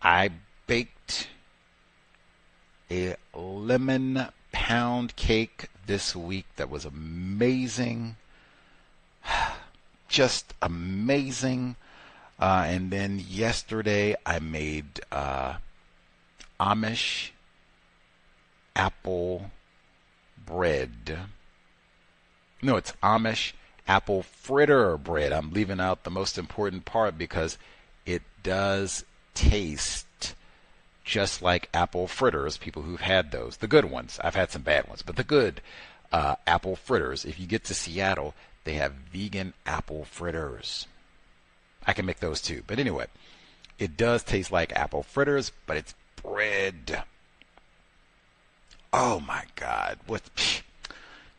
I baked a lemon pound cake this week that was amazing. Just amazing. And then yesterday I made Amish apple bread. No, it's Amish apple fritter bread. I'm leaving out the most important part because it does taste just like apple fritters, people who've had those. The good ones. I've had some bad ones, but the good apple fritters. If you get to Seattle, they have vegan apple fritters. I can make those too. But anyway, it does taste like apple fritters, but it's bread. Oh my God.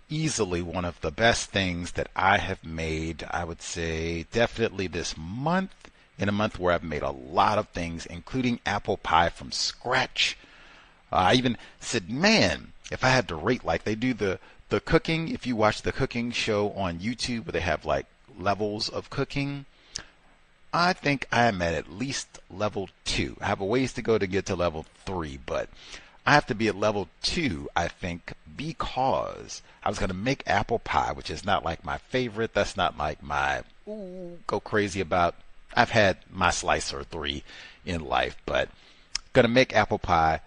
Easily one of the best things that I have made, I would say definitely this month, in a month where I've made a lot of things, including apple pie from scratch. I even said, man, if I had to rate, like they do the cooking, if you watch the cooking show on YouTube where they have like levels of cooking, I think I'm at least level 2. I have a ways to go to get to level 3, but I have to be at level 2, I think, because I was going to make apple pie, which is not like my favorite. That's not like my go crazy about. I've had my slice or 3 in life, but going to make apple pie.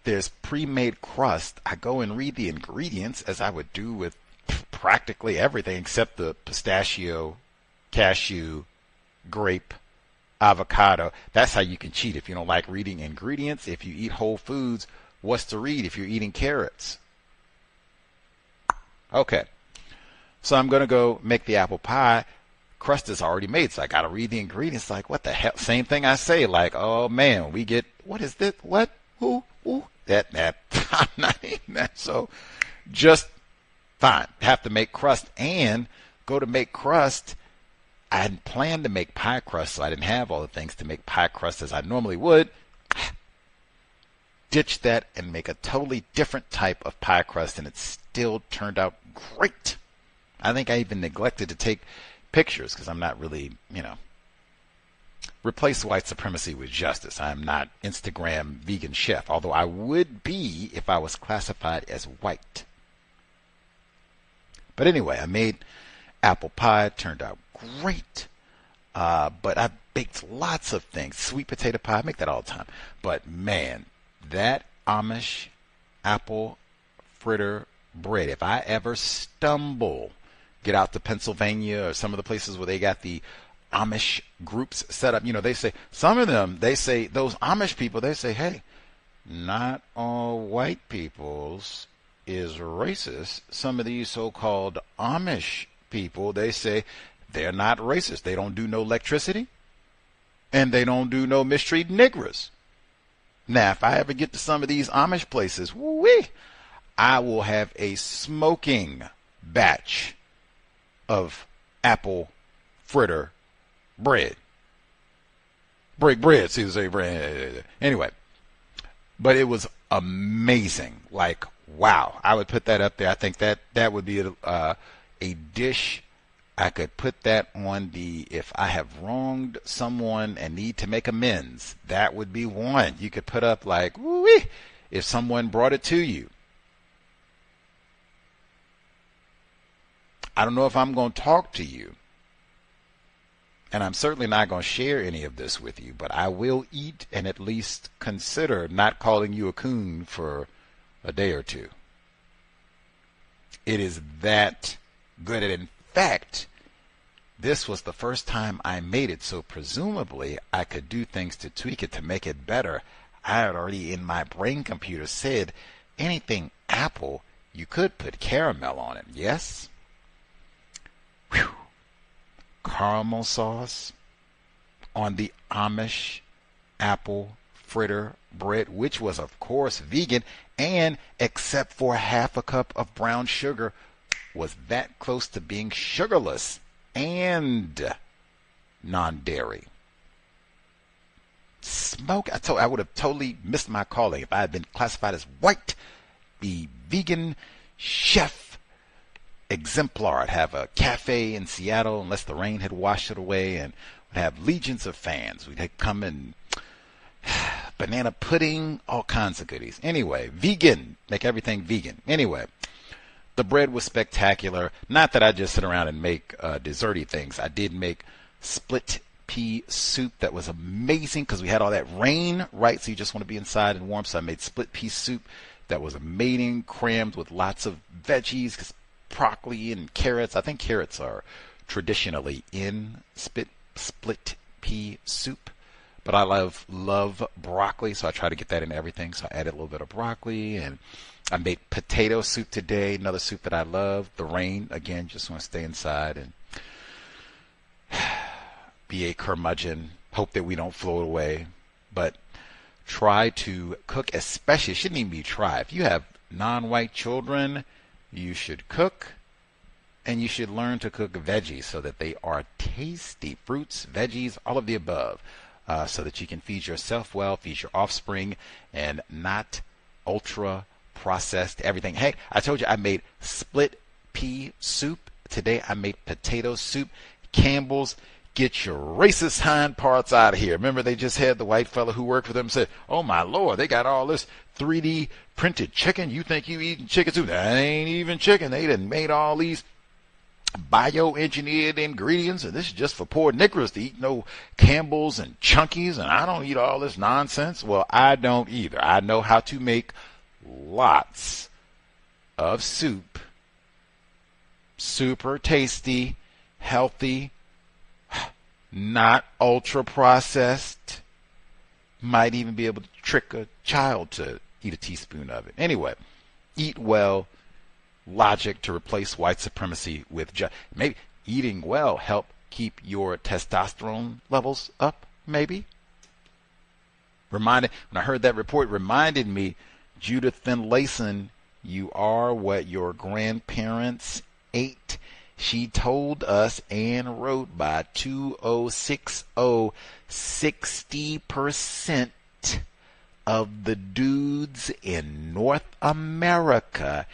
There's pre-made crust. I go and read the ingredients as I would do with practically everything except the pistachio, cashew, grape, avocado. That's how you can cheat if you don't like reading ingredients. If you eat whole foods, what's to read if you're eating carrots? Okay. So I'm going to go make the apple pie. crust is already made, so I got to read the ingredients. Like, what the hell? Same thing I say. Like, oh man, we get, what is this? What? Who? That. I'm not eating that. So just fine. Have to make crust and go to make crust. I hadn't planned to make pie crust, so I didn't have all the things to make pie crust as I normally would. Ditch that and make a totally different type of pie crust, and it still turned out great. I think I even neglected to take pictures because I'm not really, replace white supremacy with justice. I'm not Instagram vegan chef, although I would be if I was classified as white. But anyway, I made apple pie. It turned out great. But I baked lots of things. Sweet potato pie, I make that all the time. But man, that Amish apple fritter bread, if I ever stumble, get out to Pennsylvania or some of the places where they got the Amish groups set up, they say, some of them, they say, those Amish people, they say, hey, not all white peoples is racist. Some of these so-called Amish people, they say they're not racist. They don't do no electricity and they don't do no mistreat niggers. Now, if I ever get to some of these Amish places, woo-wee, I will have a smoking batch of apple fritter bread. Break bread, Caesar bread. Anyway, but it was amazing. Like, wow. I would put that up there. I think that would be a dish. I could put that on if I have wronged someone and need to make amends, that would be one. You could put up like, woo-wee, if someone brought it to you. I don't know if I'm going to talk to you, and I'm certainly not going to share any of this with you, but I will eat and at least consider not calling you a coon for a day or two. It is that good. And in fact, this was the first time I made it, so presumably I could do things to tweak it to make it better. I had already in my brain computer said anything apple, you could put caramel on it. Yes? Whew. Caramel sauce on the Amish apple fritter bread, which was of course vegan, and except for half a cup of brown sugar, was that close to being sugarless and non-dairy. Smoke. I would have totally missed my calling if I had been classified as white, be vegan chef exemplar. I'd have a cafe in Seattle unless the rain had washed it away, and would have legions of fans. We'd come in banana pudding, all kinds of goodies. Anyway, vegan. Make everything vegan. Anyway, the bread was spectacular. Not that I just sit around and make desserty things. I did make split pea soup that was amazing because we had all that rain, right? So you just want to be inside and warm. So I made split pea soup that was amazing, crammed with lots of veggies, because broccoli and carrots. I think carrots are traditionally in split pea soup, but I love broccoli, so I try to get that in everything. So I added a little bit of broccoli, and I made potato soup today, another soup that I love. The rain, again, just want to stay inside and be a curmudgeon, hope that we don't float away, but try to cook, especially, it shouldn't even be try. If you have non-white children, you should cook, and you should learn to cook veggies so that they are tasty. Fruits, veggies, all of the above, so that you can feed yourself well, feed your offspring, and not ultra processed everything. Hey, I told you I made split pea soup. Today I made potato soup. Campbell's, get your racist hind parts out of here. Remember, they just had the white fella who worked for them said, oh my Lord, they got all this 3D printed chicken. You think you eating chicken soup? That ain't even chicken. They done made all these bioengineered ingredients, and this is just for poor niggers to eat no Campbell's and Chunkies, and I don't eat all this nonsense. Well, I don't either. I know how to make lots of soup. Super tasty, healthy, not ultra processed. Might even be able to trick a child to eat a teaspoon of it. Anyway, eat well. Logic to replace white supremacy with maybe eating well help keep your testosterone levels up, maybe. When I heard that report, reminded me, Judith Finlayson, you are what your grandparents ate. She told us and wrote by 2060, 60% of the dudes in North America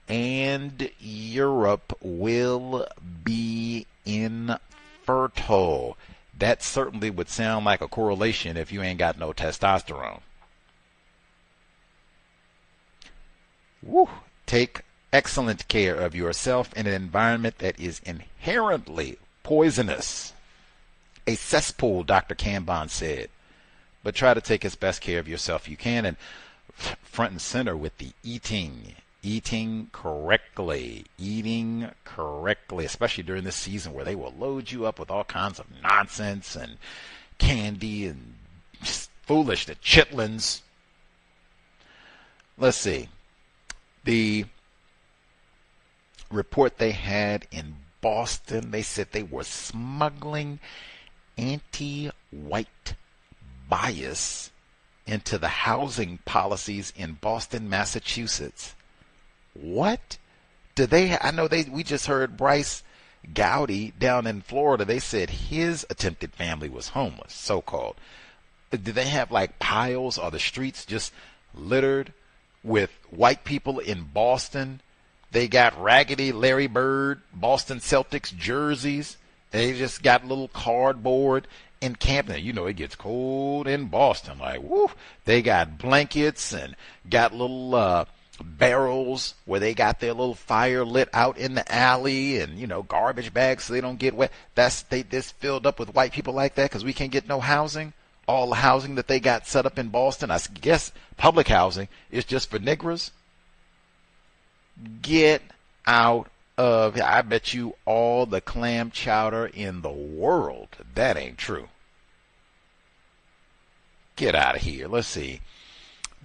and Europe will be infertile. That certainly would sound like a correlation if you ain't got no testosterone. Woo. Take excellent care of yourself in an environment that is inherently poisonous. A cesspool, Dr. Kanban said. But try to take as best care of yourself you can, and front and center with the eating correctly, especially during this season where they will load you up with all kinds of nonsense and candy and just foolish, the chitlins. Let's see. The report they had in Boston, they said they were smuggling anti-white bias into the housing policies in Boston, Massachusetts. What? We just heard Bryce Gowdy down in Florida. They said his attempted family was homeless, so-called. Do they have like piles? Are the streets just littered with white people in Boston? They got raggedy Larry Bird, Boston Celtics jerseys. They just got little cardboard in camping. You know, it gets cold in Boston. Like, woo. They got blankets and got little barrels where they got their little fire lit out in the alley, and, you know, garbage bags so they don't get wet. This filled up with white people like that because we can't get no housing. All the housing that they got set up in Boston, I guess public housing, is just for niggers. Get out of here. I bet you all the clam chowder in the world that ain't true. Get out of here. Let's see.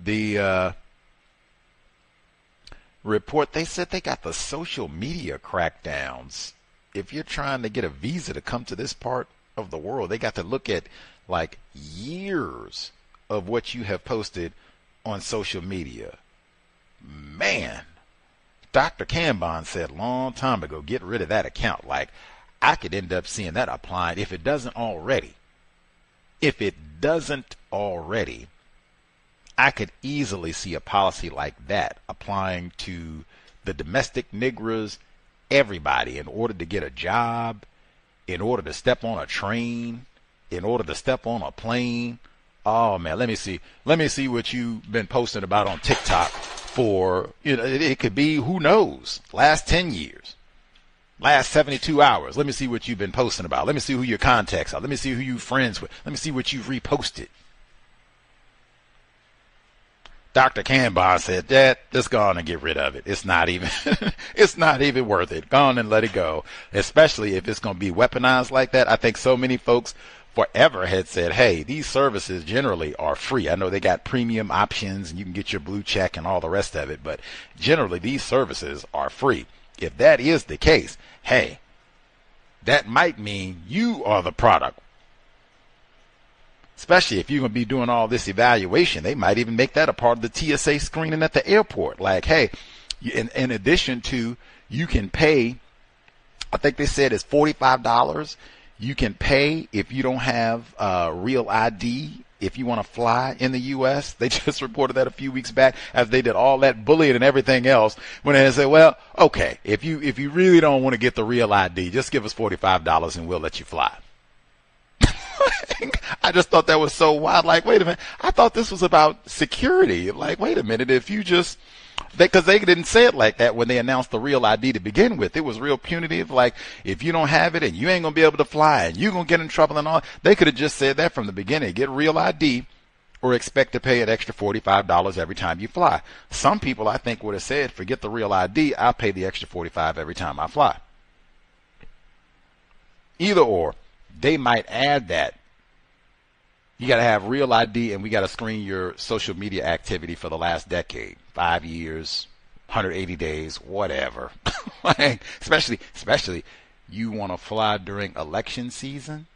The report, they said they got the social media crackdowns. If you're trying to get a visa to come to this part of the world, they got to look at like years of what you have posted on social media. Man, Dr. Kanban said a long time ago, get rid of that account. Like, I could end up seeing that applied if it doesn't already. I could easily see a policy like that applying to the domestic niggers, everybody, in order to get a job, in order to step on a train, in order to step on a plane. Oh man, let me see what you've been posting about on TikTok for, you know, it could be, who knows, last 10 years, last 72 hours. Let me see what you've been posting about. Let me see who your contacts are. Let me see who you're friends with. Let me see what you've reposted. Dr. Kanban said that, just go on and get rid of it. It's not even worth it. Go on and let it go. Especially if it's going to be weaponized like that. I think so many folks forever had said, hey, these services generally are free. I know they got premium options and you can get your blue check and all the rest of it, but generally these services are free. If that is the case, hey, that might mean you are the product. Especially if you're going to be doing all this evaluation, they might even make that a part of the TSA screening at the airport. Like, hey, in addition to, you can pay, I think they said it's $45. You can pay if you don't have real ID if you want to fly in the U.S. They just reported that a few weeks back as they did all that bullying and everything else. When they said, well, okay, if you really don't want to get the real ID, just give us $45 and we'll let you fly. I just thought that was so wild. Like, wait a minute. I thought this was about security. Like, wait a minute. If you just, because they didn't say it like that when they announced the real ID to begin with. It was real punitive. Like, if you don't have it and you ain't going to be able to fly and you're going to get in trouble and all, they could have just said that from the beginning. Get real ID or expect to pay an extra $45 every time you fly. Some people, I think, would have said, forget the real ID. I'll pay the extra $45 every time I fly. Either or. They might add that. You got to have real ID and we got to screen your social media activity for the last decade, 5 years, 180 days, whatever. Especially you want to fly during election season?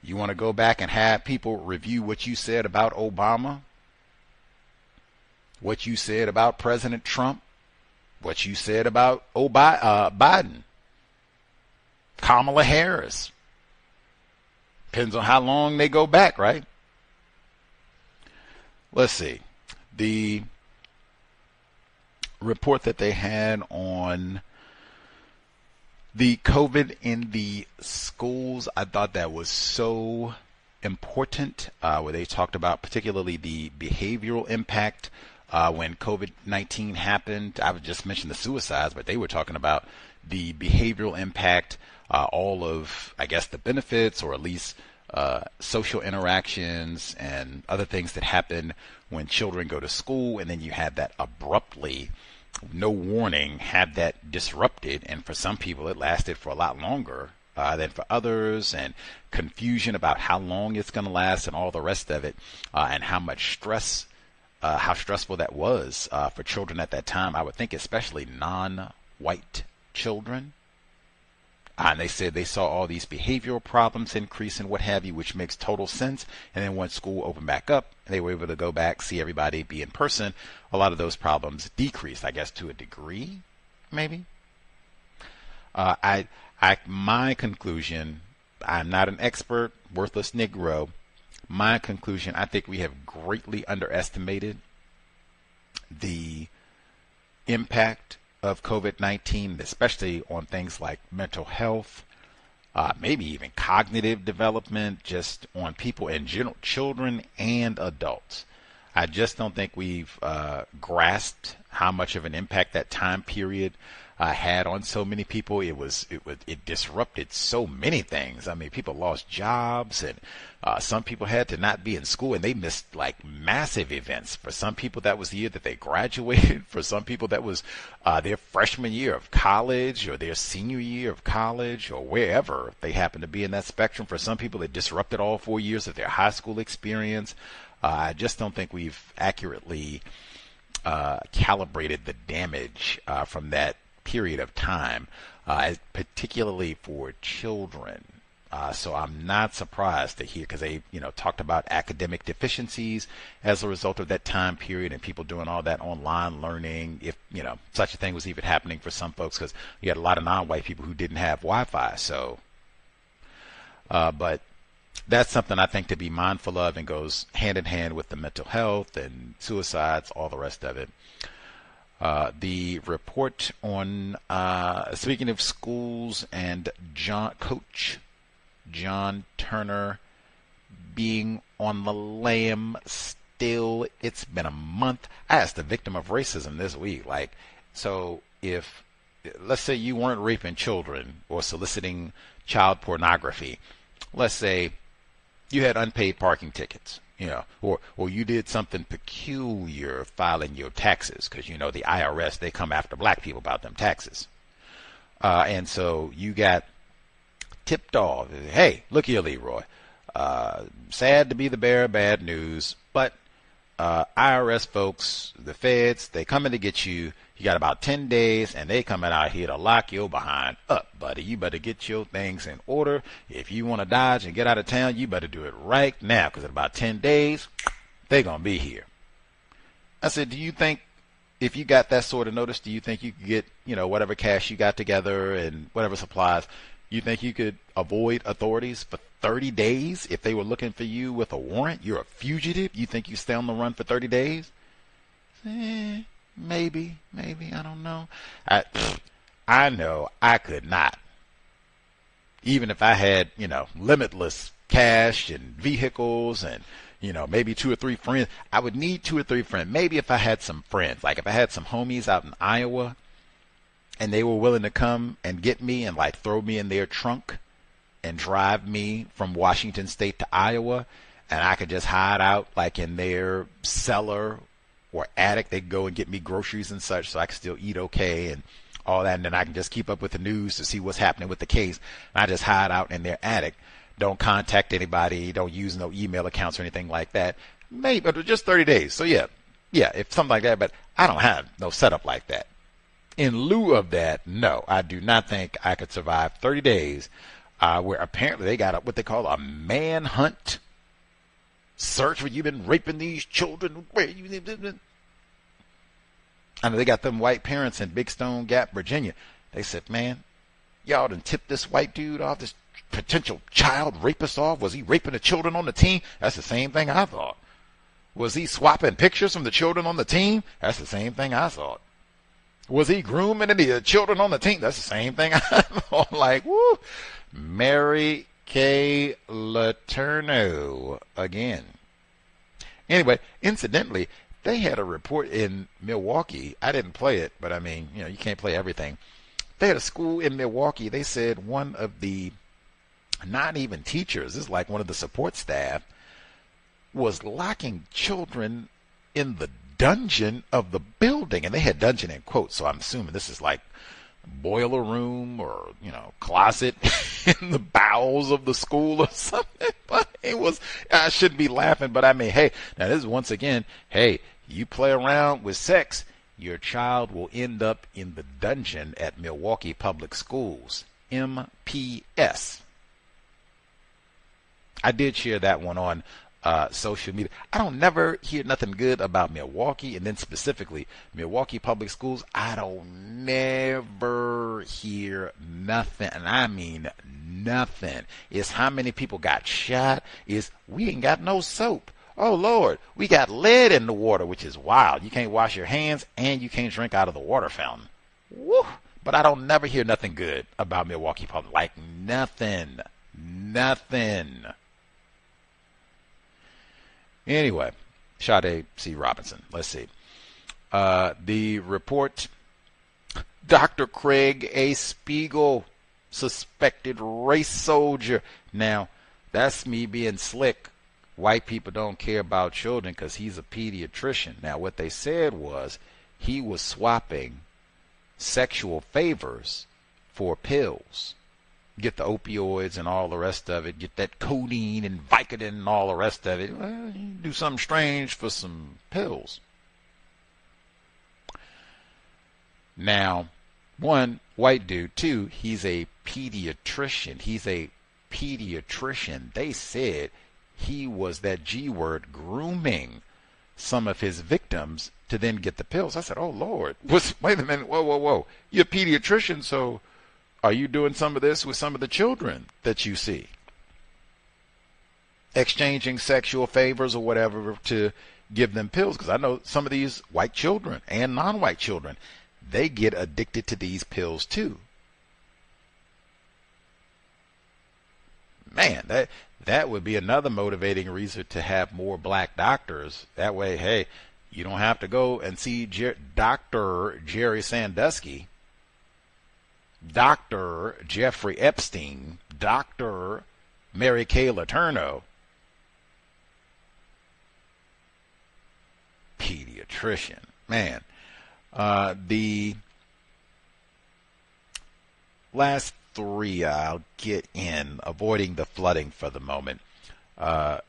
You want to go back and have people review what you said about Obama, what you said about President Trump, what you said about Biden, Kamala Harris. Depends on how long they go back, right? Let's see. The report that they had on the COVID in the schools, I thought that was so important, where they talked about particularly the behavioral impact when COVID-19 happened. I would just mention the suicides, but they were talking about the behavioral impact, all of, I guess, the benefits, or at least social interactions and other things that happen when children go to school, and then you have that abruptly, no warning, have that disrupted. And for some people it lasted for a lot longer than for others, and confusion about how long it's going to last and all the rest of it, and how much stress, how stressful that was for children at that time. I would think especially non-white children. And they said they saw all these behavioral problems increase and what have you, which makes total sense. And then once school opened back up, they were able to go back, see everybody, be in person. A lot of those problems decreased, I guess, to a degree, maybe. My conclusion, I'm not an expert, worthless Negro. My conclusion, I think we have greatly underestimated the impact of COVID-19, especially on things like mental health, maybe even cognitive development, just on people in general, children and adults. I just don't think we've grasped how much of an impact that time period had on so many people. It disrupted so many things. I mean, people lost jobs, and some people had to not be in school, and they missed like massive events. For some people, that was the year that they graduated. For some people, that was their freshman year of college, or their senior year of college, or wherever they happen to be in that spectrum. For some people, it disrupted all 4 years of their high school experience. I just don't think we've accurately calibrated the damage from that period of time, particularly for children. So I'm not surprised to hear, because they, talked about academic deficiencies as a result of that time period, and people doing all that online learning, if such a thing was even happening for some folks, because you had a lot of non-white people who didn't have Wi-Fi. So, but that's something I think to be mindful of, and goes hand in hand with the mental health and suicides, all the rest of it. The report on, speaking of schools and Coach John Turner being on the lam still, it's been a month. I asked a victim of racism this week, so if, let's say you weren't raping children or soliciting child pornography, let's say you had unpaid parking tickets, or you did something peculiar filing your taxes, because the IRS, they come after black people about them taxes, and so you got tipped off. Hey, look here, Leroy, sad to be the bearer of bad news, but IRS folks, the feds, they coming to get you. You got about 10 days, and they coming out here to lock your behind up, buddy. You better get your things in order. If you want to dodge and get out of town, you better do it right now, because in about 10 days, they're going to be here. I said, do you think if you got that sort of notice, do you think you could get, whatever cash you got together and whatever supplies, you think you could avoid authorities for 30 days if they were looking for you with a warrant? You're a fugitive. You think you stay on the run for 30 days? Maybe, I don't know. I know I could not. Even if I had, limitless cash and vehicles and, maybe 2 or 3 friends, I would need 2 or 3 friends. Maybe if I had some friends, like if I had some homies out in Iowa and they were willing to come and get me and throw me in their trunk and drive me from Washington State to Iowa, and I could just hide out in their cellar or attic. They go and get me groceries and such, so I can still eat okay and all that, and then I can just keep up with the news to see what's happening with the case. And I just hide out in their attic, don't contact anybody, don't use no email accounts or anything like that. Maybe, but just 30 days. So yeah, if something like that, but I don't have no setup like that. In lieu of that, no, I do not think I could survive 30 days where apparently they got what they call a manhunt search where you've been raping these children. Where you? I know they got them white parents in Big Stone Gap, Virginia. They said, man, y'all done tipped this white dude off, this potential child rapist off. Was he raping the children on the team? That's the same thing I thought. Was he swapping pictures from the children on the team? That's the same thing I thought. Was he grooming the children on the team? That's the same thing I thought. Like, woo, Mary Kay Letourneau again. Anyway, incidentally, they had a report in Milwaukee. I didn't play it, but I mean, you know, you can't play everything. They had a school in Milwaukee. They said one of the, not even teachers, this is like one of the support staff, was locking children in the dungeon of the building. And they had dungeon in quotes, so I'm assuming this is like boiler room or, you know, closet in the bowels of the school or something. But it was, I shouldn't be laughing, but I mean, hey, now this is once again, hey, you play around with sex, your child will end up in the dungeon at Milwaukee Public Schools. MPS. I did share that one on social media. I don't never hear nothing good about Milwaukee, and then specifically Milwaukee Public Schools. I don't never hear nothing, and I mean nothing. It's how many people got shot. It's we ain't got no soap. Oh, Lord, we got lead in the water, which is wild. You can't wash your hands, and you can't drink out of the water fountain. Woo! But I don't never hear nothing good about Milwaukee Public. Like, nothing. Nothing. Anyway, Sade C. Robinson. Let's see. The report, Dr. Craig A. Spiegel, suspected race soldier. Now, that's me being slick. White people don't care about children because he's a pediatrician. Now, what they said was he was swapping sexual favors for pills. Get the opioids and all the rest of it. Get that codeine and Vicodin and all the rest of it. Well, you do something strange for some pills. Now, one, white dude. Two, he's a pediatrician. He's a pediatrician. They said he was that G word grooming some of his victims to then get the pills. I said, oh, Lord. Wait a minute. Whoa. You're a pediatrician, so are you doing some of this with some of the children that you see? Exchanging sexual favors or whatever to give them pills? Because I know some of these white children and non-white children, they get addicted to these pills too. Man, that would be another motivating reason to have more black doctors. That way, hey, you don't have to go and see Dr. Jerry Sandusky, Dr. Jeffrey Epstein, Dr. Mary Kay Letourneau. Pediatrician. Man. The last three I'll get in, avoiding the flooding for the moment. I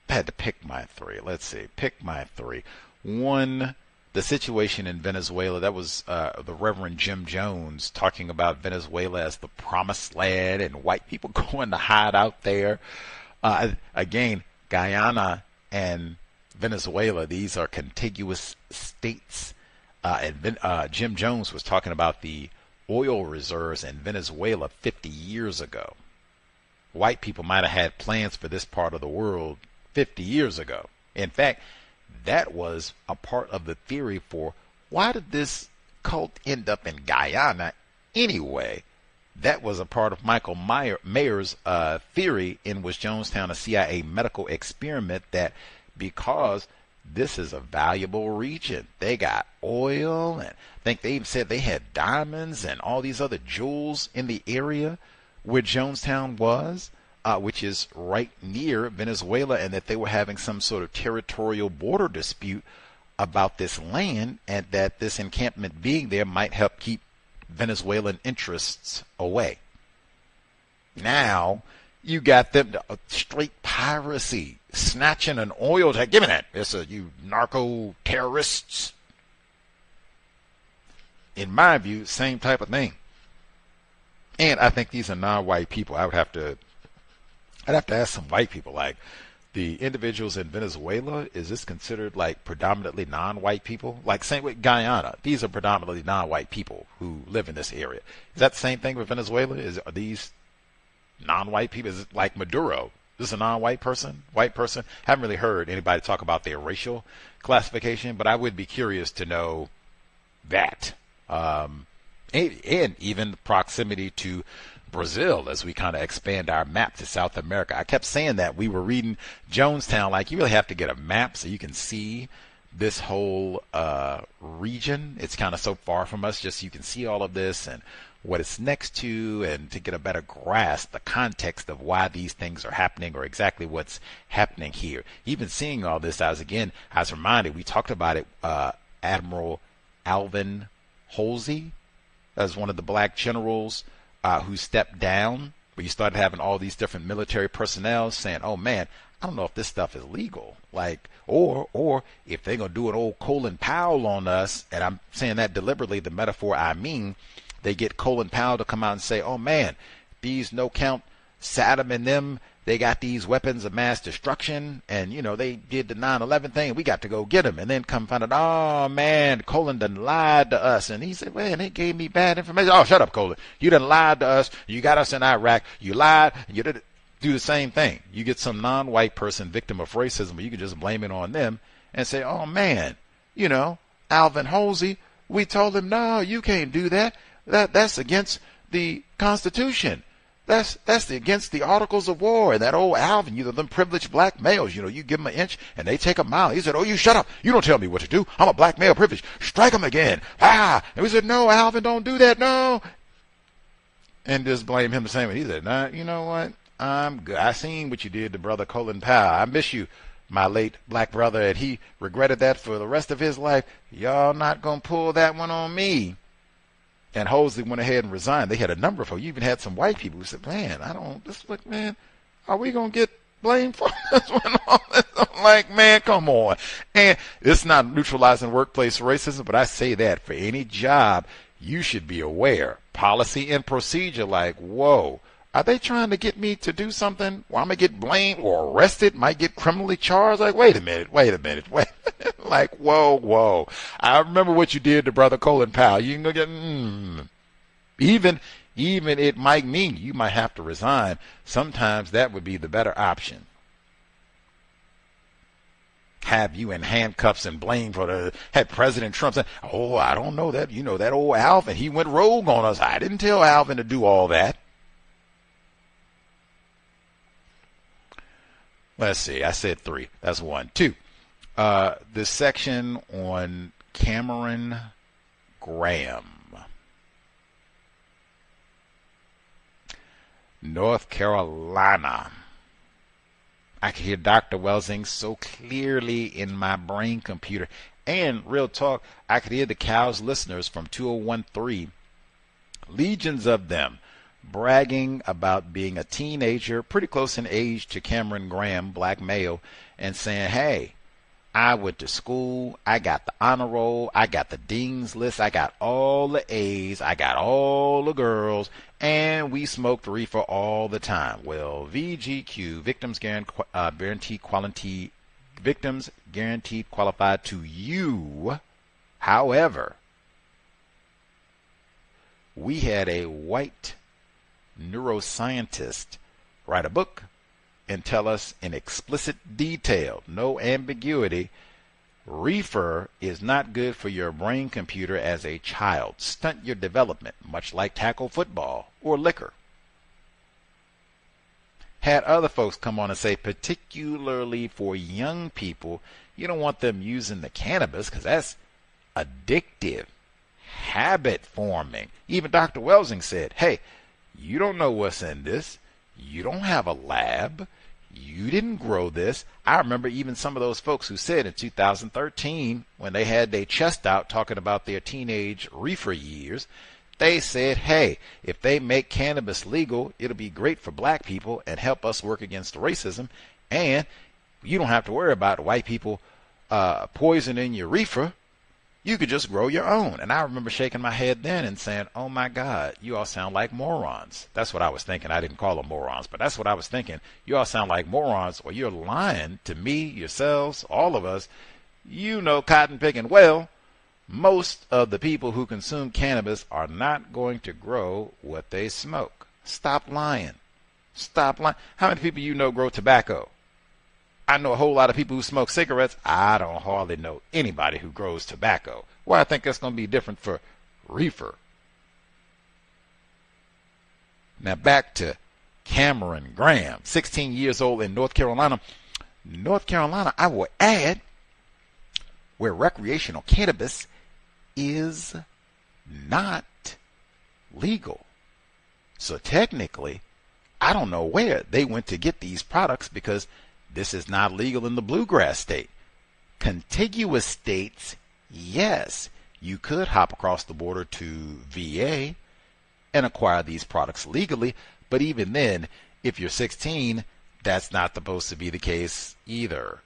had to pick my three. Let's see. Pick my three. One, the situation in Venezuela. That was the Reverend Jim Jones talking about Venezuela as the promised land and white people going to hide out there. Again, Guyana and Venezuela, these are contiguous states. And Jim Jones was talking about the oil reserves in Venezuela 50 years ago. White people might have had plans for this part of the world 50 years ago. In fact, that was a part of the theory for why did this cult end up in Guyana anyway? That was a part of Michael Mayer's theory in was Jonestown a CIA medical experiment that because this is a valuable region. They got oil, and I think they even said they had diamonds and all these other jewels in the area where Jonestown was, which is right near Venezuela, and that they were having some sort of territorial border dispute about this land, and that this encampment being there might help keep Venezuelan interests away. Now, you got them to straight piracy, snatching an oil tank. Give me that. It's you narco-terrorists. in my view, same type of thing. And I think these are non-white people. I'd have to ask some white people, like, the individuals in Venezuela, is this considered like predominantly non-white people? Like same with Guyana, these are predominantly non-white people who live in this area. Is that the same thing with Venezuela? Are these non-white people? Is it like Maduro? Is this a non-white person? White person? Haven't really heard anybody talk about their racial classification, but I would be curious to know that. And even proximity to Brazil as we kind of expand our map to South America. I kept saying that. We were reading Jonestown, like you really have to get a map so you can see this whole region. It's kind of so far from us, just so you can see all of this and what it's next to, and to get a better grasp, the context of why these things are happening or exactly what's happening here. Even seeing all this, I was reminded, we talked about it, Admiral Alvin Halsey, as one of the black generals who stepped down, but you started having all these different military personnel saying, oh man, I don't know if this stuff is legal, like, or if they're going to do an old Colin Powell on us, and I'm saying that deliberately, the metaphor I mean, they get Colin Powell to come out and say, oh man, these no-count Saddam and them, they got these weapons of mass destruction, and, they did the 9/11 thing, and we got to go get them. And then come find out, oh, man, Colin done lied to us. And he said, well, they gave me bad information. Oh, shut up, Colin. You done lied to us. You got us in Iraq. You lied. And you did do the same thing. You get some non-white person victim of racism, but you can just blame it on them and say, oh, man, Alvin Halsey, we told him, no, you can't do that. That's against the Constitution. That's against the Articles of War. And that old Alvin, them privileged black males, you give them an inch and they take a mile. He said, oh, you shut up. You don't tell me what to do. I'm a black male privileged. Strike him again. Ah. And we said, no, Alvin, don't do that. No. And just blame him the same way. He said, nah, you know what? I'm good. I seen what you did to brother Colin Powell. I miss you, my late black brother. And he regretted that for the rest of his life. Y'all not going to pull that one on me. And Halsey went ahead and resigned. They had a number of folks. You even had some white people who said, man, are we going to get blamed for this one? I'm like, man, come on. And it's not neutralizing workplace racism, but I say that for any job, you should be aware. Policy and procedure, like, whoa, are they trying to get me to do something? Well, I'm going to get blamed or arrested, might get criminally charged. Like, wait a minute. Like, whoa. I remember what you did to brother Colin Powell. You can go get, even it might mean you might have to resign. Sometimes that would be the better option. Have you in handcuffs and blamed for had President Trump say, oh, I don't know that. That old Alvin, he went rogue on us. I didn't tell Alvin to do all that. Let's see. I said 3. That's 1. 2. This section on Cameron Graham, North Carolina. I could hear Dr. Welsing so clearly in my brain computer. And real talk, I could hear the Cows listeners from 2013, legions of them, bragging about being a teenager, pretty close in age to Cameron Graham, black male, and saying, hey, I went to school, I got the honor roll, I got the dean's list, I got all the A's, I got all the girls, and we smoked reefer all the time. Well, VGQ, victims guaranteed qualified to you. However, we had a white neuroscientist write a book and tell us in explicit detail, no ambiguity, reefer is not good for your brain computer as a child, stunt your development, much like tackle football or liquor. Had other folks come on and say, particularly for young people, you don't want them using the cannabis because that's addictive, habit forming. Even Dr. Welsing said, hey, you don't know what's in this. You don't have a lab. You didn't grow this. I remember even some of those folks who said in 2013, when they had their chest out talking about their teenage reefer years, they said, hey, if they make cannabis legal, it'll be great for black people and help us work against racism. And you don't have to worry about white people poisoning your reefer. You could just grow your own. And I remember shaking my head then and saying, oh my God, you all sound like morons. That's what I was thinking. I didn't call them morons, but that's what I was thinking. You all sound like morons, or you're lying to me, yourselves, all of us. You know cotton picking well. Most of the people who consume cannabis are not going to grow what they smoke. Stop lying. Stop lying. How many people you know grow tobacco? I know a whole lot of people who smoke cigarettes. I don't hardly know anybody who grows tobacco. Well, I think that's going to be different for reefer. Now back to Cameron Graham, 16 years old in North Carolina. North Carolina, I will add, where recreational cannabis is not legal. So technically, I don't know where they went to get these products, because this is not legal in the bluegrass state. Contiguous states, yes, you could hop across the border to VA and acquire these products legally, but even then, if you're 16, that's not supposed to be the case either.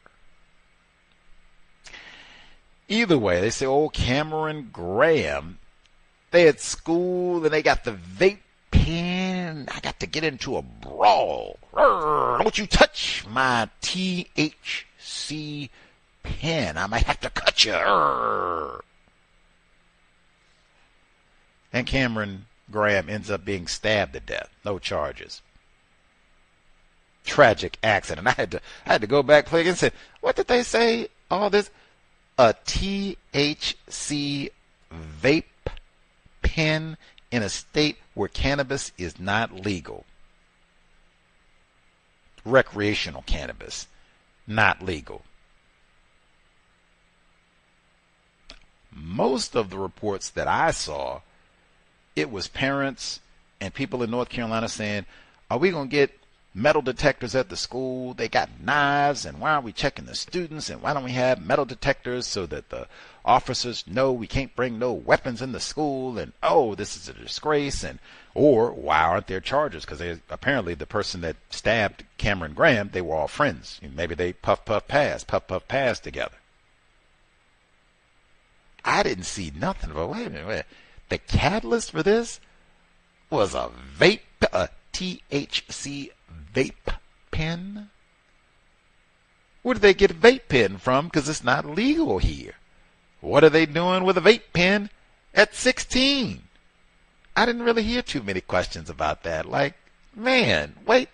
Either way, they say, oh, Cameron Graham, they at school and they got the vape pen. I got to get into a brawl. Don't you touch my THC pen. I might have to cut you. And Cameron Graham ends up being stabbed to death. No charges. Tragic accident. I had to go back, play again, and say, what did they say? All this? A THC vape pen in a state where cannabis is not legal. Recreational cannabis, not legal. Most of the reports that I saw, it was parents and people in North Carolina saying, are we going to get metal detectors at the school? They got knives, and why aren't we checking the students? And why don't we have metal detectors so that the officers know we can't bring no weapons in the school? And oh, this is a disgrace. And or why aren't there charges? Because apparently the person that stabbed Cameron Graham, they were all friends. Maybe they puff pass together. I didn't see nothing. But wait a minute, the catalyst for this was a vape, a THC vape pen. Where did they get a vape pen from? Because it's not legal here. What are they doing with a vape pen at 16? I didn't really hear too many questions about that. Like, man, wait.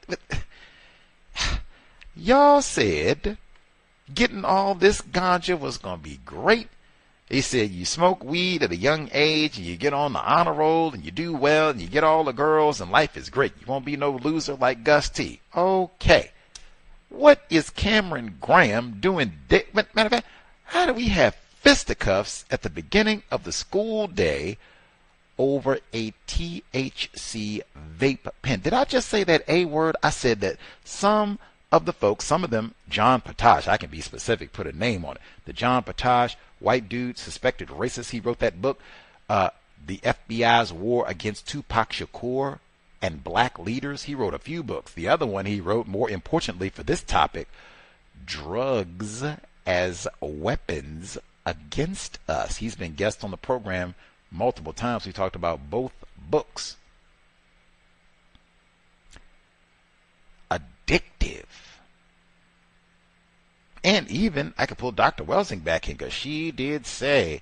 Y'all said getting all this ganja was going to be great. They said you smoke weed at a young age and you get on the honor roll and you do well and you get all the girls and life is great. You won't be no loser like Gus T. Okay. What is Cameron Graham doing? Matter of fact, how do we have fisticuffs at the beginning of the school day over a THC vape pen? Did I just say that A word? I said that some of the folks, some of them, John Potash, I can be specific, put a name on it. The John Potash, white dude, suspected racist, he wrote that book, The FBI's War Against Tupac Shakur and Black Leaders. He wrote a few books. The other one he wrote, more importantly for this topic, Drugs as Weapons Against Us. He's been guest on the program multiple times. We talked about both books. Addictive. And even, I could pull Dr. Welsing back in, because she did say,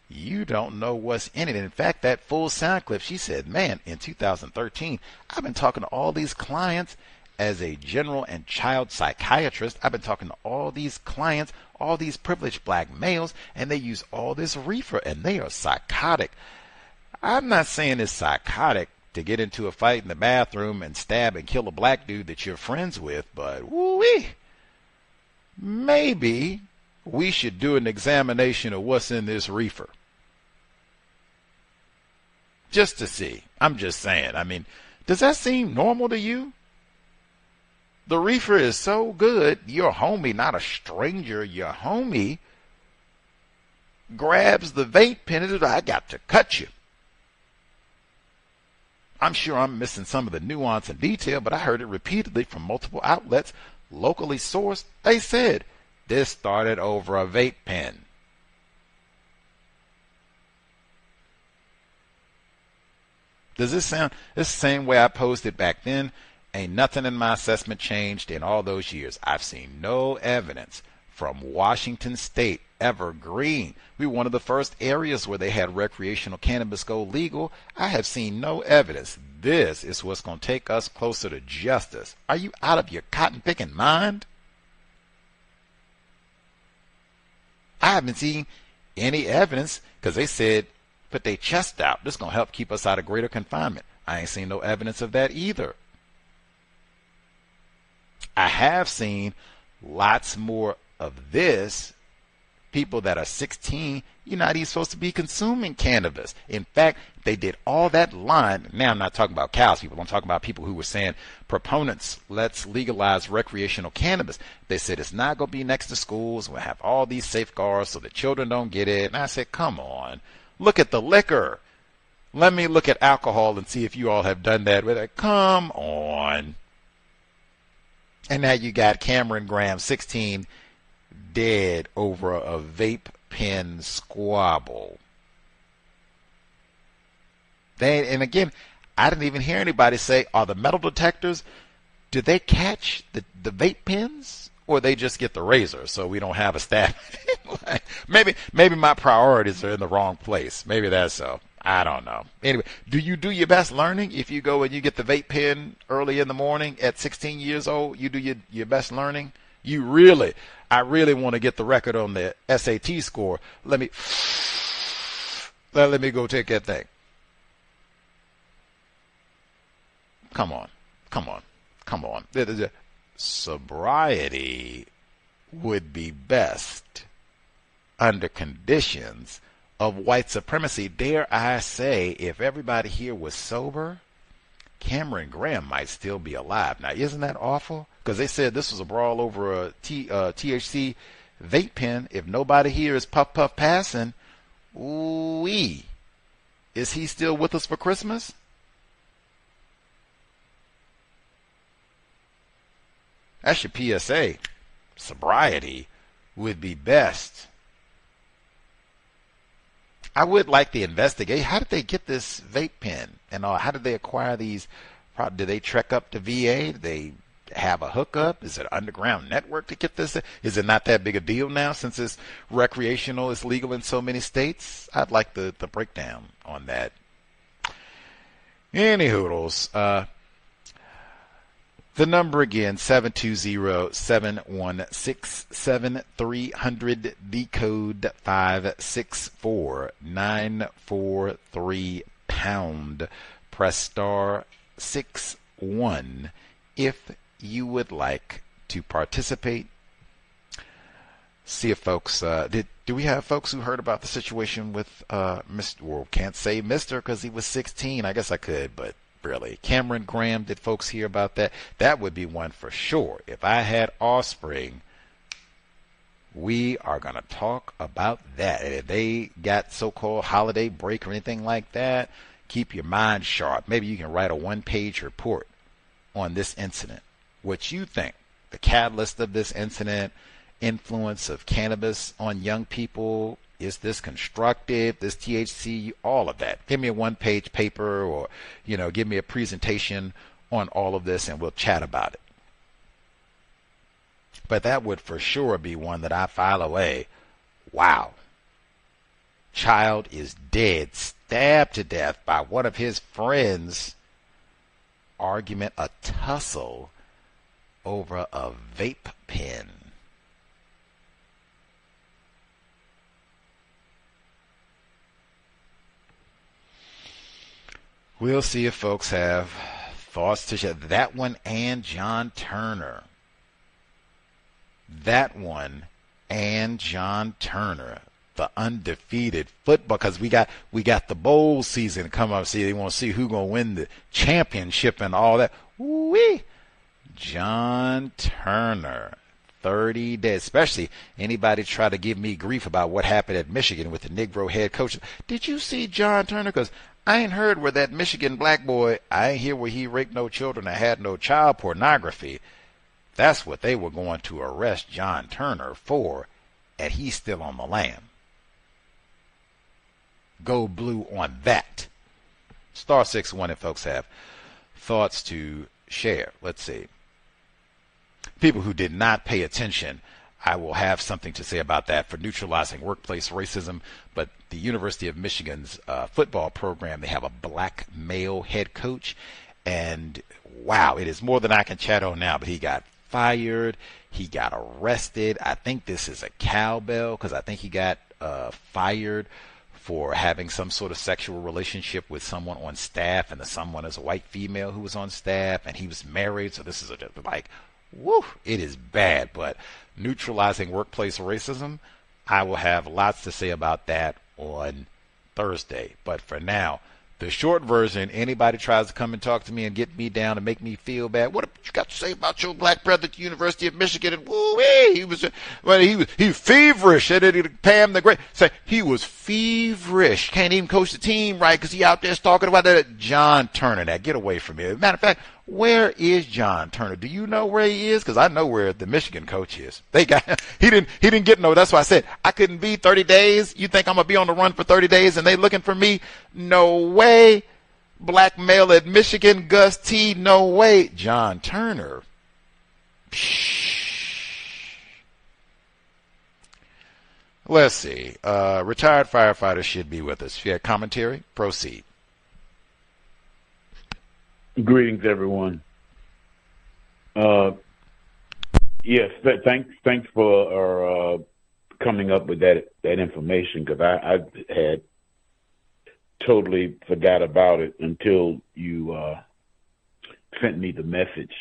you don't know what's in it. In fact, that full sound clip, she said, man, in 2013, I've been talking to all these clients as a general and child psychiatrist. I've been talking to all these clients, all these privileged black males, and they use all this reefer, and they are psychotic. I'm not saying it's psychotic to get into a fight in the bathroom and stab and kill a black dude that you're friends with, but woo-wee. Maybe we should do an examination of what's in this reefer. Just to see. I'm just saying. I mean, does that seem normal to you? The reefer is so good, your homie, not a stranger, your homie grabs the vape pen and says, I got to cut you. I'm sure I'm missing some of the nuance and detail, but I heard it repeatedly from multiple outlets, locally sourced. They said this started over a vape pen. Does this sound? It's the same way I posted back then. Ain't nothing in my assessment changed in all those years. I've seen no evidence from Washington State, evergreen. We were one of the first areas where they had recreational cannabis go legal. I have seen no evidence. This is what's going to take us closer to justice. Are you out of your cotton-picking mind? I haven't seen any evidence because they said put their chest out. This is going to help keep us out of greater confinement. I ain't seen no evidence of that either. I have seen lots more of this. People that are 16, you're not even supposed to be consuming cannabis. In fact, they did all that line. Now I'm not talking about cows people. I'm talking about people who were saying, proponents, let's legalize recreational cannabis. They said it's not going to be next to schools. We'll have all these safeguards so the children don't get it. And I said, come on, look at the liquor. Let me look at alcohol and see if you all have done that with it. Come on. And now you got Cameron Graham, 16, dead over a vape pen squabble. And again, I didn't even hear anybody say, are the metal detectors, did they catch the vape pens? Or they just get the razor so we don't have a stab? maybe my priorities are in the wrong place. Maybe that's so. I don't know. Anyway, do you do your best learning? If you go and you get the vape pen early in the morning at 16 years old, you do your best learning? I really want to get the record on the SAT score. Let me go take that thing. Come on. Sobriety would be best under conditions of white supremacy. Dare I say, if everybody here was sober, Cameron Graham might still be alive. Now, isn't that awful? Because they said this was a brawl over a THC vape pen. If nobody here is puff passing, ooh-wee. Is he still with us for Christmas? That's your PSA. Sobriety would be best. I would like to investigate. How did they get this vape pen? And how did they acquire these? Did they trek up to VA? Did they have a hookup? Is it an underground network to get this? Is it not that big a deal now since it's recreational, it's legal in so many states? I'd like the breakdown on that. Any hoodles. The number again, 720-716-7300, the code 564-943#. Press star 61 if you would like to participate. See if folks, do we have folks who heard about the situation with Mr. Well, can't say Mr. because he was 16. I guess I could, but really. Cameron Graham, did folks hear about that? That would be one for sure. If I had offspring, we are going to talk about that. And if they got so-called holiday break or anything like that, keep your mind sharp. Maybe you can write a one-page report on this incident. What you think, the catalyst of this incident, influence of cannabis on young people, is this constructive, this THC, all of that. Give me a one-page paper or, give me a presentation on all of this and we'll chat about it. But that would for sure be one that I file away. Wow. Child is dead, stabbed to death by one of his friends. Argument, a tussle over a vape pen. We'll see if folks have thoughts to share. That one and John Turner. The undefeated football, because we got the bowl season coming up. See, they want to see who's gonna win the championship and all that. Woo-wee. John Turner, 30 days. Especially anybody try to give me grief about what happened at Michigan with the Negro head coach. Did you see John Turner? Because I ain't heard where that Michigan black boy, I ain't hear where he raped no children or had no child pornography. That's what they were going to arrest John Turner for, and he's still on the lam. Go blue on that. Star 6-1 if folks have thoughts to share. Let's see. People who did not pay attention, I will have something to say about that for neutralizing workplace racism. But the University of Michigan's football program, they have a black male head coach. And wow, it is more than I can chat on now, but he got fired. He got arrested. I think this is a cowbell because I think he got fired for having some sort of sexual relationship with someone on staff, and the someone is a white female who was on staff, and he was married. So this is like, woo, it is bad. But neutralizing workplace racism, I will have lots to say about that on Thursday. But for now, the short version, anybody tries to come and talk to me and get me down and make me feel bad, what you got to say about your black brother at the University of Michigan? And woo-wee, he was feverish. Pam the Great say he was feverish. Can't even coach the team right because he out there talking about that. John Turner, that get away from me. Matter of fact, where is John Turner? Do you know where he is? Because I know where the Michigan coach is. He didn't get no. That's why I said I couldn't be 30 days. You think I'm gonna be on the run for 30 days and they looking for me? No way. Black male at Michigan, Gus T. No way. John Turner. Let's see. Retired firefighters should be with us. If you had commentary, proceed. Greetings, everyone. Yes, thanks for coming up with that information, because I had totally forgot about it until you sent me the message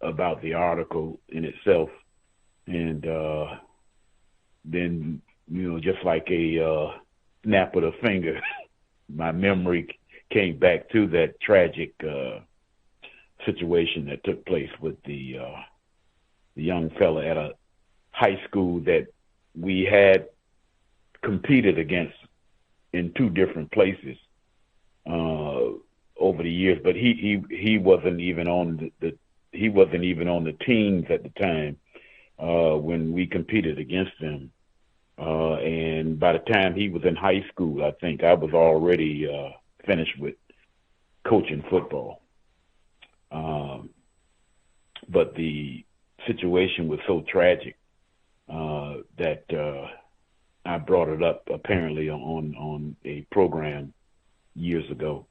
about the article in itself, and then just like a snap of the finger, my memory came back to that tragic situation that took place with the young fella at a high school that we had competed against in two different places over the years, but he wasn't even on the teams at the time when we competed against him. And by the time he was in high school, I think I was already finished with coaching football. But the situation was so tragic that I brought it up apparently on a program years ago.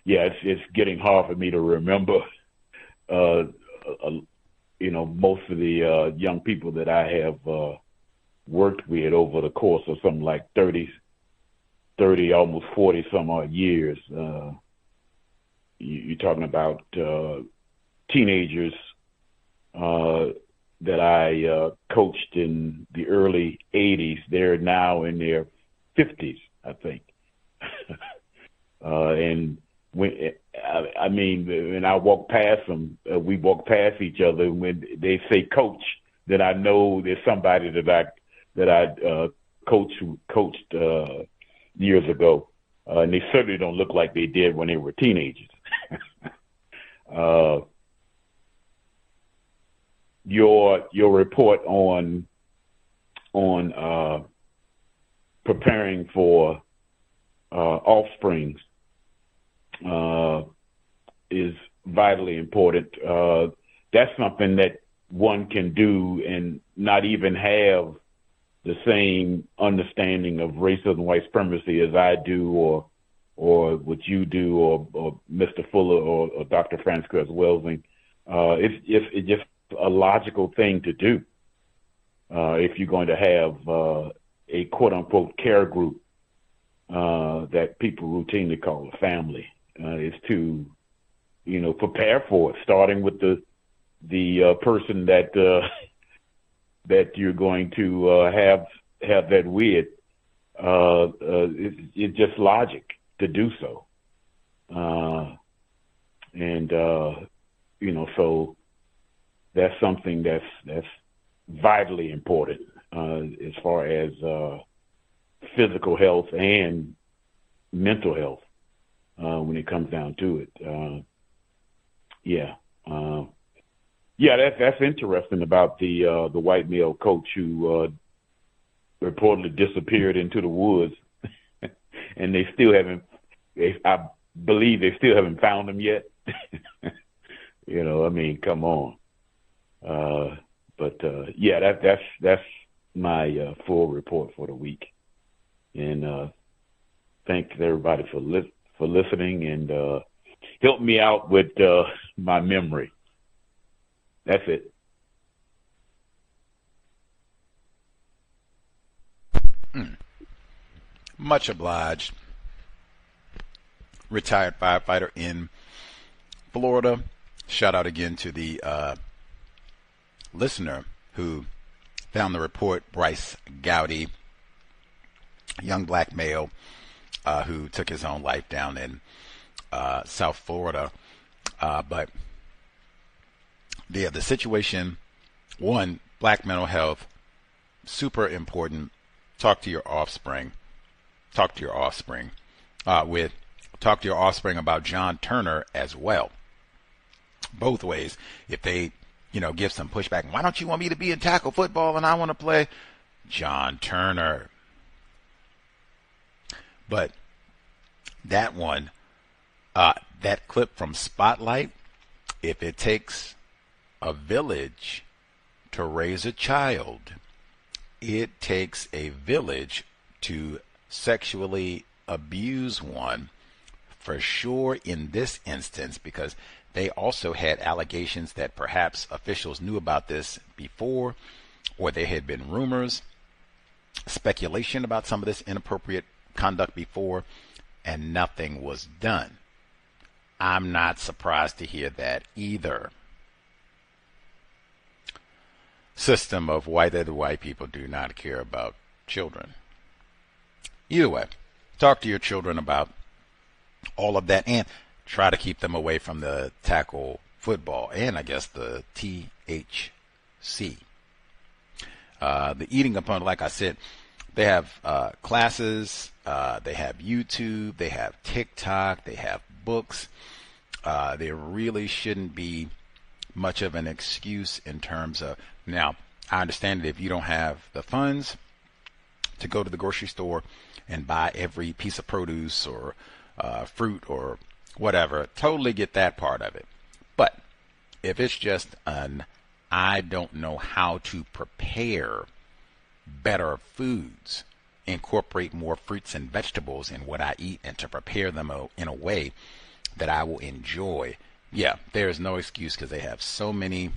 It's getting hard for me to remember most of the young people that I have worked with over the course of something like 30, almost 40 some odd years. You're talking about teenagers that I coached in the early 80s. They're now in their 50s, I think. And when I walk past them, we walk past each other. When they say coach, then I know there's somebody that I coached years ago, and they certainly don't look like they did when they were teenagers. Your report on preparing for offsprings is vitally important. That's something that one can do and not even have the same understanding of racism, white supremacy as I do, or what you do, or Mr. Fuller, or Dr. Frances Welsing. It's just a logical thing to do if you're going to have a quote-unquote care group that people routinely call a family. Is to, prepare for it, starting with the person that you're going to have that with. It's just logic to do so, so that's something that's vitally important as far as physical health and mental health. When it comes down to it, that's interesting about the white male coach who reportedly disappeared into the woods and they still haven't. I believe they still haven't found them yet. You know, I mean, come on. But yeah, that's my full report for the week. And thanks everybody for listening and help me out with my memory. That's it. Much obliged. Retired firefighter in Florida. Shout out again to the listener who found the report, Bryce Gowdy, young black male who took his own life down in South Florida. But the situation, one, black mental health, super important. Talk to your offspring. Talk to your offspring. Talk to your offspring about John Turner as well. Both ways. If they, give some pushback, why don't you want me to be in tackle football and I want to play John Turner? But that one, that clip from Spotlight, if it takes a village to raise a child, it takes a village to sexually abuse one, for sure in this instance, because they also had allegations that perhaps officials knew about this before, or there had been rumors, speculation about some of this inappropriate conduct before, and nothing was done. I'm not surprised to hear that either. System of white people do not care about children. Either way, talk to your children about all of that and try to keep them away from the tackle football and I guess the THC. The eating upon, like I said, they have classes, they have YouTube, they have TikTok, they have books. There really shouldn't be much of an excuse in terms of, now, I understand that if you don't have the funds to go to the grocery store and buy every piece of produce or fruit or whatever, totally get that part of it. But if it's just I don't know how to prepare better foods, incorporate more fruits and vegetables in what I eat and to prepare them in a way that I will enjoy, yeah, there is no excuse because they have so many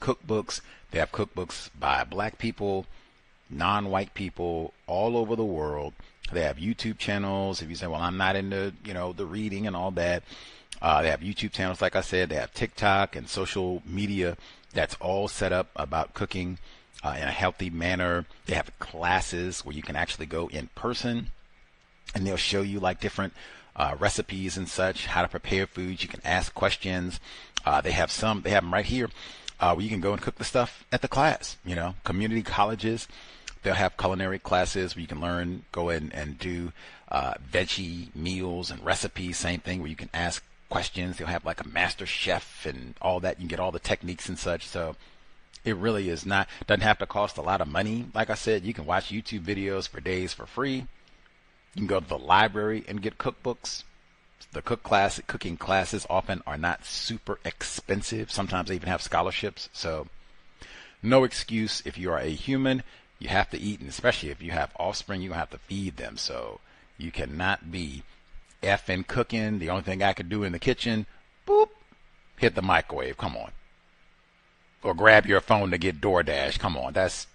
cookbooks. They have cookbooks by black people, non-white people all over the world. They have YouTube channels. If you say, well, I'm not into, the reading and all that, they have YouTube channels, like I said. They have TikTok and social media that's all set up about cooking in a healthy manner. They have classes where you can actually go in person and they'll show you like different recipes and such, how to prepare foods. You can ask questions. They have them right here where you can go and cook the stuff at the class. Community colleges, they'll have culinary classes where you can learn, go in and do veggie meals and recipes. Same thing where you can ask questions. They'll have like a master chef and all that. You can get all the techniques and such. So it really is doesn't have to cost a lot of money. Like I said, you can watch YouTube videos for days for free. You can go to the library and get cookbooks. The cooking classes often are not super expensive. Sometimes they even have scholarships. So no excuse. If you are a human, you have to eat, and especially if you have offspring, you have to feed them. So you cannot be effing cooking. The only thing I could do in the kitchen, boop, hit the microwave. Come on. Or grab your phone to get DoorDash. Come on. That's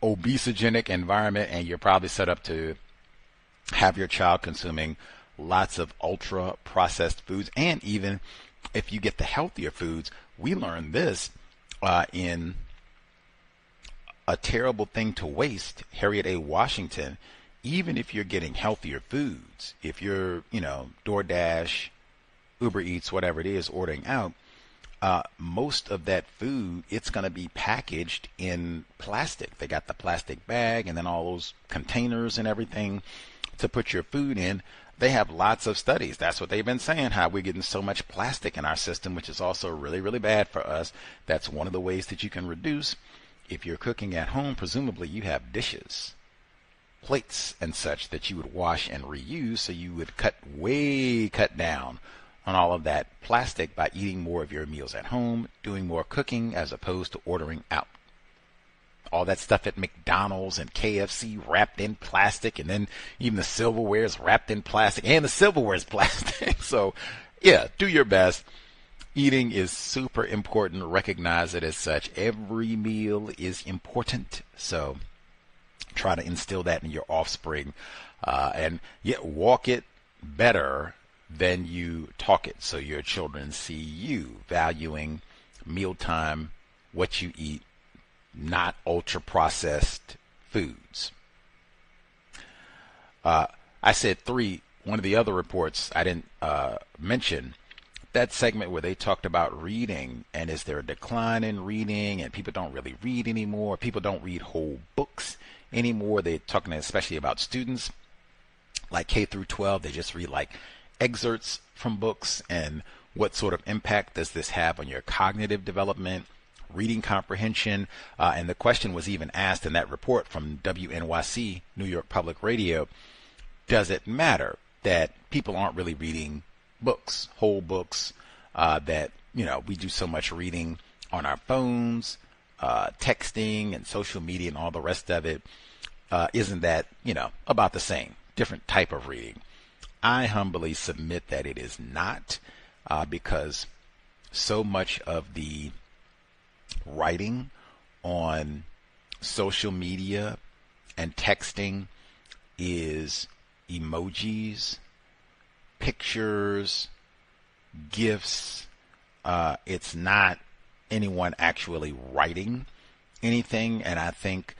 obesogenic environment, and you're probably set up to have your child consuming lots of ultra processed foods. And even if you get the healthier foods, we learned this in A Terrible Thing to Waste, Harriet A. Washington. Even if you're getting healthier foods, if you're, DoorDash, Uber Eats, whatever it is, ordering out, most of that food, it's going to be packaged in plastic. They got the plastic bag and then all those containers and everything to put your food in. They have lots of studies. That's what they've been saying, how we're getting so much plastic in our system, which is also really, really bad for us. That's one of the ways that you can reduce. If you're cooking at home, presumably you have dishes. plates and such that you would wash and reuse, so you would cut down on all of that plastic by eating more of your meals at home, doing more cooking as opposed to ordering out. All that stuff at McDonald's and KFC wrapped in plastic, and then even the silverware is wrapped in plastic, and the silverware is plastic. So, yeah, do your best. Eating is super important. Recognize it as such. Every meal is important. So try to instill that in your offspring. And walk it better than you talk it, so your children see you valuing mealtime, what you eat, not ultra-processed foods. I said 3. One of the other reports I didn't mention, that segment where they talked about reading, and is there a decline in reading, and people don't really read anymore. People don't read whole books anymore. They're talking especially about students like K through 12. They just read like excerpts from books, and what sort of impact does this have on your cognitive development, reading comprehension? And the question was even asked in that report from WNYC, New York Public Radio, does it matter that people aren't really reading books, whole books, that, we do so much reading on our phones, texting and social media and all the rest of it? Isn't that, about the same, different type of reading? I humbly submit that it is not, because so much of the writing on social media and texting is emojis, pictures, GIFs. It's not anyone actually writing anything. And I think,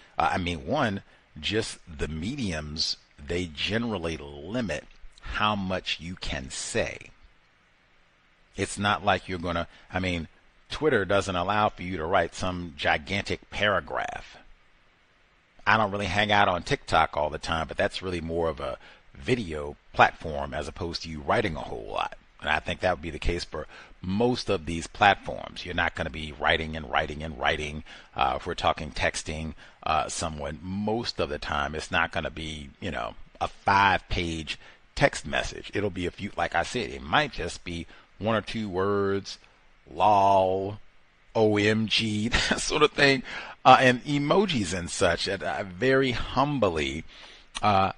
just the mediums, they generally limit how much you can say. It's not like you're going to, Twitter doesn't allow for you to write some gigantic paragraph. I don't really hang out on TikTok all the time, but that's really more of a video platform as opposed to you writing a whole lot. And I think that would be the case for most of these platforms. You're not going to be writing and writing and writing. If we're talking texting someone, most of the time it's not going to be, a 5-page text message. It'll be a few, like I said, it might just be 1 or 2 words, lol, OMG, that sort of thing, and emojis and such. Very humbly, I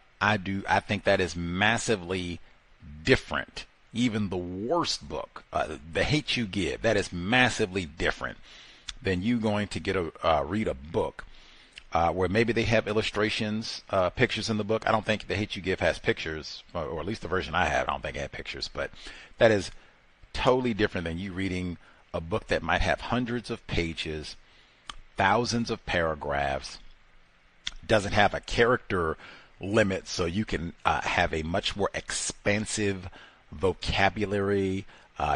think that is massively different. Even the worst book, The Hate U Give, that is massively different than you going to read a book where maybe they have illustrations, pictures in the book. I don't think The Hate U Give has pictures, or at least the version I have, I don't think it had pictures, but that is totally different than you reading a book that might have hundreds of pages, thousands of paragraphs, doesn't have a character limit, so you can have a much more expansive vocabulary.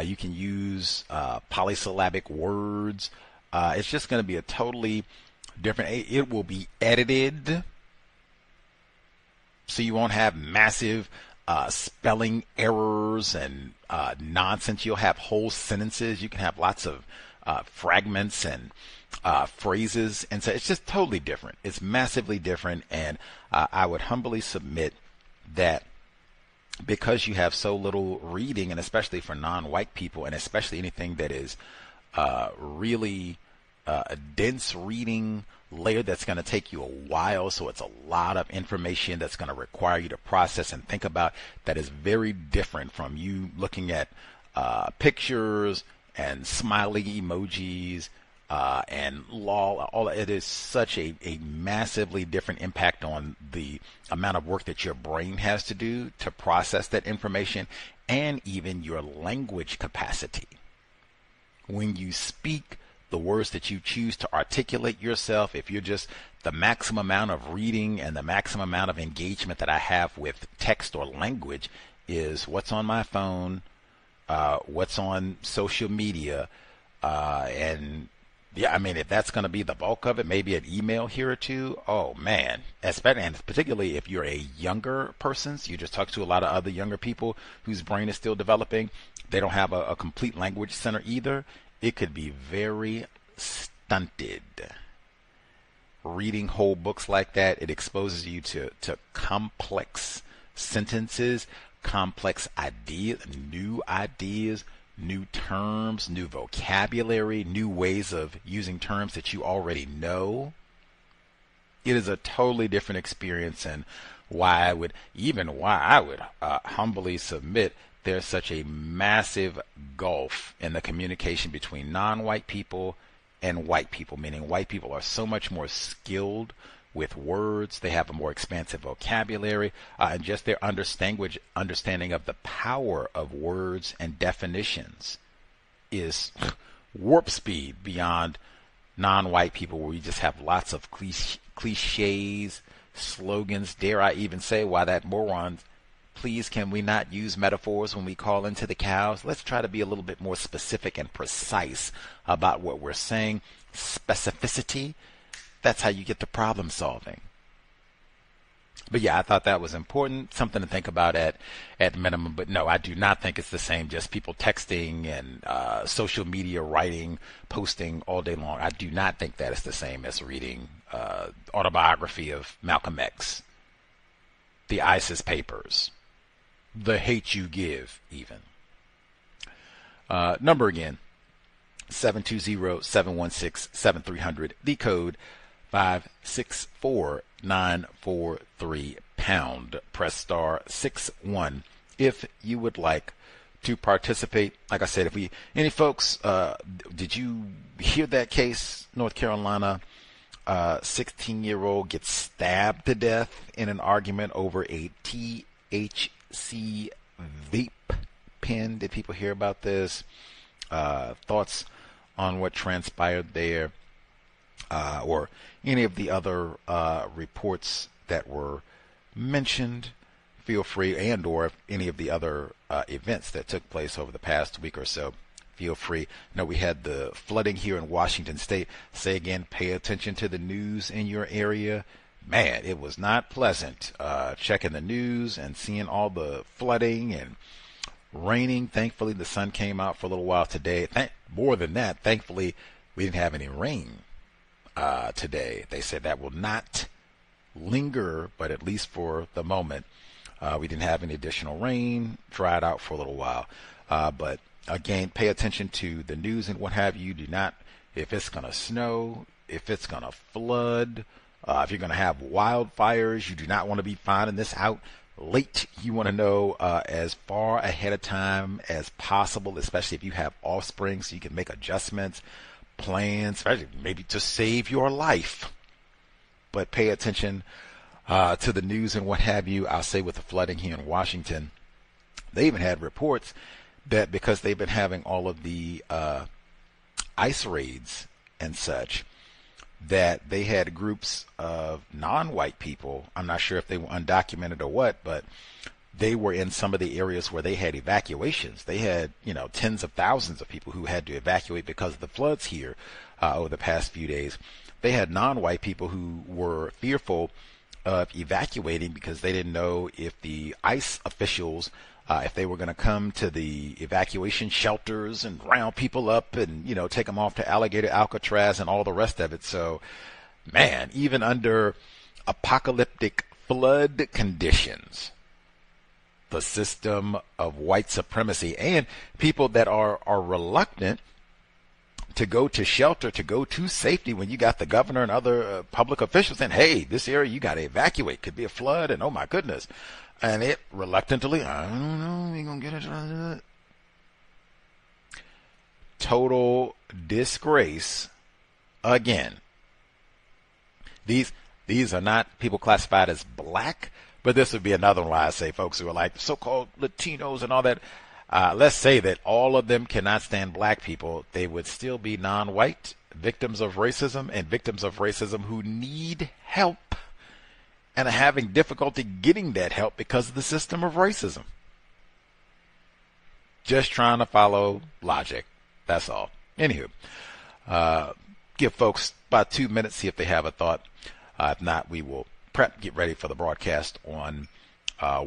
You can use polysyllabic words. It's just going to be a totally different. It will be edited, so you won't have massive spelling errors and nonsense. You'll have whole sentences. You can have lots of fragments and phrases, and so it's just totally different. It's massively different, and I would humbly submit that because you have so little reading, and especially for non-white people, and especially anything that is really a dense reading layer that's going to take you a while, so it's a lot of information that's going to require you to process and think about, that is very different from you looking at pictures and smiley emojis and lol. All it is such a massively different impact on the amount of work that your brain has to do to process that information, and even your language capacity. When you speak, the words that you choose to articulate yourself, if you're just the maximum amount of reading and the maximum amount of engagement that I have with text or language is what's on my phone, what's on social media, and if that's going to be the bulk of it, maybe an email here or two. Oh man, and particularly if you're a younger person, so you just talk to a lot of other younger people whose brain is still developing. They don't have a complete language center either. It could be very stunted. reading whole books like that, it exposes you to complex sentences, complex ideas, new terms, new vocabulary, new ways of using terms that you already know. It is a totally different experience, and why I would humbly submit there's such a massive gulf in the communication between non-white people and white people, meaning white people are so much more skilled with words, they have a more expansive vocabulary, and just their understanding of the power of words and definitions is warp speed beyond non-white people, where we just have lots of cliches, slogans, dare I even say, why that moron, please can we not use metaphors when we call into the cows? Let's try to be a little bit more specific and precise about what we're saying. Specificity, that's how you get the problem solving. But yeah, I thought that was important, something to think about at minimum. But no, I do not think it's the same, just people texting and social media writing, posting all day long. I do not think that is the same as reading autobiography of Malcolm X, the ISIS papers, the hate you give even. Number again, 720-716-7300, the code 564943 pound. Press star 61 if you would like to participate. Like I said, any folks, did you hear that case? North Carolina, 16-year-old gets stabbed to death in an argument over a THC vape pen. Did people hear about this? Thoughts on what transpired there, or any of the other reports that were mentioned? Feel free, and or any of the other events that took place over the past week or so, feel free. Now, we had the flooding here in Washington State. Say again, pay attention to the news in your area. Man, it was not pleasant checking the news and seeing all the flooding and raining. Thankfully, the sun came out for a little while today. More than that, thankfully, we didn't have any rain today. They said that will not linger, but at least for the moment, we didn't have any additional rain, dried out for a little while. But again, pay attention to the news and what have you. Do not, if it's going to snow, if it's going to flood, if you're going to have wildfires, you do not want to be finding this out late. You want to know as far ahead of time as possible, especially if you have offspring, so you can make adjustments, plans, especially maybe to save your life. But pay attention to the news and what have you. I'll say with the flooding here in Washington, they even had reports that because they've been having all of the ICE raids and such, that they had groups of non-white people. I'm not sure if they were undocumented or what, but they were in some of the areas where they had evacuations. They had, tens of thousands of people who had to evacuate because of the floods here over the past few days. They had non-white people who were fearful of evacuating because they didn't know if the ICE officials, if they were going to come to the evacuation shelters and round people up and, take them off to Alligator, Alcatraz, and all the rest of it. So, man, even under apocalyptic flood conditions, the system of white supremacy and people that are reluctant to go to shelter, to go to safety when you got the governor and other public officials saying, hey, this area you got to evacuate, could be a flood, and oh my goodness. And it reluctantly, I don't know, we gonna get it. Total disgrace again. These are not people classified as black, but this would be another one I say, folks who are like so-called Latinos and all that. Let's say that all of them cannot stand black people. They would still be non-white, victims of racism, and victims of racism who need help and are having difficulty getting that help because of the system of racism. Just trying to follow logic. That's all. Anywho, give folks about 2 minutes, see if they have a thought. If not, we will get ready for the broadcast on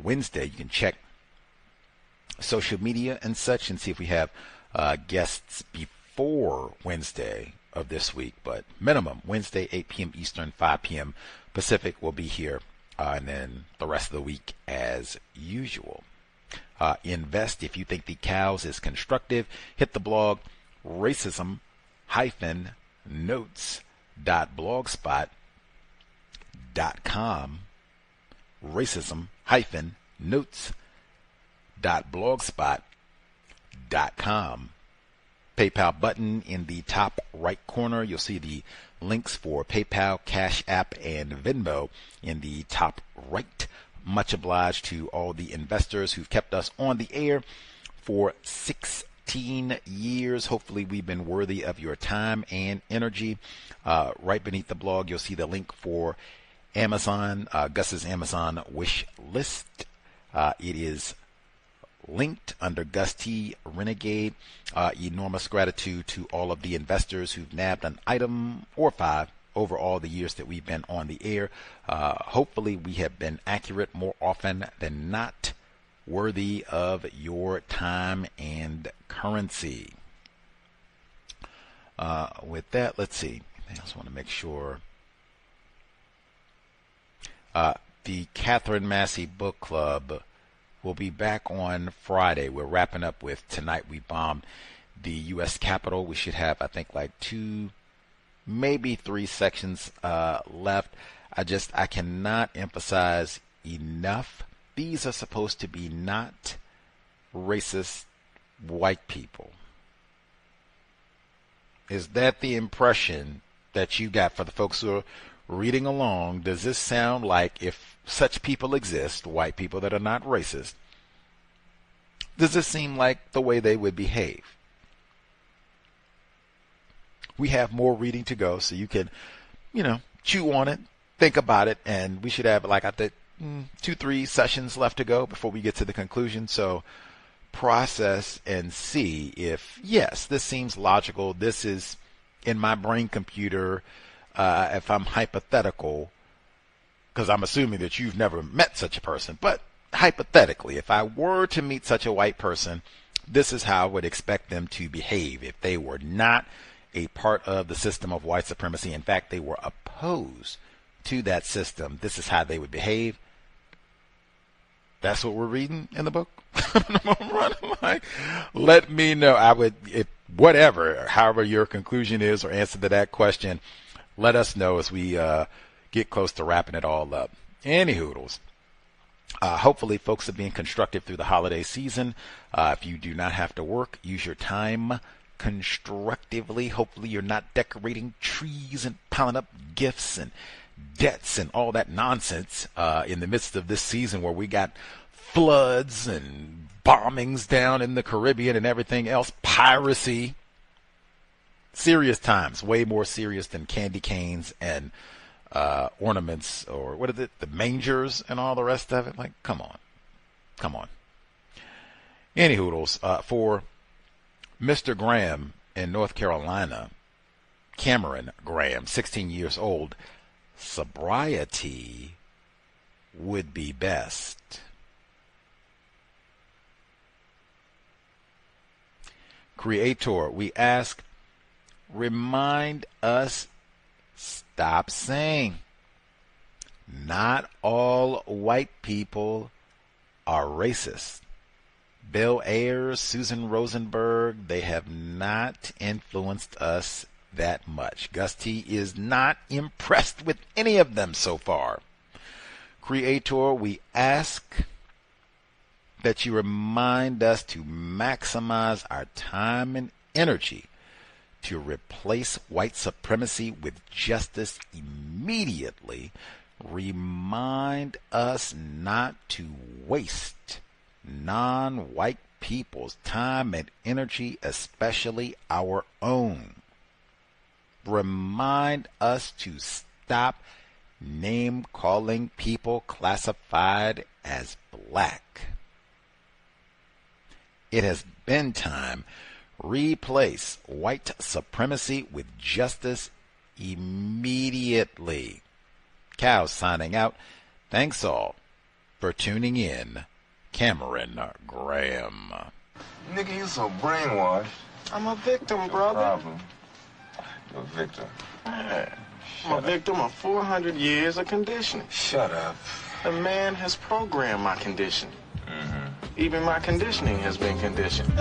Wednesday. You can check social media and such and see if we have guests before Wednesday of this week, but minimum Wednesday, 8 p.m. Eastern, 5 p.m. Pacific will be here, and then the rest of the week as usual. Invest if you think the C.O.W.S is constructive. Hit the blog racism-notes.blogspot.com. racism-notes.blogspot.com. PayPal button in the top right corner. You'll see the links for PayPal, Cash App, and Venmo in the top right. Much obliged to all the investors who've kept us on the air for 16 years. Hopefully we've been worthy of your time and energy. Right beneath the blog, you'll see the link for Amazon, Gus's Amazon wish list. It is linked under Gus T Renegade. Enormous gratitude to all of the investors who've nabbed an item or 5 over all the years that we've been on the air. Hopefully we have been accurate more often than not, worthy of your time and currency. With that, let's see. I just want to make sure. The Catherine Massey Book Club will be back on Friday. We're wrapping up with Tonight We Bombed the U.S. Capitol. We should have, I think, like 2, maybe 3 sections left. I cannot emphasize enough. These are supposed to be not racist white people. Is that the impression that you got for the folks who are reading along? Does this sound like, if such people exist, white people that are not racist, does this seem like the way they would behave? We have more reading to go, so you can, chew on it, think about it, and we should have, like, I think 2-3 sessions left to go before we get to the conclusion. So process and see if, yes, this seems logical. This is in my brain computer. If I'm hypothetical, because I'm assuming that you've never met such a person, but hypothetically, if I were to meet such a white person, this is how I would expect them to behave if they were not a part of the system of white supremacy. In fact, they were opposed to that system. This is how they would behave. That's what we're reading in the book. Let me know. I would, however your conclusion is or answer to that question, let us know as we get close to wrapping it all up. Any hoodles. Hopefully folks are being constructive through the holiday season. If you do not have to work, use your time constructively. Hopefully you're not decorating trees and piling up gifts and debts and all that nonsense in the midst of this season where we got floods and bombings down in the Caribbean and everything else, piracy. Serious times, way more serious than candy canes and ornaments, or what is it, the mangers and all the rest of it. Like, come on. Any hoodles, for Mr. Graham in North Carolina, Cameron Graham, 16 years old, sobriety would be best. Creator, we ask, remind us, stop saying, not all white people are racist. Bill Ayers, Susan Rosenberg, they have not influenced us that much. Gus T is not impressed with any of them so far. Creator, we ask that you remind us to maximize our time and energy to replace white supremacy with justice immediately. Remind us not to waste non-white people's time and energy, especially our own. Remind us to stop name-calling people classified as black. It has been time. Replace white supremacy with justice immediately. C.O.W.S signing out. Thanks all for tuning in. Cameron Graham. Nigga, you so brainwashed. I'm a victim, brother. a victim. Yeah. I'm a victim of 400 years of conditioning. Shut up. The man has programmed my conditioning. Mm-hmm. Even my conditioning has been conditioned.